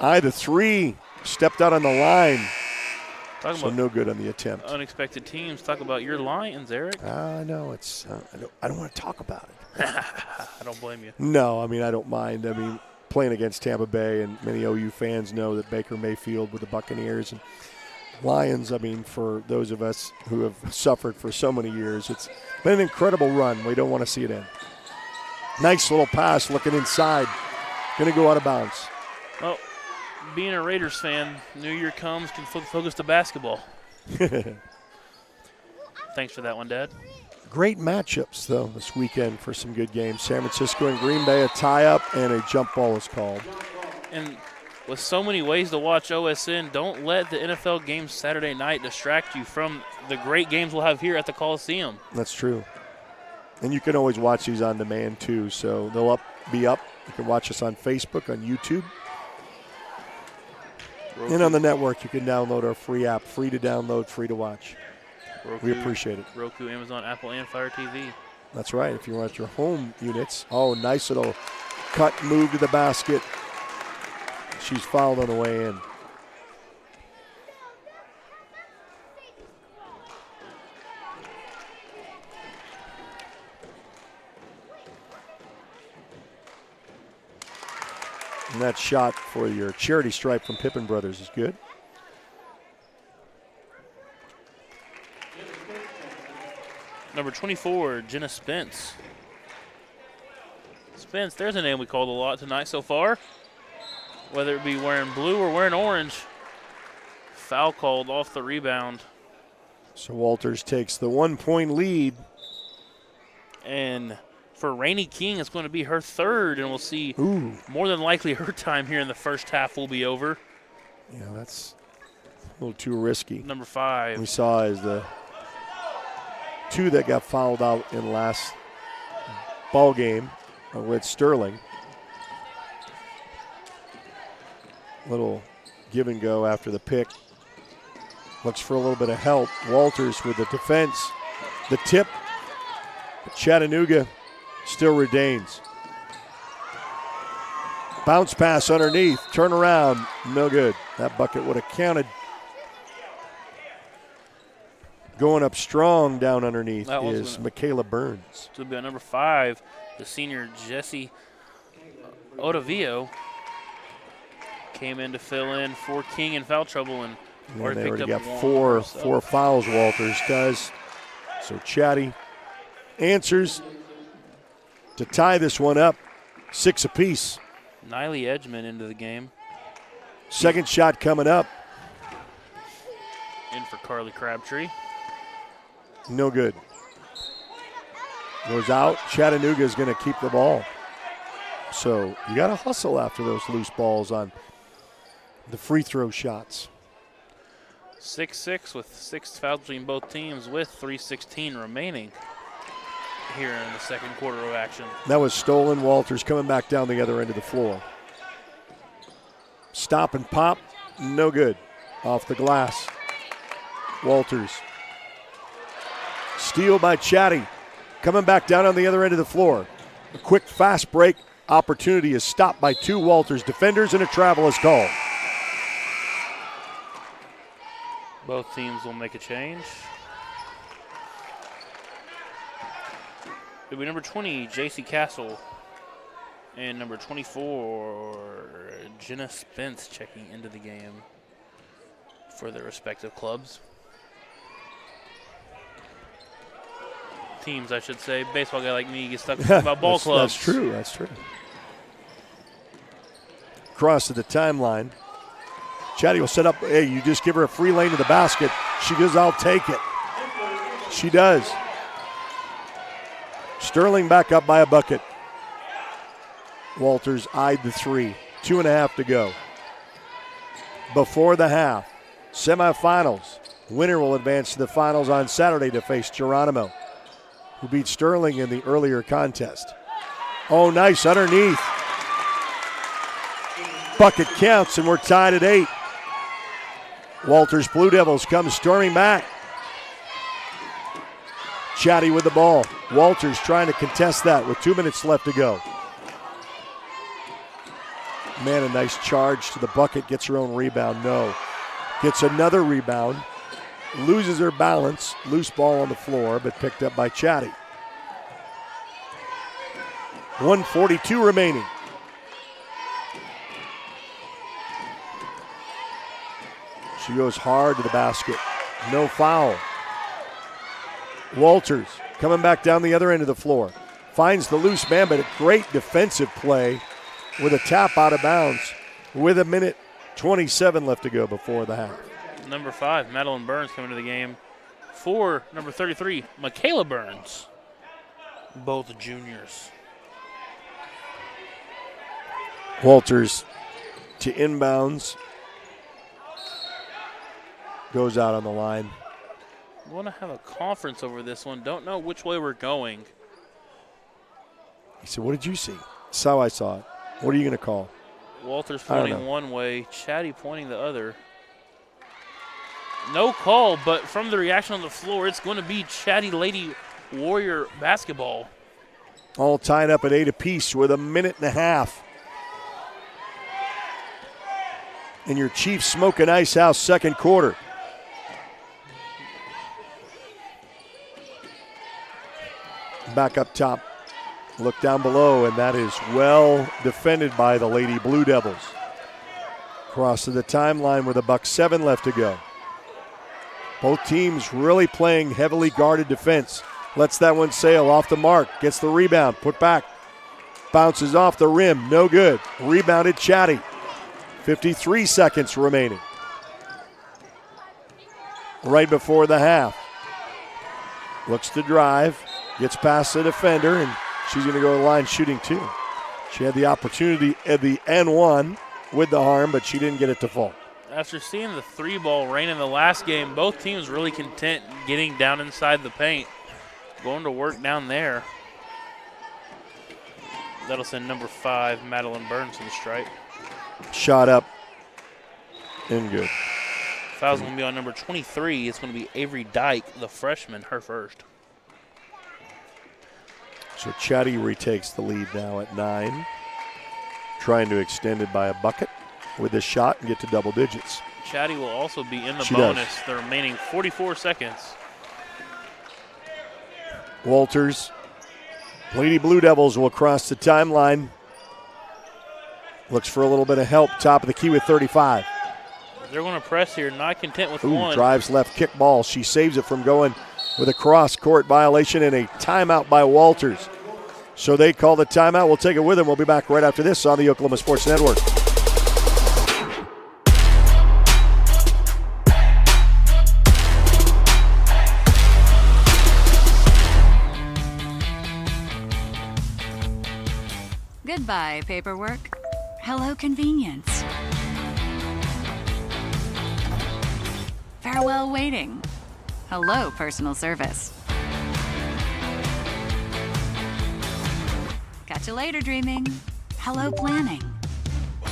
[SPEAKER 3] The 3 stepped out on the line. So no good on the attempt.
[SPEAKER 4] Unexpected teams. Talk about your Lions, Eric.
[SPEAKER 3] I know. It's. I don't want to talk about it.
[SPEAKER 4] I don't blame you.
[SPEAKER 3] No, I mean, I don't mind. I mean, playing against Tampa Bay, and many OU fans know that Baker Mayfield with the Buccaneers and Lions, I mean, for those of us who have suffered for so many years, it's been an incredible run. We don't want to see it end. Nice little pass looking inside. Going to go out of bounds.
[SPEAKER 4] Well, being a Raiders fan, New Year comes, can focus to basketball. Thanks for that one, Dad.
[SPEAKER 3] Great matchups, though, this weekend for some good games. San Francisco and Green Bay, a tie-up, and a jump ball is called.
[SPEAKER 4] And with so many ways to watch OSN, don't let the NFL games Saturday night distract you from the great games we'll have here at the Coliseum.
[SPEAKER 3] That's true. And you can always watch these on demand, too. So they'll be up. You can watch us on Facebook, on YouTube.
[SPEAKER 4] Roku.
[SPEAKER 3] And on the network, you can download our free app. Free to download, free to watch.
[SPEAKER 4] Roku,
[SPEAKER 3] we appreciate it.
[SPEAKER 4] Roku, Amazon, Apple, and Fire TV.
[SPEAKER 3] That's right. If you want your home units. Oh, nice little cut move to the basket. She's fouled on the way in. And that shot for your charity stripe from Pippin Brothers is good.
[SPEAKER 4] Number 24, Jenna Spence. Spence, there's a name we called a lot tonight so far. Whether it be wearing blue or wearing orange. Foul called off the rebound.
[SPEAKER 3] So Walters takes the 1-point lead.
[SPEAKER 4] And for Rainey King, it's going to be her third, and we'll see more than likely her time here in the first half will be over.
[SPEAKER 3] Yeah, that's a little too risky.
[SPEAKER 4] Number 5.
[SPEAKER 3] We saw as the 2 that got fouled out in last ball game with Sterling. Little give and go after the pick. Looks for a little bit of help. Walters with the defense. The tip. Chattanooga still retains. Bounce pass underneath. Turn around. No good. That bucket would have counted. Going up strong down underneath is Michaela Burns.
[SPEAKER 4] To be at number 5, the senior Jessie Ottavio came in to fill in for King in foul trouble, and
[SPEAKER 3] And they already got four fouls, Walters does. So Chatty answers to tie this one up, 6 apiece.
[SPEAKER 4] Niley Edgman into the game.
[SPEAKER 3] Second shot coming up.
[SPEAKER 4] In for Carly Crabtree.
[SPEAKER 3] No good. Goes out. Chattanooga is going to keep the ball. So you got to hustle after those loose balls on the free throw shots.
[SPEAKER 4] 6-6 with 6 fouls between both teams with 3:16 remaining here in the second quarter of action.
[SPEAKER 3] That was stolen. Walters coming back down the other end of the floor. Stop and pop. No good. Off the glass. Walters. Steal by Chatty. Coming back down on the other end of the floor. A quick fast break opportunity is stopped by 2 Walters defenders, and a travel is called.
[SPEAKER 4] Both teams will make a change. It'll be number 20, J.C. Castle, and number 24, Jenna Spence checking into the game for their respective clubs. Teams, I should say. Baseball guy like me gets stuck about ball clubs.
[SPEAKER 3] That's true. That's true. Cross to the timeline. Chatty will set up. Hey, you just give her a free lane to the basket. She goes, I'll take it. She does. Sterling back up by a bucket. Walters eyed the 3. 2.5 to go. Before the half, semifinals. Winner will advance to the finals on Saturday to face Geronimo, who beat Sterling in the earlier contest. Oh, nice underneath. Bucket counts, and we're tied at 8. Walters Blue Devils come storming back. Chatty with the ball. Walters trying to contest that with 2 minutes left to go. Man, a nice charge to the bucket. Gets her own rebound. No. Gets another rebound. Loses her balance. Loose ball on the floor, but picked up by Chatty. 1:42 remaining. She goes hard to the basket. No foul. Walters coming back down the other end of the floor. Finds the loose man, but a great defensive play with a tap out of bounds with 1:27 left to go before the half.
[SPEAKER 4] Number 5, Madeline Burns coming to the game. For number 33, Michaela Burns. Both juniors.
[SPEAKER 3] Walters to inbounds. Goes out on the line.
[SPEAKER 4] We want to have a conference over this one. Don't know which way we're going.
[SPEAKER 3] He said, what did you see? That's how I saw it. What are you going to call?
[SPEAKER 4] Walters pointing one way, Chatty pointing the other. No call, but from the reaction on the floor, it's going to be Chatty Lady Warrior basketball.
[SPEAKER 3] All tied up at 8 apiece with 1.5 minutes. And your Chiefs smoking Ice House second quarter. Back up top. Look down below, and that is well defended by the Lady Blue Devils. Cross to the timeline with 1:07 left to go. Both teams really playing heavily guarded defense. Lets that one sail off the mark. Gets the rebound. Put back. Bounces off the rim. No good. Rebounded Chatty. 53 seconds remaining. Right before the half. Looks to drive. Gets past the defender, and she's going to go to the line shooting 2. She had the opportunity at the N1 with the harm, but she didn't get it to fall.
[SPEAKER 4] After seeing the 3-ball rain in the last game, both teams really content getting down inside the paint. Going to work down there. That'll send number 5, Madeline Burns, to the stripe.
[SPEAKER 3] Shot up and good.
[SPEAKER 4] Foul's going to be on number 23. It's going to be Avery Dyke, the freshman, her first.
[SPEAKER 3] So Chatty retakes the lead now at 9. Trying to extend it by a bucket with this shot and get to double digits.
[SPEAKER 4] Chatty will also be in the
[SPEAKER 3] She
[SPEAKER 4] bonus
[SPEAKER 3] does.
[SPEAKER 4] the remaining 44 seconds.
[SPEAKER 3] Walters. Lady Blue Devils will cross the timeline. Looks for a little bit of help. Top of the key with 35.
[SPEAKER 4] They're going to press here, not content with one.
[SPEAKER 3] Drives left, kick ball. She saves it from going with a cross-court violation and a timeout by Walters. So they call the timeout. We'll take it with them. We'll be back right after this on the Oklahoma Sports Network.
[SPEAKER 21] Goodbye, paperwork. Hello, convenience. Farewell, waiting. Hello, personal service. Catch you later, dreaming. Hello, planning.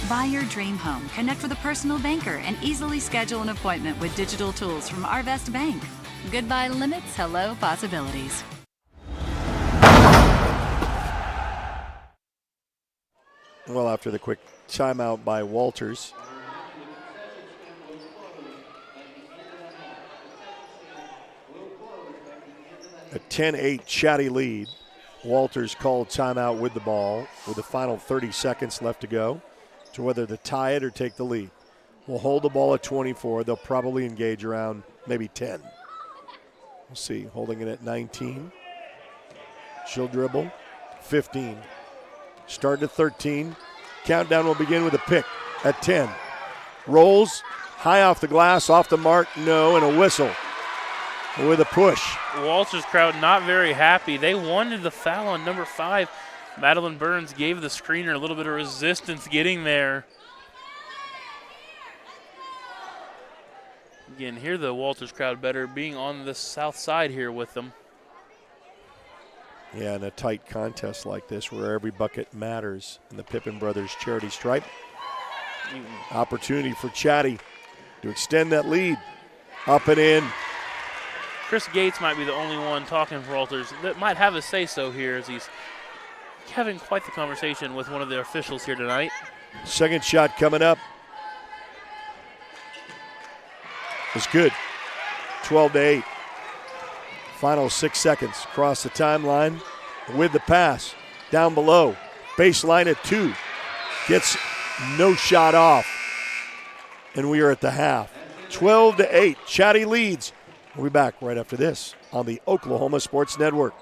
[SPEAKER 21] Buy your dream home, connect with a personal banker, and easily schedule an appointment with digital tools from Arvest Bank. Goodbye limits, hello possibilities.
[SPEAKER 3] Well, after the quick timeout by Walters. A 10-8 Chatty lead. Walters called timeout with the ball with the final 30 seconds left to go to whether to tie it or take the lead. We'll hold the ball at 24. They'll probably engage around maybe 10. We'll see. Holding it at 19. She'll dribble. 15. Start at 13. Countdown will begin with a pick at 10. Rolls high off the glass, off the mark, no, and a whistle with a push.
[SPEAKER 4] Walters crowd not very happy. They wanted the foul on number 5. Madeline Burns gave the screener a little bit of resistance getting there. Again, hear the Walters crowd better being on the south side here with them.
[SPEAKER 3] Yeah, in a tight contest like this where every bucket matters in the Pippen Brothers charity stripe. Opportunity for Chatty to extend that lead. Up and in.
[SPEAKER 4] Chris Gates might be the only one talking for Walters that might have a say-so here as he's having quite the conversation with one of the officials here tonight.
[SPEAKER 3] Second shot coming up. It's good. 12-8. Final 6 seconds. Across the timeline with the pass. Down below. Baseline at 2. Gets no shot off. And we are at the half. 12-8. Chatty leads. We'll be back right after this on the Oklahoma Sports Network.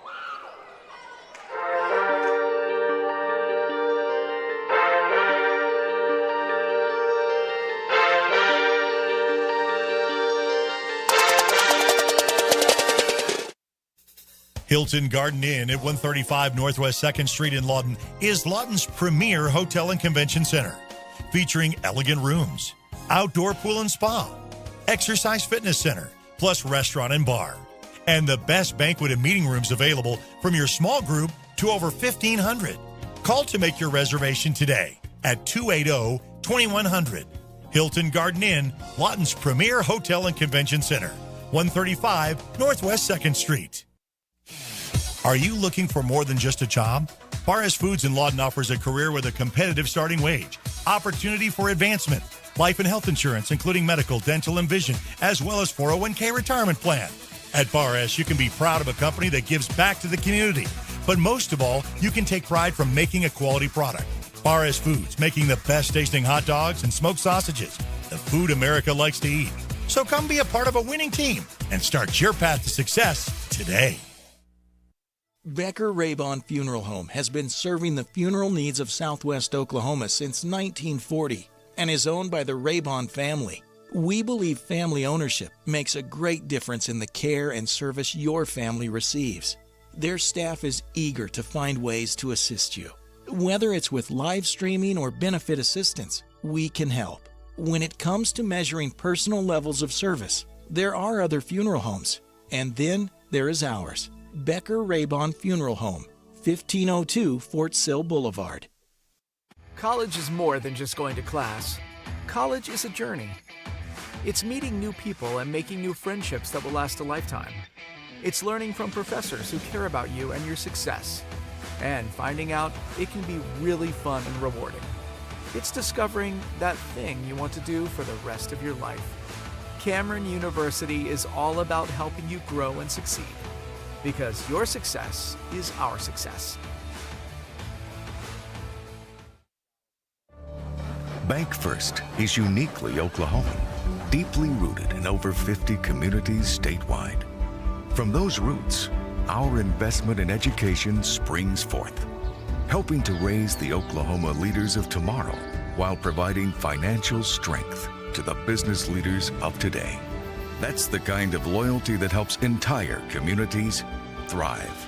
[SPEAKER 1] Hilton Garden Inn at 135 Northwest 2nd Street in Lawton is Lawton's premier hotel and convention center, featuring elegant rooms, outdoor pool and spa, exercise fitness center, plus restaurant and bar, and the best banquet and meeting rooms available from your small group to over 1,500. Call to make your reservation today at 280-2100. Hilton Garden Inn, Lawton's premier hotel and convention center, 135 Northwest 2nd Street. Are you looking for more than just a job? Barres Foods in Lawton offers a career with a competitive starting wage, opportunity for advancement, life and health insurance, including medical, dental, and vision, as well as 401k retirement plan. At Barres, you can be proud of a company that gives back to the community. But most of all, you can take pride from making a quality product. Barres Foods, making the best tasting hot dogs and smoked sausages, the food America likes to eat. So come be a part of a winning team and start your path to success today.
[SPEAKER 13] Becker Raybon Funeral Home has been serving the funeral needs of Southwest Oklahoma since 1940 and is owned by the Raybon family. We believe family ownership makes a great difference in the care and service your family receives. Their staff is eager to find ways to assist you. Whether it's with live streaming or benefit assistance, we can help. When it comes to measuring personal levels of service, there are other funeral homes, and then there is ours. Becker Raybon Funeral Home, 1502 Fort Sill Boulevard.
[SPEAKER 17] College is more than just going to class. College is a journey. It's meeting new people and making new friendships that will last a lifetime. It's learning from professors who care about you and your success. And finding out it can be really fun and rewarding. It's discovering that thing you want to do for the rest of your life. Cameron University is all about helping you grow and succeed. Because your success is our success.
[SPEAKER 19] Bank First is uniquely Oklahoman.
[SPEAKER 2] deeply rooted in over 50 communities statewide. From those roots, our investment in education springs forth, helping to raise the Oklahoma leaders of tomorrow while providing financial strength to the business leaders of today. That's the kind of loyalty that helps entire communities thrive.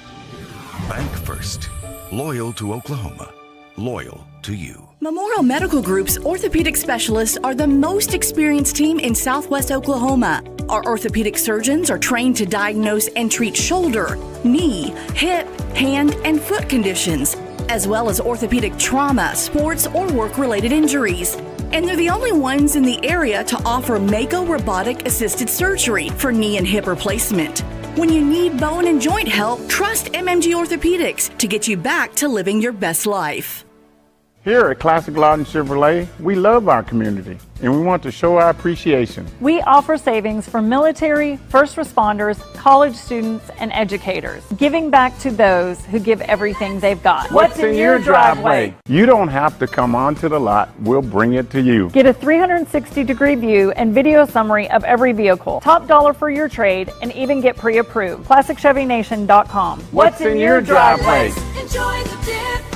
[SPEAKER 2] Bank First. Loyal to Oklahoma. Loyal to you.
[SPEAKER 19] Memorial Medical Group's orthopedic specialists are the most experienced team in Southwest Oklahoma. Our orthopedic surgeons are trained to diagnose and treat shoulder, knee, hip, hand, and foot conditions, as well as orthopedic trauma, sports, or work-related injuries. And they're the only ones in the area to offer Mako robotic-assisted surgery for knee and hip replacement. When you need bone and joint help, trust MMG Orthopedics to get you back to living your best life.
[SPEAKER 20] Here at Classic Lawton Chevrolet, we love our community and we want to show our appreciation.
[SPEAKER 22] We offer savings for military, first responders, college students, and educators, giving back to those who give everything they've got.
[SPEAKER 20] What's in your driveway? You don't have to come onto the lot, we'll bring it to you.
[SPEAKER 22] Get a 360-degree view and video summary of every vehicle, top dollar for your trade, and even get pre-approved. ClassicChevyNation.com.
[SPEAKER 20] What's in your driveway?
[SPEAKER 16] Enjoy the difference.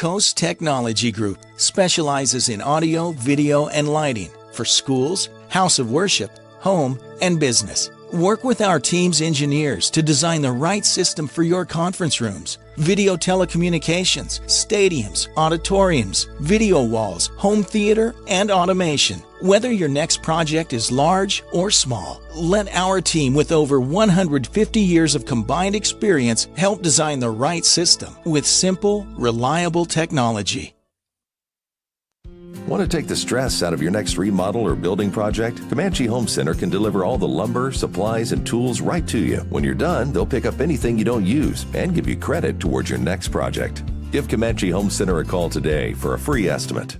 [SPEAKER 13] Coast Technology Group specializes in audio, video, and lighting for schools, house of worship, home, and business. Work with our team's engineers to design the right system for your conference rooms, video telecommunications, stadiums, auditoriums, video walls, home theater, and automation. Whether your next project is large or small, let our team with over 150 years of combined experience help design the right system with simple, reliable technology.
[SPEAKER 6] Want to take the stress out of your next remodel or building project? Comanche Home Center can deliver all the lumber, supplies, and tools right to you. When you're done, they'll pick up anything you don't use and give you credit towards your next project. Give Comanche Home Center a call today for a free estimate.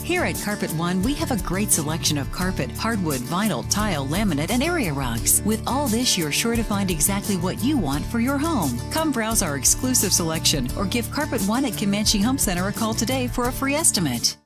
[SPEAKER 21] Here at Carpet One, we have a great selection of carpet, hardwood, vinyl, tile, laminate, and area rugs. With all this, you're sure to find exactly what you want for your home. Come browse our exclusive selection or give Carpet One at Comanche Home Center a call today for a free estimate.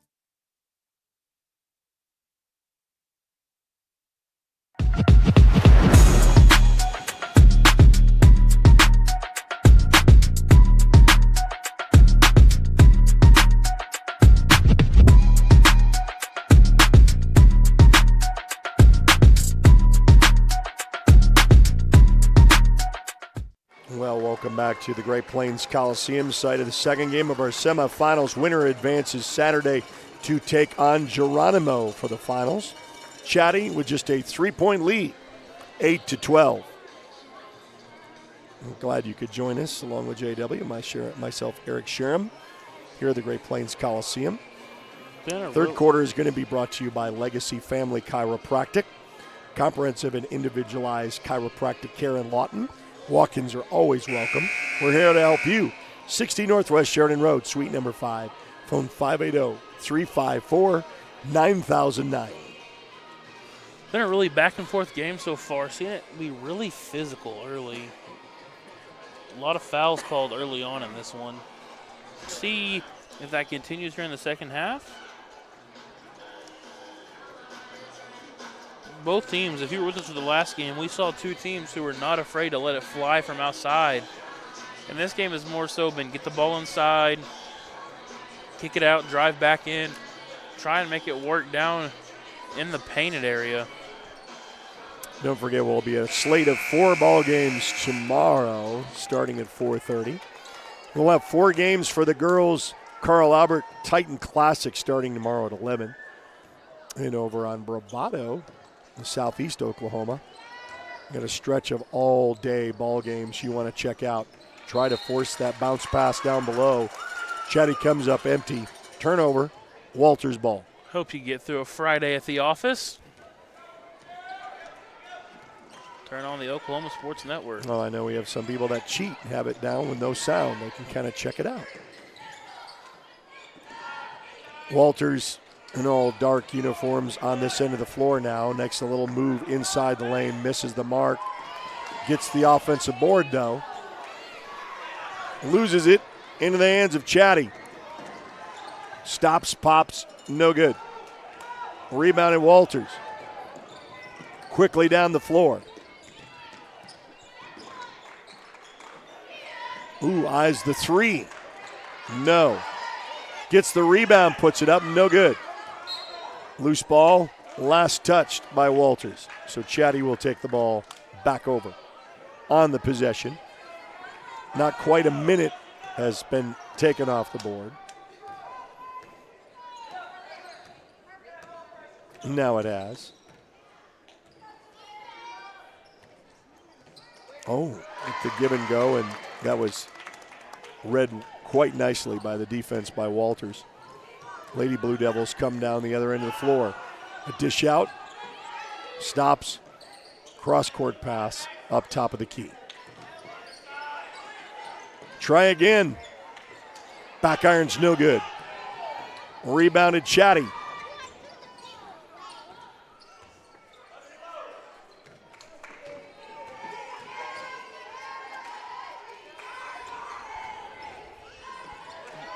[SPEAKER 3] Well, welcome back to the Great Plains Coliseum, site of the second game of our semifinals. Winner advances Saturday to take on Geronimo for the finals. Chatty with just a 3-point lead, 8-12. I'm glad you could join us along with JW, myself, Eric Sherem, here at the Great Plains Coliseum. Third quarter is going to be brought to you by Legacy Family Chiropractic. Comprehensive and individualized chiropractic care in Lawton. Walk-ins are always welcome. We're here to help you. 60 Northwest Sheridan Road, Suite number 5. Phone 580-354-9009.
[SPEAKER 4] Been a really back-and-forth game so far. Seeing it be really physical early. A lot of fouls called early on in this one. See if that continues here in the second half. Both teams, if you were with us for the last game, we saw two teams who were not afraid to let it fly from outside. And this game has more so been get the ball inside, kick it out, drive back in, try and make it work down in the painted area.
[SPEAKER 3] Don't forget, we'll be a slate of 4 ball games tomorrow, starting at 4:30. We'll have 4 games for the girls' Carl Albert Titan Classic starting tomorrow at 11. And over on Bravado, in southeast Oklahoma, got a stretch of all-day ball games you want to check out. Try to force that bounce pass down below. Chatty comes up empty. Turnover, Walters ball.
[SPEAKER 4] Hope you get through a Friday at the office. Turn on the Oklahoma Sports Network.
[SPEAKER 3] Well, I know we have some people that cheat and have it down with no sound. They can kind of check it out. Walters in all dark uniforms on this end of the floor now. Next, a little move inside the lane, misses the mark. Gets the offensive board, though. Loses it into the hands of Chatty. Stops, pops, no good. Rebounded Walters. Quickly down the floor. Ooh, eyes the 3. No. Gets the rebound, puts it up, no good. Loose ball, last touched by Walters. So Chatty will take the ball back over on the possession. Not quite a minute has been taken off the board. Now it has. Oh, the give and go, and that was read quite nicely by the defense by Walters. Lady Blue Devils come down the other end of the floor. A dish out, stops, cross-court pass up top of the key. Try again. Back iron's no good. Rebounded Chatty.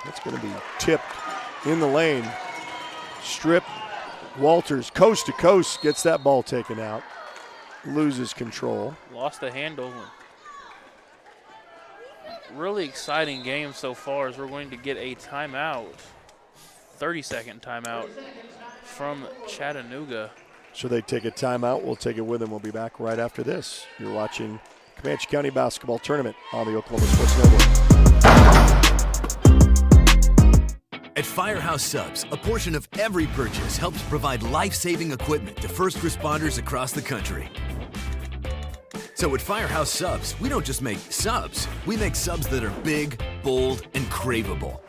[SPEAKER 3] That's going to be tipped in the lane. Strip. Walters, coast to coast, gets that ball taken out. Loses control.
[SPEAKER 4] Lost the handle. really exciting game so far as we're going to get a timeout, 30-second timeout from Chattanooga.
[SPEAKER 3] So they take a timeout. We'll take it with them. We'll be back right after this. You're watching Comanche County Basketball Tournament on the Oklahoma Sports Network.
[SPEAKER 7] At Firehouse Subs, a portion of every purchase helps provide life-saving equipment to first responders across the country. So at Firehouse Subs, we don't just make subs. We make subs that are big, bold, and craveable.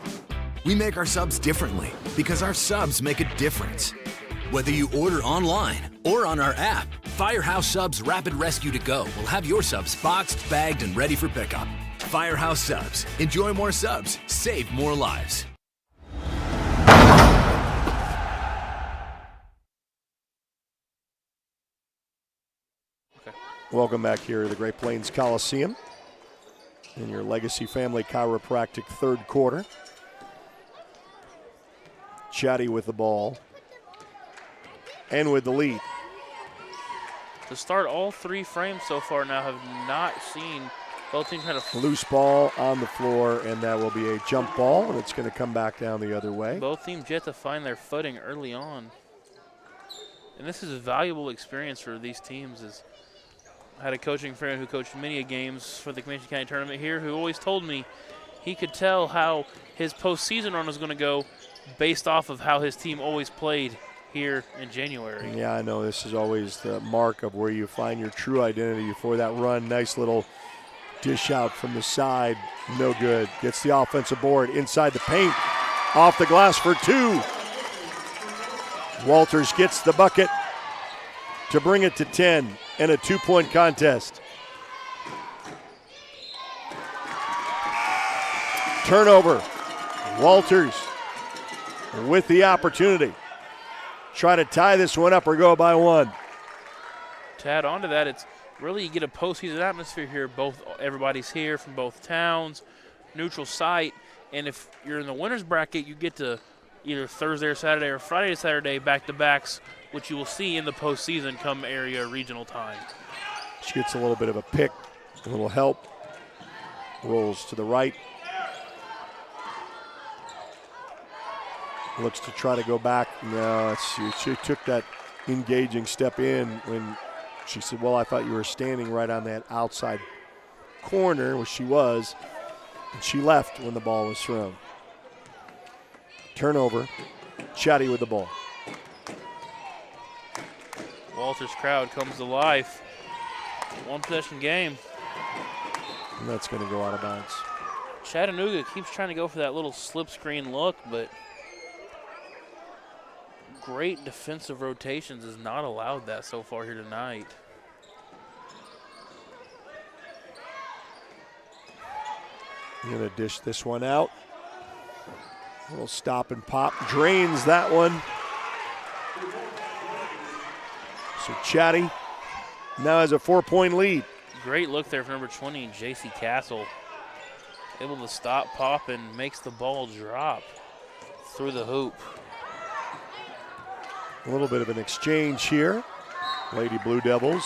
[SPEAKER 7] We make our subs differently because our subs make a difference. Whether you order online or on our app, Firehouse Subs Rapid Rescue to Go will have your subs boxed, bagged, and ready for pickup. Firehouse Subs. Enjoy more subs. Save more lives.
[SPEAKER 3] Welcome back here to the Great Plains Coliseum in your Legacy Family Chiropractic third quarter. Chatty with the ball and with the lead.
[SPEAKER 4] To start, all three frames so far now have not seen both teams had a
[SPEAKER 3] loose ball on the floor, and that will be a jump ball, and it's going to come back down the other way.
[SPEAKER 4] Both teams yet to find their footing early on. And this is a valuable experience for these teams. I had a coaching friend who coached many games for the Comanche County tournament here who always told me he could tell how his postseason run was going to go based off of how his team always played here in January.
[SPEAKER 3] Yeah, I know this is always the mark of where you find your true identity for that run. Nice little dish out from the side, no good. Gets the offensive board inside the paint, off the glass for two. Walters gets the bucket to bring it to 10 and a 2-point contest. Turnover. Walters with the opportunity. Try to tie this one up or go by one.
[SPEAKER 4] To add on to that, it's really you get a postseason atmosphere here. Everybody's here from both towns, neutral site, and if you're in the winner's bracket, you get to either Thursday or Saturday or Friday to Saturday back-to-backs, which you will see in the postseason come area regional time.
[SPEAKER 3] She gets a little bit of a pick, a little help. Rolls to the right. Looks to try to go back. No, she took that engaging step in when she said, well, I thought you were standing right on that outside corner, which she was, and she left when the ball was thrown. Turnover. Chatty with the ball.
[SPEAKER 4] Walters' crowd comes to life. One possession game.
[SPEAKER 3] And that's going to go out of bounds.
[SPEAKER 4] Chattanooga keeps trying to go for that little slip screen look, but great defensive rotations has not allowed that so far here tonight.
[SPEAKER 3] I'm going to dish this one out. A little stop and pop. Drains that one. So Chatty now has a 4-point lead.
[SPEAKER 4] Great look there for number 20, J.C. Castle. Able to stop, pop, and makes the ball drop through the hoop.
[SPEAKER 3] A little bit of an exchange here. Lady Blue Devils.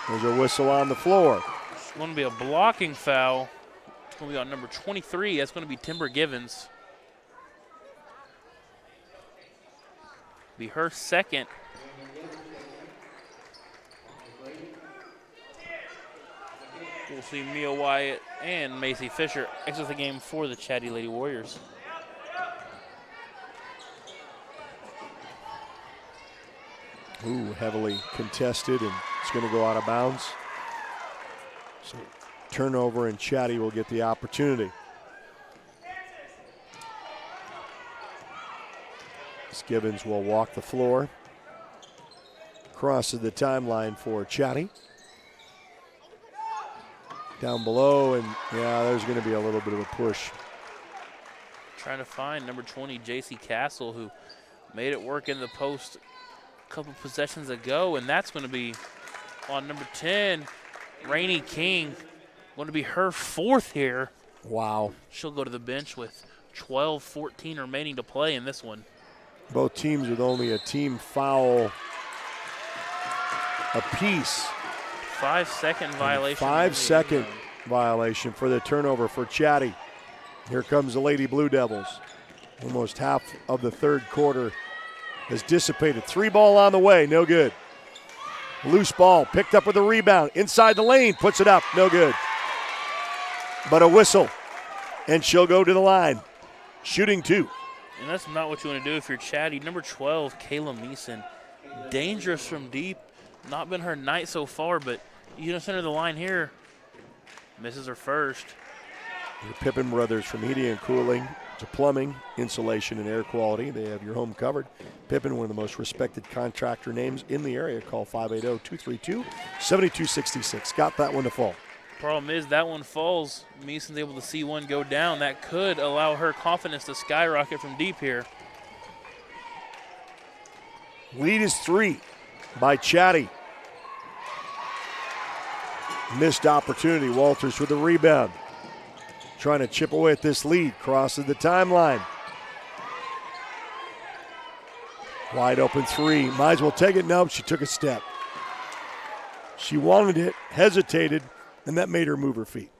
[SPEAKER 3] There's a whistle on the floor.
[SPEAKER 4] It's going to be a blocking foul. It's going to be on number 23. That's going to be Timber Givens. Be her second. We'll see Mia Wyatt and Macy Fisher exit the game for the Chatty Lady Warriors.
[SPEAKER 3] Ooh, heavily contested, and it's going to go out of bounds. So turnover, and Chatty will get the opportunity. Gibbons will walk the floor. Crosses the timeline for Chatty. Down below, and yeah, there's going to be a little bit of a push.
[SPEAKER 4] Trying to find number 20, J.C. Castle, who made it work in the post a couple possessions ago, and that's going to be on number 10, Rainey King. Going to be her fourth here.
[SPEAKER 3] Wow.
[SPEAKER 4] She'll go to the bench with 12-14 remaining to play in this one.
[SPEAKER 3] Both teams with only a team foul apiece.
[SPEAKER 4] 5-second violation.
[SPEAKER 3] 5-second violation for the turnover for Chatty. Here comes the Lady Blue Devils. Almost half of the third quarter has dissipated. 3 ball on the way, no good. Loose ball, picked up with a rebound. Inside the lane, puts it up, no good. But a whistle, and she'll go to the line. Shooting 2.
[SPEAKER 4] And that's not what you want to do if you're Chatty. Number 12, Kayla Meeson. Dangerous from deep. Not been her night so far, but you don't center the line here. Misses her first.
[SPEAKER 3] The Pippin brothers from heating and cooling to plumbing, insulation, and air quality. They have your home covered. Pippin, one of the most respected contractor names in the area. Call 580-232-7266. Got that one to fall.
[SPEAKER 4] Problem is that one falls. Meeson's able to see one go down. That could allow her confidence to skyrocket from deep here.
[SPEAKER 3] Lead is 3 by Chatty. Missed opportunity. Walters with the rebound. Trying to chip away at this lead. Crosses the timeline. Wide open 3. Might as well take it. Nope, she took a step. She wanted it, hesitated, and that made her move her feet.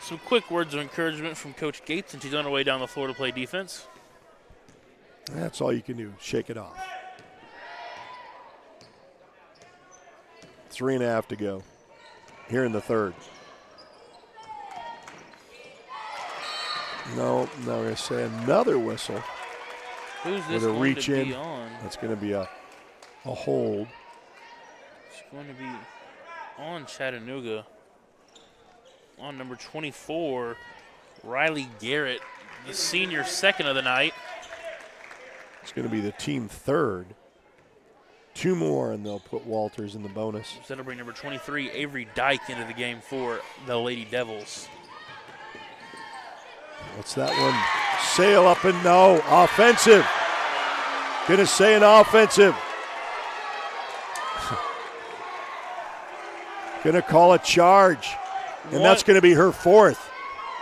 [SPEAKER 4] Some quick words of encouragement from Coach Gates, and she's on her way down the floor to play defense.
[SPEAKER 3] That's all you can do, shake it off. 3.5 to go here in the third. No, we're going to say another whistle.
[SPEAKER 4] Who's this
[SPEAKER 3] with a
[SPEAKER 4] going
[SPEAKER 3] reach
[SPEAKER 4] to
[SPEAKER 3] in.
[SPEAKER 4] be on?
[SPEAKER 3] That's going to be a hold.
[SPEAKER 4] It's going to be on Chattanooga. On number 24, Riley Garrett, the senior second of the night.
[SPEAKER 3] It's going to be the team third. 2 more, and they'll put Walters in the bonus.
[SPEAKER 4] That'll bring number 23, Avery Dyke, into the game for the Lady Devils.
[SPEAKER 3] What's that one? Sail up and no. Offensive. Going to say an offensive. Going to call a charge. And that's going to be her 4th.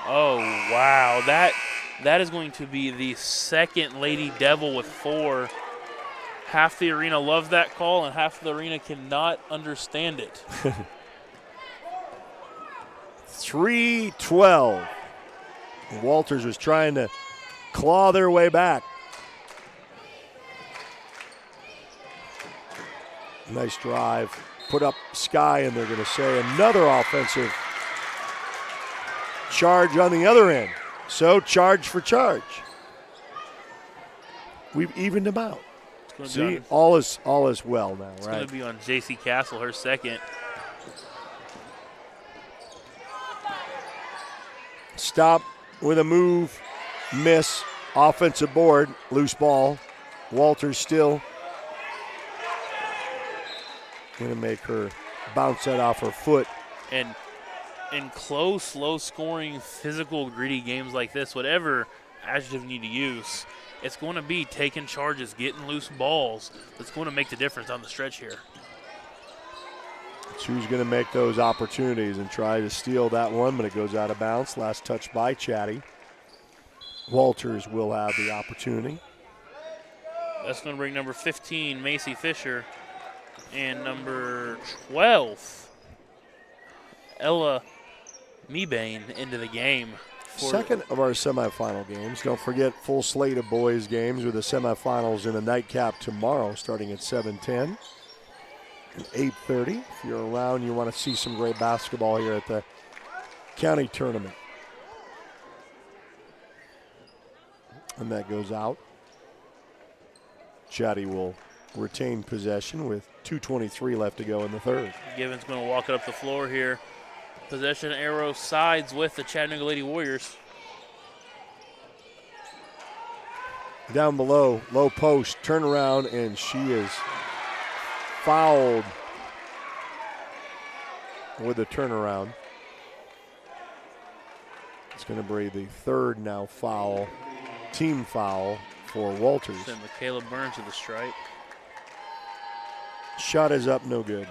[SPEAKER 4] Oh, wow. That is going to be the second Lady Devil with 4. Half the arena loves that call, and half the arena cannot understand it.
[SPEAKER 3] 3-12. Walters was trying to claw their way back. Nice drive. Put up Sky, and they're going to say another offensive charge on the other end. So charge for charge. We've evened them out. See, all is well now,
[SPEAKER 4] It's
[SPEAKER 3] right?
[SPEAKER 4] going to be on J.C. Castle, her second.
[SPEAKER 3] Stop with a move, miss, offensive board, loose ball. Walters still going to make her bounce that off her foot.
[SPEAKER 4] And in close, low-scoring, physical, gritty games like this, whatever adjective you need to use, it's going to be taking charges, getting loose balls. That's going to make the difference on the stretch here.
[SPEAKER 3] It's who's going to make those opportunities and try to steal that one, but it goes out of bounds. Last touch by Chatty. Walters will have the opportunity.
[SPEAKER 4] That's going to bring number 15, Macy Fisher, and number 12, Ella Mebane, into the game.
[SPEAKER 3] Second of our semifinal games. Don't forget, full slate of boys games with the semifinals in a nightcap tomorrow starting at 7:10 and 8:30. If you're around, you want to see some great basketball here at the county tournament. And that goes out. Chatty will retain possession with 2:23 left to go in the third.
[SPEAKER 4] Gibbons going to walk it up the floor here. Possession arrow sides with the Chattanooga Lady Warriors.
[SPEAKER 3] Down below, low post, turn around, and she is fouled with a turnaround. It's going to be the third now foul, team foul for Walters.
[SPEAKER 4] Send Michaela Burns to the stripe.
[SPEAKER 3] Shot is up, no good.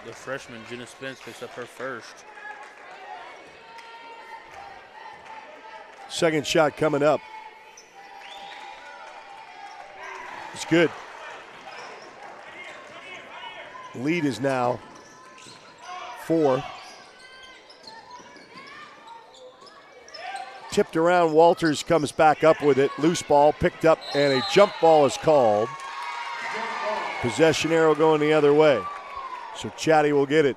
[SPEAKER 4] The freshman, Jenna Spence, picks up her first.
[SPEAKER 3] Second shot coming up. It's good. Lead is now 4. Tipped around, Walters comes back up with it. Loose ball picked up, and a jump ball is called. Possession arrow going the other way. So Chatty will get it.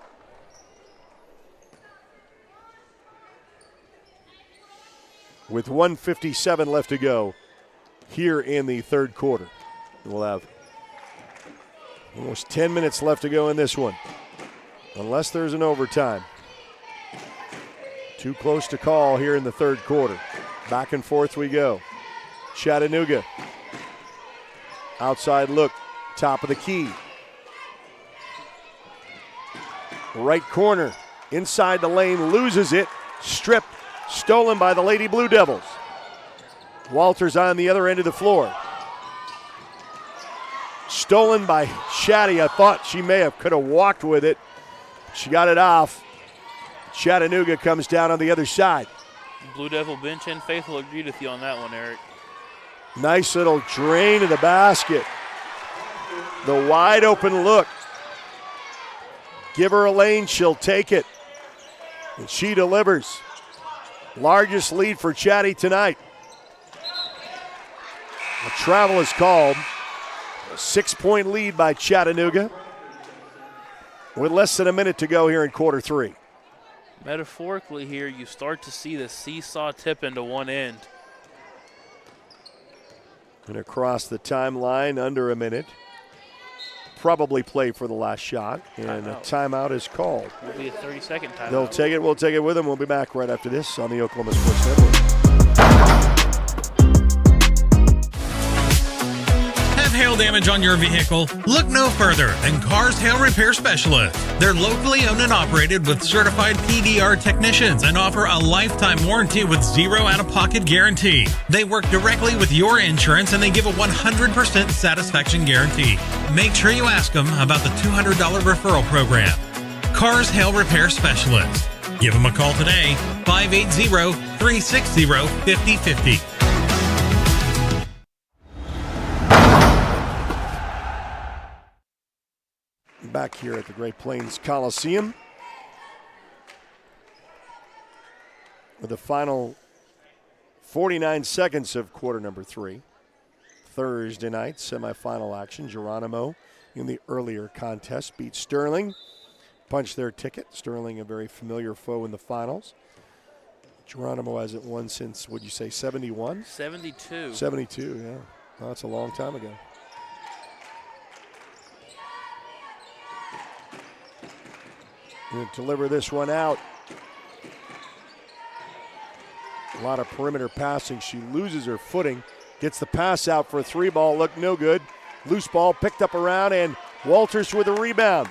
[SPEAKER 3] With 1:57 left to go here in the third quarter. We'll have almost 10 minutes left to go in this one, unless there's an overtime. Too close to call here in the third quarter. Back and forth we go. Chattanooga. Outside look, top of the key. Right corner, inside the lane, loses it, stripped, stolen by the Lady Blue Devils. Walters on the other end of the floor. Stolen by Chatty. I thought she could have walked with it. She got it off. Chattanooga comes down on the other side.
[SPEAKER 4] Blue Devil bench and Faithful agreed with you on that one, Eric.
[SPEAKER 3] Nice little drain to the basket. The wide open look. Give her a lane, she'll take it. And she delivers. Largest lead for Chatty tonight. A travel is called. A 6-point lead by Chattanooga with less than a minute to go here in quarter 3.
[SPEAKER 4] Metaphorically here, you start to see the seesaw tip into one end.
[SPEAKER 3] And across the timeline, under a minute. Probably play for the last shot, and a timeout is called.
[SPEAKER 4] It'll be a 30-second timeout.
[SPEAKER 3] They'll take it. We'll take it with them. We'll be back right after this on the Oklahoma Sports Network.
[SPEAKER 5] Have hail damage on your vehicle? Look no further than Cars Hail Repair Specialists. They're locally owned and operated with certified PDR technicians and offer a lifetime warranty with 0 out-of-pocket guarantee. They work directly with your insurance and they give a 100% satisfaction guarantee. Make sure you ask them about the $200 referral program. Cars Hail Repair Specialists. Give them a call today, 580-360-5050.
[SPEAKER 3] Back here at the Great Plains Coliseum with the final 49 seconds of quarter number 3. Thursday night semifinal action. Geronimo in the earlier contest beat Sterling, punched their ticket. Sterling, a very familiar foe in the finals. Geronimo hasn't won since, would you say, 71?
[SPEAKER 4] 72.
[SPEAKER 3] 72, yeah. Well, that's a long time ago. Going to deliver this one out. A lot of perimeter passing. She loses her footing. Gets the pass out for a 3-ball. Look no good. Loose ball picked up around, and Walters with a rebound.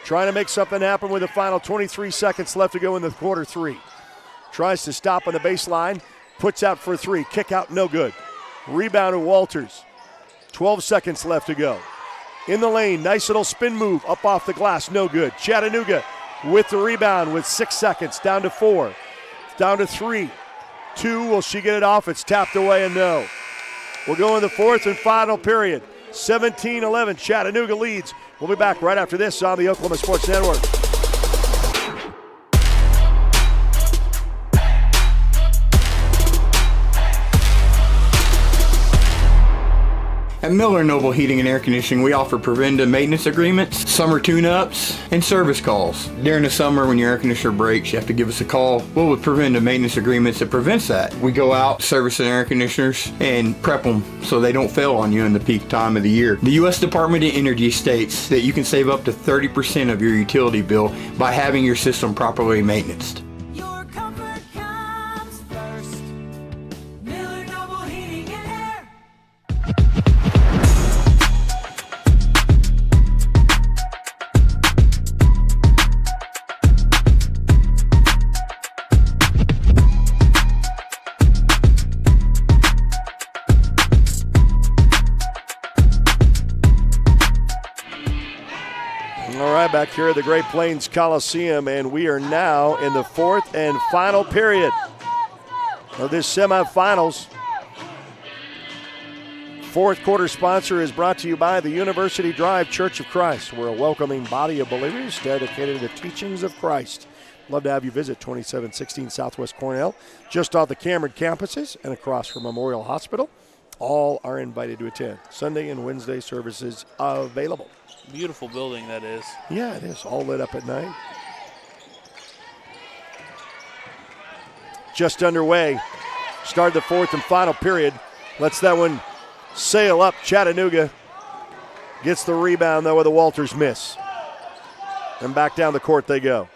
[SPEAKER 3] Trying to make something happen with the final 23 seconds left to go in the quarter 3. Tries to stop on the baseline. Puts out for a 3. Kick out, no good. Rebound to Walters. 12 seconds left to go. In the lane, nice little spin move up off the glass, no good. Chattanooga with the rebound with 6 seconds, down to 4, down to 3. 2, will she get it off? It's tapped away and no. We'll go in the fourth and final period. 17-11, Chattanooga leads. We'll be back right after this on the Oklahoma Sports Network.
[SPEAKER 8] At Miller Noble Heating and Air Conditioning, we offer preventative maintenance agreements, summer tune-ups, and service calls. During the summer when your air conditioner breaks, you have to give us a call. Well, with preventative maintenance agreements, it prevents that. We go out, service the air conditioners, and prep them so they don't fail on you in the peak time of the year. The U.S. Department of Energy states that you can save up to 30% of your utility bill by having your system properly maintained.
[SPEAKER 3] Back here at the Great Plains Coliseum, and we are now in the fourth and final period of this semifinals. fourth quarter sponsor is brought to you by the University Drive Church of Christ. We're a welcoming body of believers dedicated to the teachings of Christ. Love to have you visit 2716 Southwest Cornell, just off the Cameron campuses and across from Memorial Hospital. All are invited to attend. Sunday and Wednesday services available.
[SPEAKER 4] Beautiful building that is.
[SPEAKER 3] Yeah, it is. All lit up at night. Just underway. Start the fourth and final period. Lets that one sail up. Chattanooga gets the rebound, though, with a Walters miss. And back down the court they go.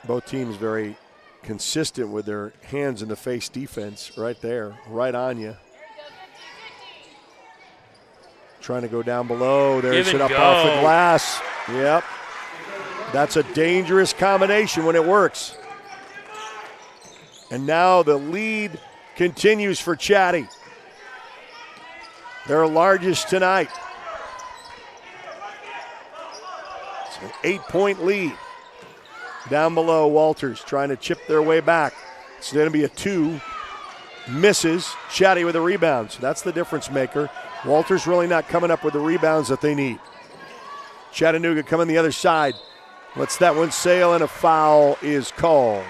[SPEAKER 3] Both teams very consistent with their hands in the face defense right there, right on you. Trying to go down below. There's it up off the glass. Yep. That's a dangerous combination when it works. And now the lead continues for Chatty. Their largest tonight. It's an 8-point lead. Down below, Walters trying to chip their way back. It's going to be a 2. Misses. Chatty with a rebound. So that's the difference maker. Walters really not coming up with the rebounds that they need. Chattanooga coming the other side. Lets that one sail, and a foul is called.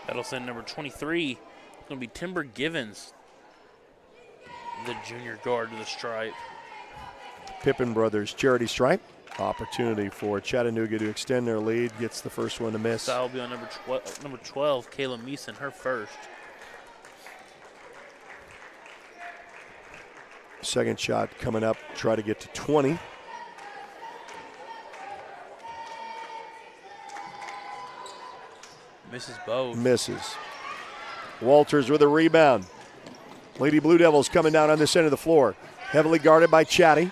[SPEAKER 4] That'll send number 23. It's going to be Timber Givens, the junior guard to the stripe.
[SPEAKER 3] Pippin Brothers charity stripe. Opportunity for Chattanooga to extend their lead. Gets the first one to miss.
[SPEAKER 4] That'll be on number 12, Kayla Meeson, her first.
[SPEAKER 3] Second shot coming up. Try to get to 20.
[SPEAKER 4] Misses both.
[SPEAKER 3] Misses. Walters with a rebound. Lady Blue Devils coming down on this end of the floor. Heavily guarded by Chatty.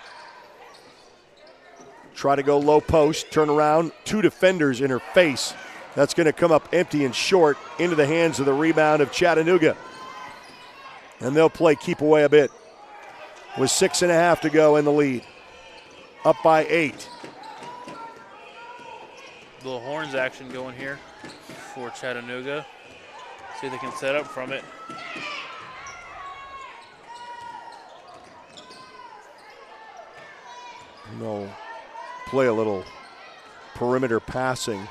[SPEAKER 3] Try to go low post, turn around, 2 defenders in her face. That's going to come up empty and short into the hands of the rebound of Chattanooga. And they'll play keep away a bit with 6.5 to go in the lead. Up by 8.
[SPEAKER 4] Little horns action going here for Chattanooga. See if they can set up from it.
[SPEAKER 3] No. Play a little perimeter passing.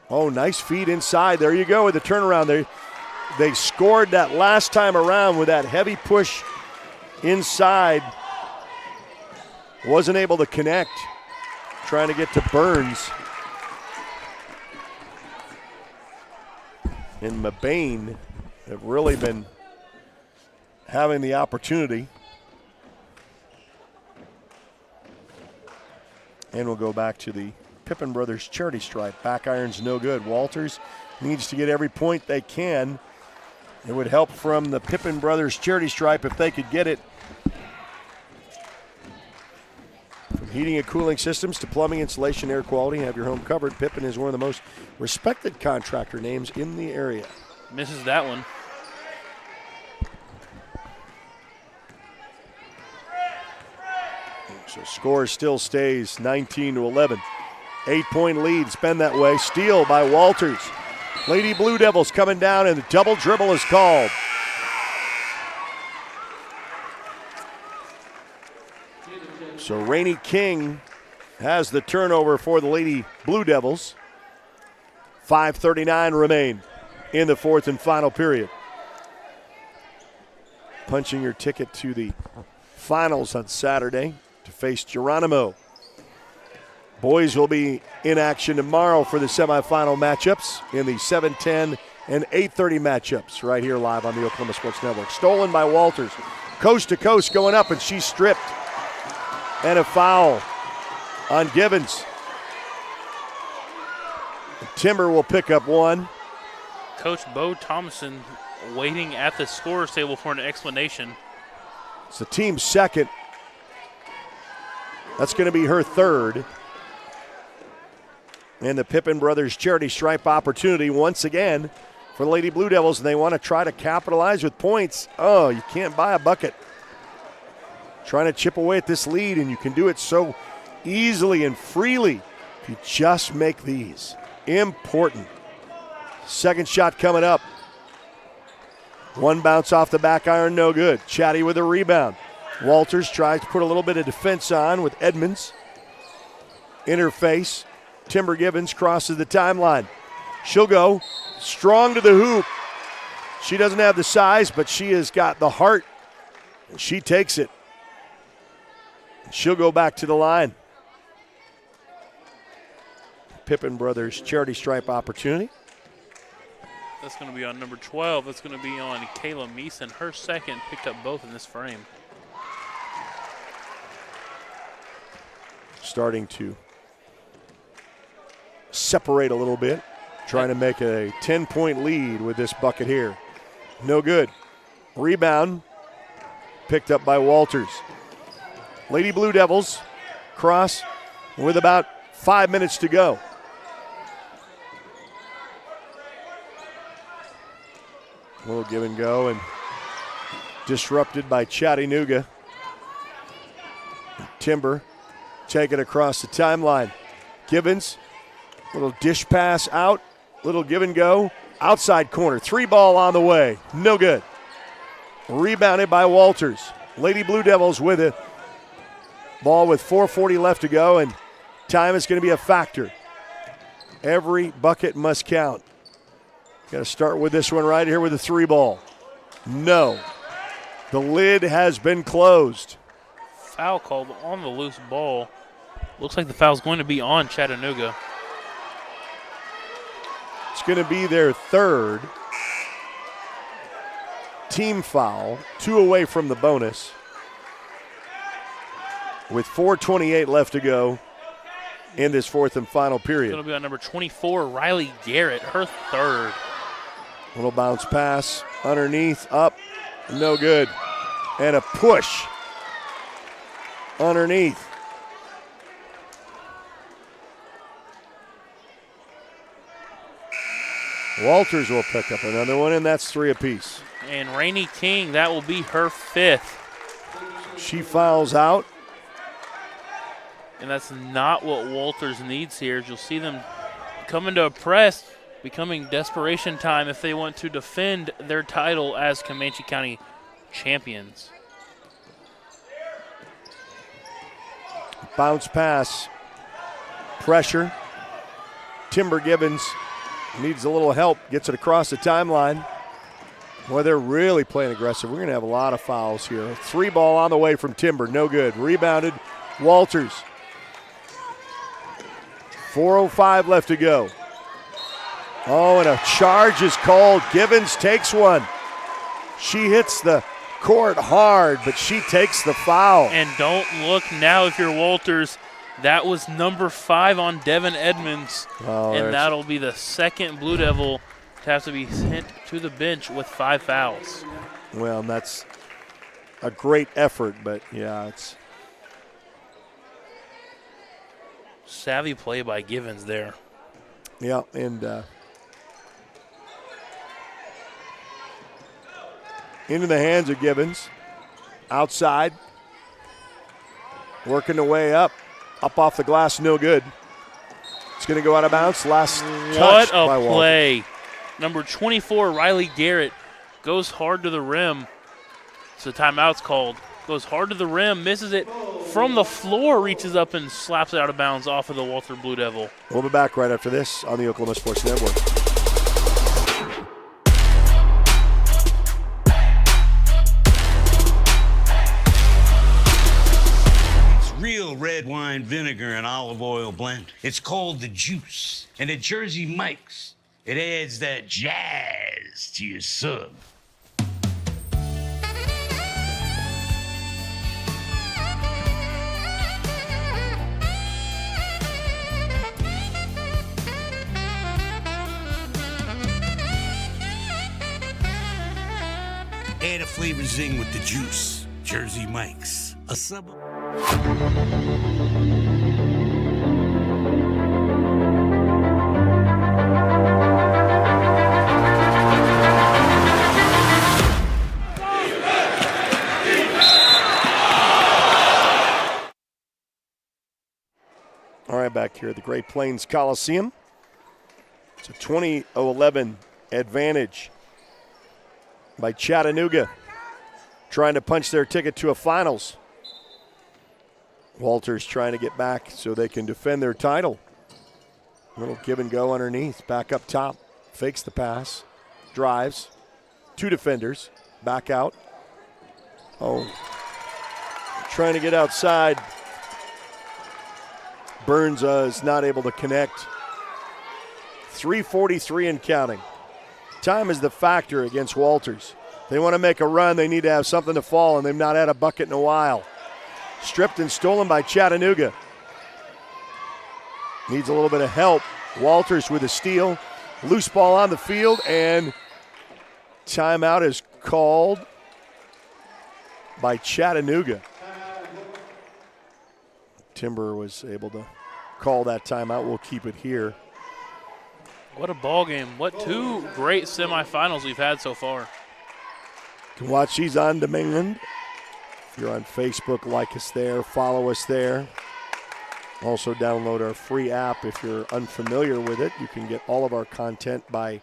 [SPEAKER 3] Oh, nice feed inside. There you go with the turnaround. They scored that last time around with that heavy push inside. Wasn't able to connect. Trying to get to Burns. And Mabane have really been having the opportunity. And we'll go back to the Pippin Brothers charity stripe. Back iron's no good. Walters needs to get every point they can. It would help from the Pippin Brothers charity stripe if they could get it. From heating and cooling systems to plumbing, insulation, air quality, have your home covered. Pippin is one of the most respected contractor names in the area.
[SPEAKER 4] Misses that one.
[SPEAKER 3] So score still stays 19-11. 8-point lead, spend that way. Steal by Walters. Lady Blue Devils coming down, and the double dribble is called. So Rainey King has the turnover for the Lady Blue Devils. 5:39 remain in the fourth and final period. Punching your ticket to the finals on Saturday to face Geronimo. Boys will be in action tomorrow for the semifinal matchups in the 7:10 and 8:30 matchups right here live on the Oklahoma Sports Network. Stolen by Walters. Coast to coast going up, and she's stripped. And a foul on Givens. Timber will pick up one.
[SPEAKER 4] Coach Bo Thomason waiting at the scorer's table for an explanation.
[SPEAKER 3] It's the team's second. That's going to be her third. And the Pippin Brothers charity stripe opportunity once again for the Lady Blue Devils, and they want to try to capitalize with points. Oh, you can't buy a bucket. Trying to chip away at this lead, and you can do it so easily and freely If you just make these important. Second shot coming up. One bounce off the back iron, no good. Chatty with a rebound. Walters tries to put a little bit of defense on with Edmonds. Interface. Timber Gibbons crosses the timeline. She'll go strong to the hoop. She doesn't have the size, but she has got the heart, and she takes it. She'll go back to the line. Pippen Brothers charity stripe opportunity.
[SPEAKER 4] That's going to be on number 12. That's going to be on Kayla Meeson. Her second, picked up both in this frame.
[SPEAKER 3] Starting to separate a little bit, trying to make a 10-point lead with this bucket here. No good. Rebound picked up by Walters. Lady Blue Devils cross with about 5 minutes to go. A little give and go and disrupted by Chattanooga. Timber take it across the timeline. Gibbons, little dish pass out, little give and go. Outside corner, 3-ball on the way, no good. Rebounded by Walters. Lady Blue Devils with it. Ball with 4:40 left to go, and time is going to be a factor. Every bucket must count. Got to start with this one right here with the 3-ball. No. The lid has been closed.
[SPEAKER 4] Foul called on the loose ball. Looks like the foul's going to be on Chattanooga.
[SPEAKER 3] It's going to be their third team foul, 2 away from the bonus. With 4:28 left to go in this fourth and final period.
[SPEAKER 4] It's going to be on number 24, Riley Garrett, her third.
[SPEAKER 3] Little bounce pass underneath, up, no good. And a push underneath. Walters will pick up another one, and that's 3 apiece.
[SPEAKER 4] And Rainey King, that will be her 5th.
[SPEAKER 3] She fouls out.
[SPEAKER 4] And that's not what Walters needs here. You'll see them come into a press, becoming desperation time if they want to defend their title as Comanche County champions.
[SPEAKER 3] Bounce pass. Pressure. Timber Gibbons needs a little help, gets it across the timeline. Boy, they're really playing aggressive. We're going to have a lot of fouls here. 3-ball on the way from Timber, no good. Rebounded, Walters. 4:05 left to go. Oh, and a charge is called. Gibbons takes one. She hits the court hard, but she takes the foul.
[SPEAKER 4] And don't look now if you're Walters. That was number 5 on Devin Edmonds.
[SPEAKER 3] Oh,
[SPEAKER 4] and that'll be the second Blue Devil to have to be sent to the bench with 5 fouls.
[SPEAKER 3] Well, that's a great effort, but yeah, it's
[SPEAKER 4] savvy play by Givens there.
[SPEAKER 3] Yeah, and into the hands of Gibbons. Outside. Working the way up. Up off the glass, no good. It's going to go out of bounds. Last touch by
[SPEAKER 4] What a
[SPEAKER 3] Walters.
[SPEAKER 4] play. Number 24, Riley Garrett, goes hard to the rim. So timeout's called. Goes hard to the rim, misses it from the floor, reaches up and slaps it out of bounds off of the Walter Blue Devil.
[SPEAKER 3] We'll be back right after this on the Oklahoma Sports Network.
[SPEAKER 9] Real red wine vinegar and olive oil blend. It's called the Juice. And at Jersey Mike's, it adds that jazz to your sub. Add a flavor zing with the Juice. Jersey Mike's. A sub.
[SPEAKER 3] All right, back back here at the Great Plains Coliseum. It's a 20-11 advantage by Chattanooga, trying to punch their ticket to a finals. Walters trying to get back so they can defend their title. A little give and go underneath. Back up top. Fakes the pass. Drives. 2 defenders. Back out. Oh. Trying to get outside. Burns is not able to connect. 3:43 and counting. Time is the factor against Walters. They want to make a run. They need to have something to fall, and they've not had a bucket in a while. Stripped and stolen by Chattanooga. Needs a little bit of help. Walters with a steal. Loose ball on the field, and timeout is called by Chattanooga. Timber was able to call that timeout. We'll keep it here.
[SPEAKER 4] What a ball game. What 2 great semifinals we've had so far.
[SPEAKER 3] You can watch these on demand. If you're on Facebook, like us there, follow us there. Also download our free app. If you're unfamiliar with it, you can get all of our content by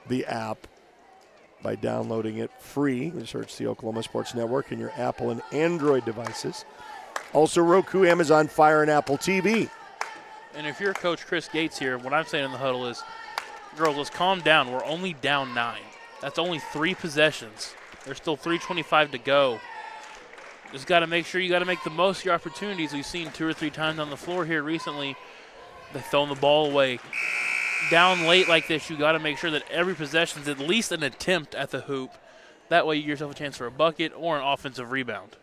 [SPEAKER 3] the app by downloading it free. You search the Oklahoma Sports Network in your Apple and Android devices. Also Roku, Amazon Fire, and Apple TV.
[SPEAKER 4] And if you're Coach Chris Gates here, what I'm saying in the huddle is, girls, let's calm down. We're only down 9. That's only 3 possessions. There's still 3:25 to go. Just got to make sure you got to make the most of your opportunities. We've seen 2 or 3 times on the floor here recently. They've thrown the ball away. Down late like this, you got to make sure that every possession is at least an attempt at the hoop. That way you give yourself a chance for a bucket or an offensive rebound.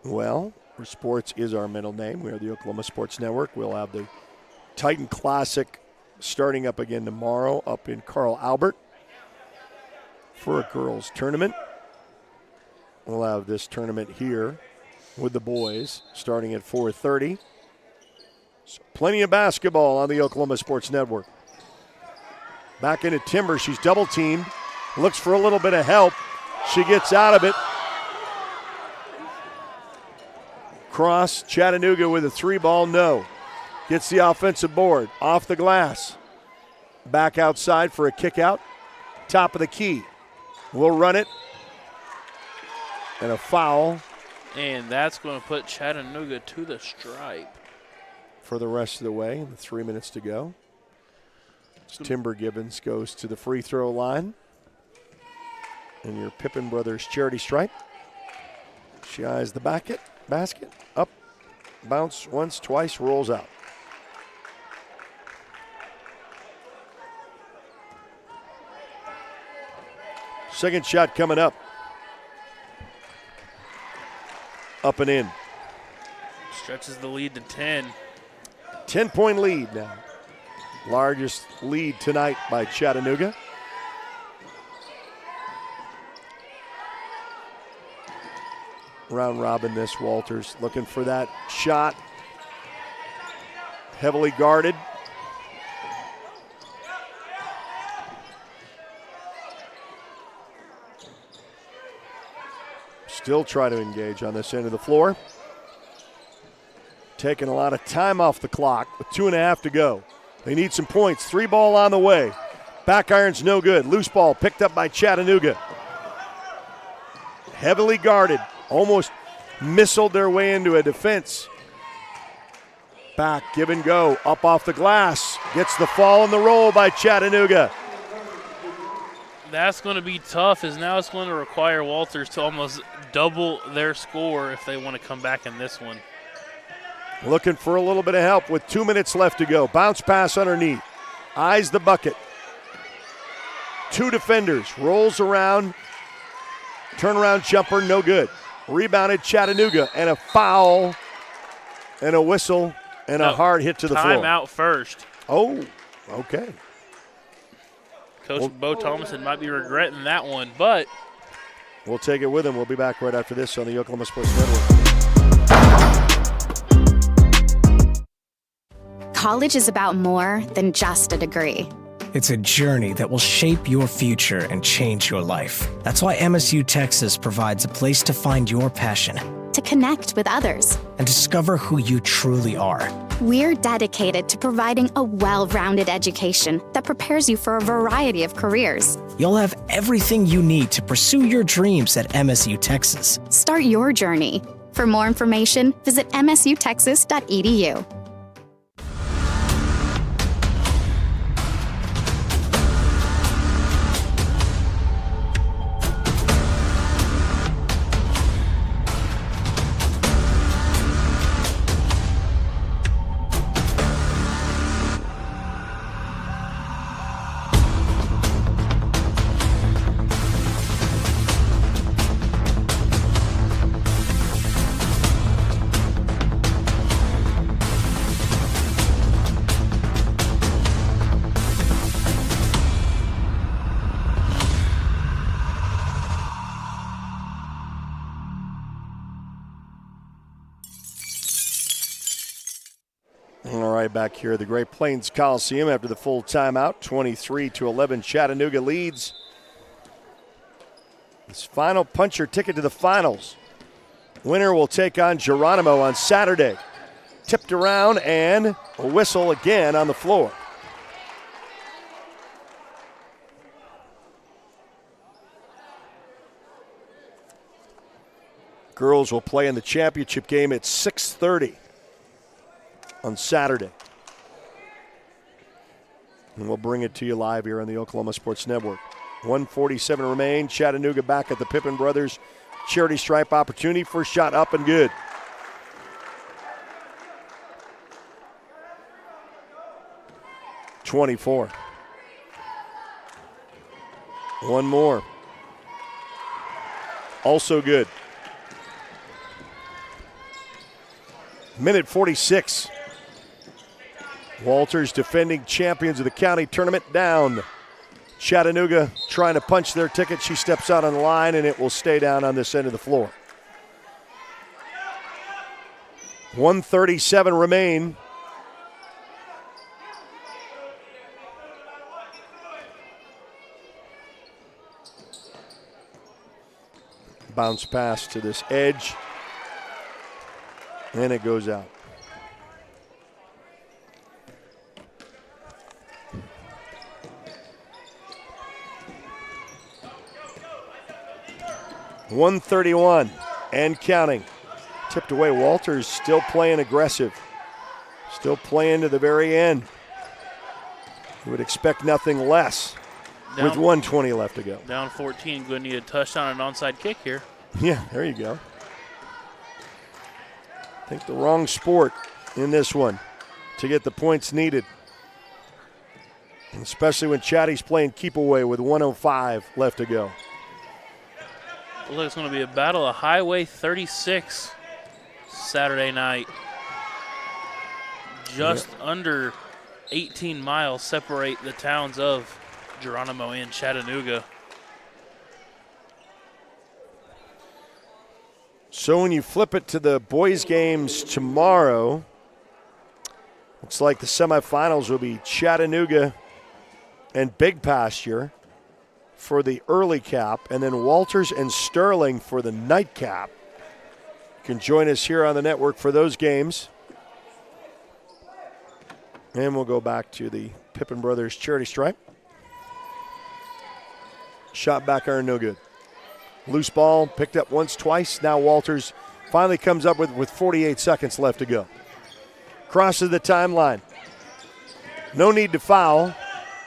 [SPEAKER 3] Well, sports is our middle name. We are the Oklahoma Sports Network. We'll have the Titan Classic starting up again tomorrow up in Carl Albert for a girls tournament. We'll have this tournament here with the boys starting at 4:30. So plenty of basketball on the Oklahoma Sports Network. Back into Timber. She's double teamed. Looks for a little bit of help. She gets out of it. Cross. Chattanooga with a 3-ball. No. Gets the offensive board. Off the glass. Back outside for a kick out. Top of the key. We'll run it. And a foul.
[SPEAKER 4] And that's going to put Chattanooga to the stripe.
[SPEAKER 3] For the rest of the way, the 3 minutes to go. Timber Gibbons goes to the free throw line. And your Pippin Brothers charity stripe. She eyes the basket. Up. Bounce once, twice, rolls out. Second shot coming up. Up and in.
[SPEAKER 4] Stretches the lead to 10.
[SPEAKER 3] 10-point lead now. Largest lead tonight by Chattanooga. Round robin this, Walters looking for that shot. Heavily guarded. Still try to engage on this end of the floor. Taking a lot of time off the clock with 2.5 to go. They need some points. 3-ball on the way. Back iron's no good. Loose ball picked up by Chattanooga. Heavily guarded. Almost missiled their way into a defense. Back, give and go. Up off the glass. Gets the fall and the roll by Chattanooga.
[SPEAKER 4] That's going to be tough, as now it's going to require Walters to almost double their score if they want to come back in this one.
[SPEAKER 3] Looking for a little bit of help with 2 minutes left to go. Bounce pass underneath. Eyes the bucket. 2 defenders. Rolls around. Turnaround jumper, no good. Rebounded Chattanooga, and a foul and a whistle and a hard hit to the floor.
[SPEAKER 4] Timeout first.
[SPEAKER 3] Oh, okay.
[SPEAKER 4] Coach Bo Thomason might be regretting that one, but
[SPEAKER 3] we'll take it with him. We'll be back right after this on the Oklahoma Sports Network.
[SPEAKER 10] College is about more than just a degree.
[SPEAKER 11] It's a journey that will shape your future and change your life. That's why MSU Texas provides a place to find your passion,
[SPEAKER 10] to connect with others.
[SPEAKER 11] and discover who you truly are.
[SPEAKER 10] We're dedicated to providing a well-rounded education that prepares you for a variety of careers.
[SPEAKER 11] You'll have everything you need to pursue your dreams at MSU Texas.
[SPEAKER 10] Start your journey. For more information, visit msutexas.edu.
[SPEAKER 3] Back here at the Great Plains Coliseum after the full timeout, 23-11, Chattanooga leads. This final puncher ticket to the finals. Winner will take on Geronimo on Saturday. Tipped around and a whistle again on the floor. Girls will play in the championship game at 6:30 on Saturday. And we'll bring it to you live here on the Oklahoma Sports Network. 1:47 remain. Chattanooga back at the Pippen Brothers charity stripe opportunity. First shot up and good. (24) One more. Also good. Minute 46. Walters, defending champions of the county tournament, down. Chattanooga trying to punch their ticket. She steps out on the line, and it will stay down on this end of the floor. 1:37 remain. Bounce pass to this edge, and it goes out. .131 and counting. Tipped away. Walters still playing aggressive. Still playing to the very end. You would expect nothing less with 1:20 left to go.
[SPEAKER 4] Down 14, going to need a touchdown and an onside kick here.
[SPEAKER 3] Yeah, there you go. I think the wrong sport in this one to get the points needed. Especially when Chatty's playing keep away with 1:05 left to go.
[SPEAKER 4] Looks like it's going to be a battle of Highway 36 Saturday night. Just under 18 miles separate the towns of Geronimo and Chattanooga.
[SPEAKER 3] So when you flip it to the boys' games tomorrow, looks like the semifinals will be Chattanooga and Big Pasture for the early cap, and then Walters and Sterling for the nightcap. You can join us here on the network for those games. And we'll go back to the Pippen Brothers charity stripe. Shot back iron, no good. Loose ball, picked up once, twice. Now Walters finally comes up with 48 seconds left to go. Crosses the timeline. No need to foul.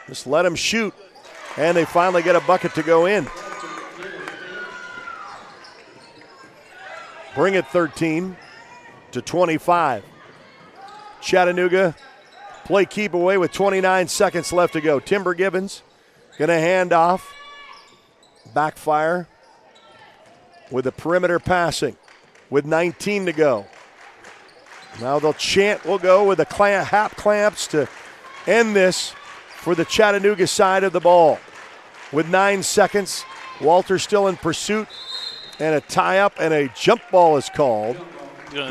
[SPEAKER 3] Just let him shoot. And they finally get a bucket to go in. Bring it 13-25. Chattanooga play keep away with 29 seconds left to go. Timber Gibbons going to hand off. Backfire with the perimeter passing with 19 to go. Now they'll chant, we'll go with the hap clamps to end this for the Chattanooga side of the ball. With 9 seconds, Walter still in pursuit, and a tie-up and a jump ball is called,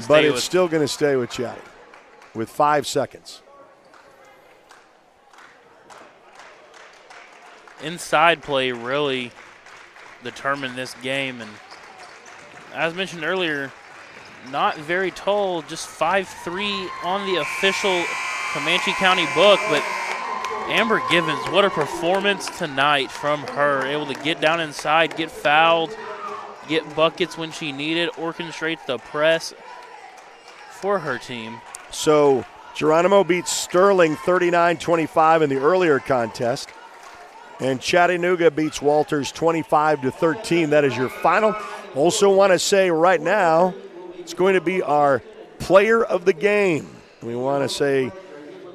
[SPEAKER 3] but it's still going to stay with Chatty with 5 seconds.
[SPEAKER 4] Inside play really determined this game, and as mentioned earlier, not very tall, just 5'3" on the official Comanche County book, but Amber Givens, what a performance tonight from her. Able to get down inside, get fouled, get buckets when she needed, orchestrate the press for her team.
[SPEAKER 3] So Geronimo beats Sterling 39-25 in the earlier contest. And Chattanooga beats Walters 25-13. That is your final. Also want to say right now, it's going to be our player of the game. We want to say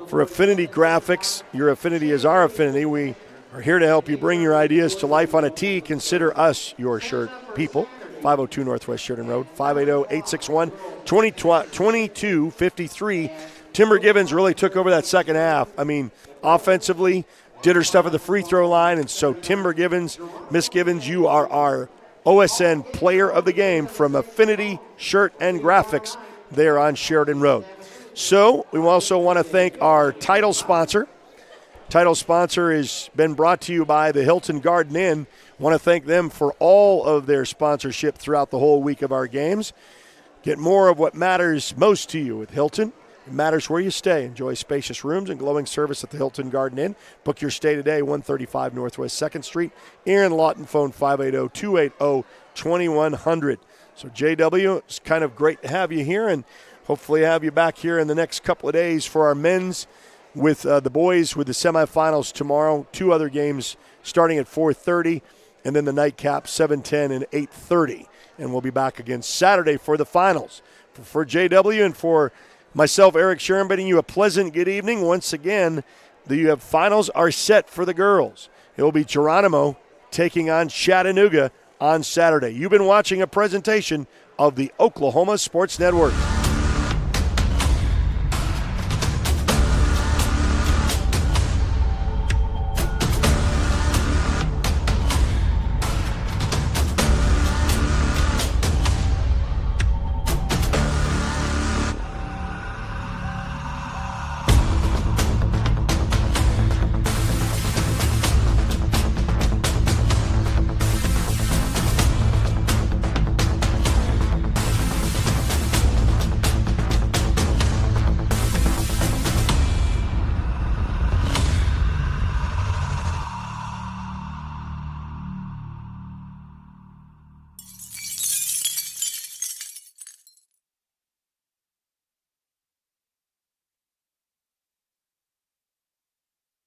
[SPEAKER 3] for Affinity Graphics, your affinity is our affinity. We are here to help you bring your ideas to life on a tee. Consider us your shirt people. 502 Northwest Sheridan Road, 580-861-2253. Timber Givens really took over that second half. I mean, offensively, did her stuff at the free throw line, and so Timber Givens, Miss Givens, you are our OSN player of the game from Affinity Shirt and Graphics there on Sheridan Road. So we also want to thank our title sponsor. Title sponsor has been brought to you by the Hilton Garden Inn. Want to thank them for all of their sponsorship throughout the whole week of our games. Get more of what matters most to you with Hilton. It matters where you stay. Enjoy spacious rooms and glowing service at the Hilton Garden Inn. Book your stay today, 135 Northwest 2nd Street. Aaron Lawton, phone 580-280-2100. So, JW, it's kind of great to have you here, and hopefully have you back here in the next couple of days for our men's with the boys with the semifinals tomorrow. 2 other games starting at 4:30, and then the nightcap, 7:10 and 8:30. And we'll be back again Saturday for the finals. For JW and for myself, Eric Sherman, bidding you a pleasant good evening. Once again, the finals are set for the girls. It will be Geronimo taking on Chattanooga on Saturday. You've been watching a presentation of the Oklahoma Sports Network.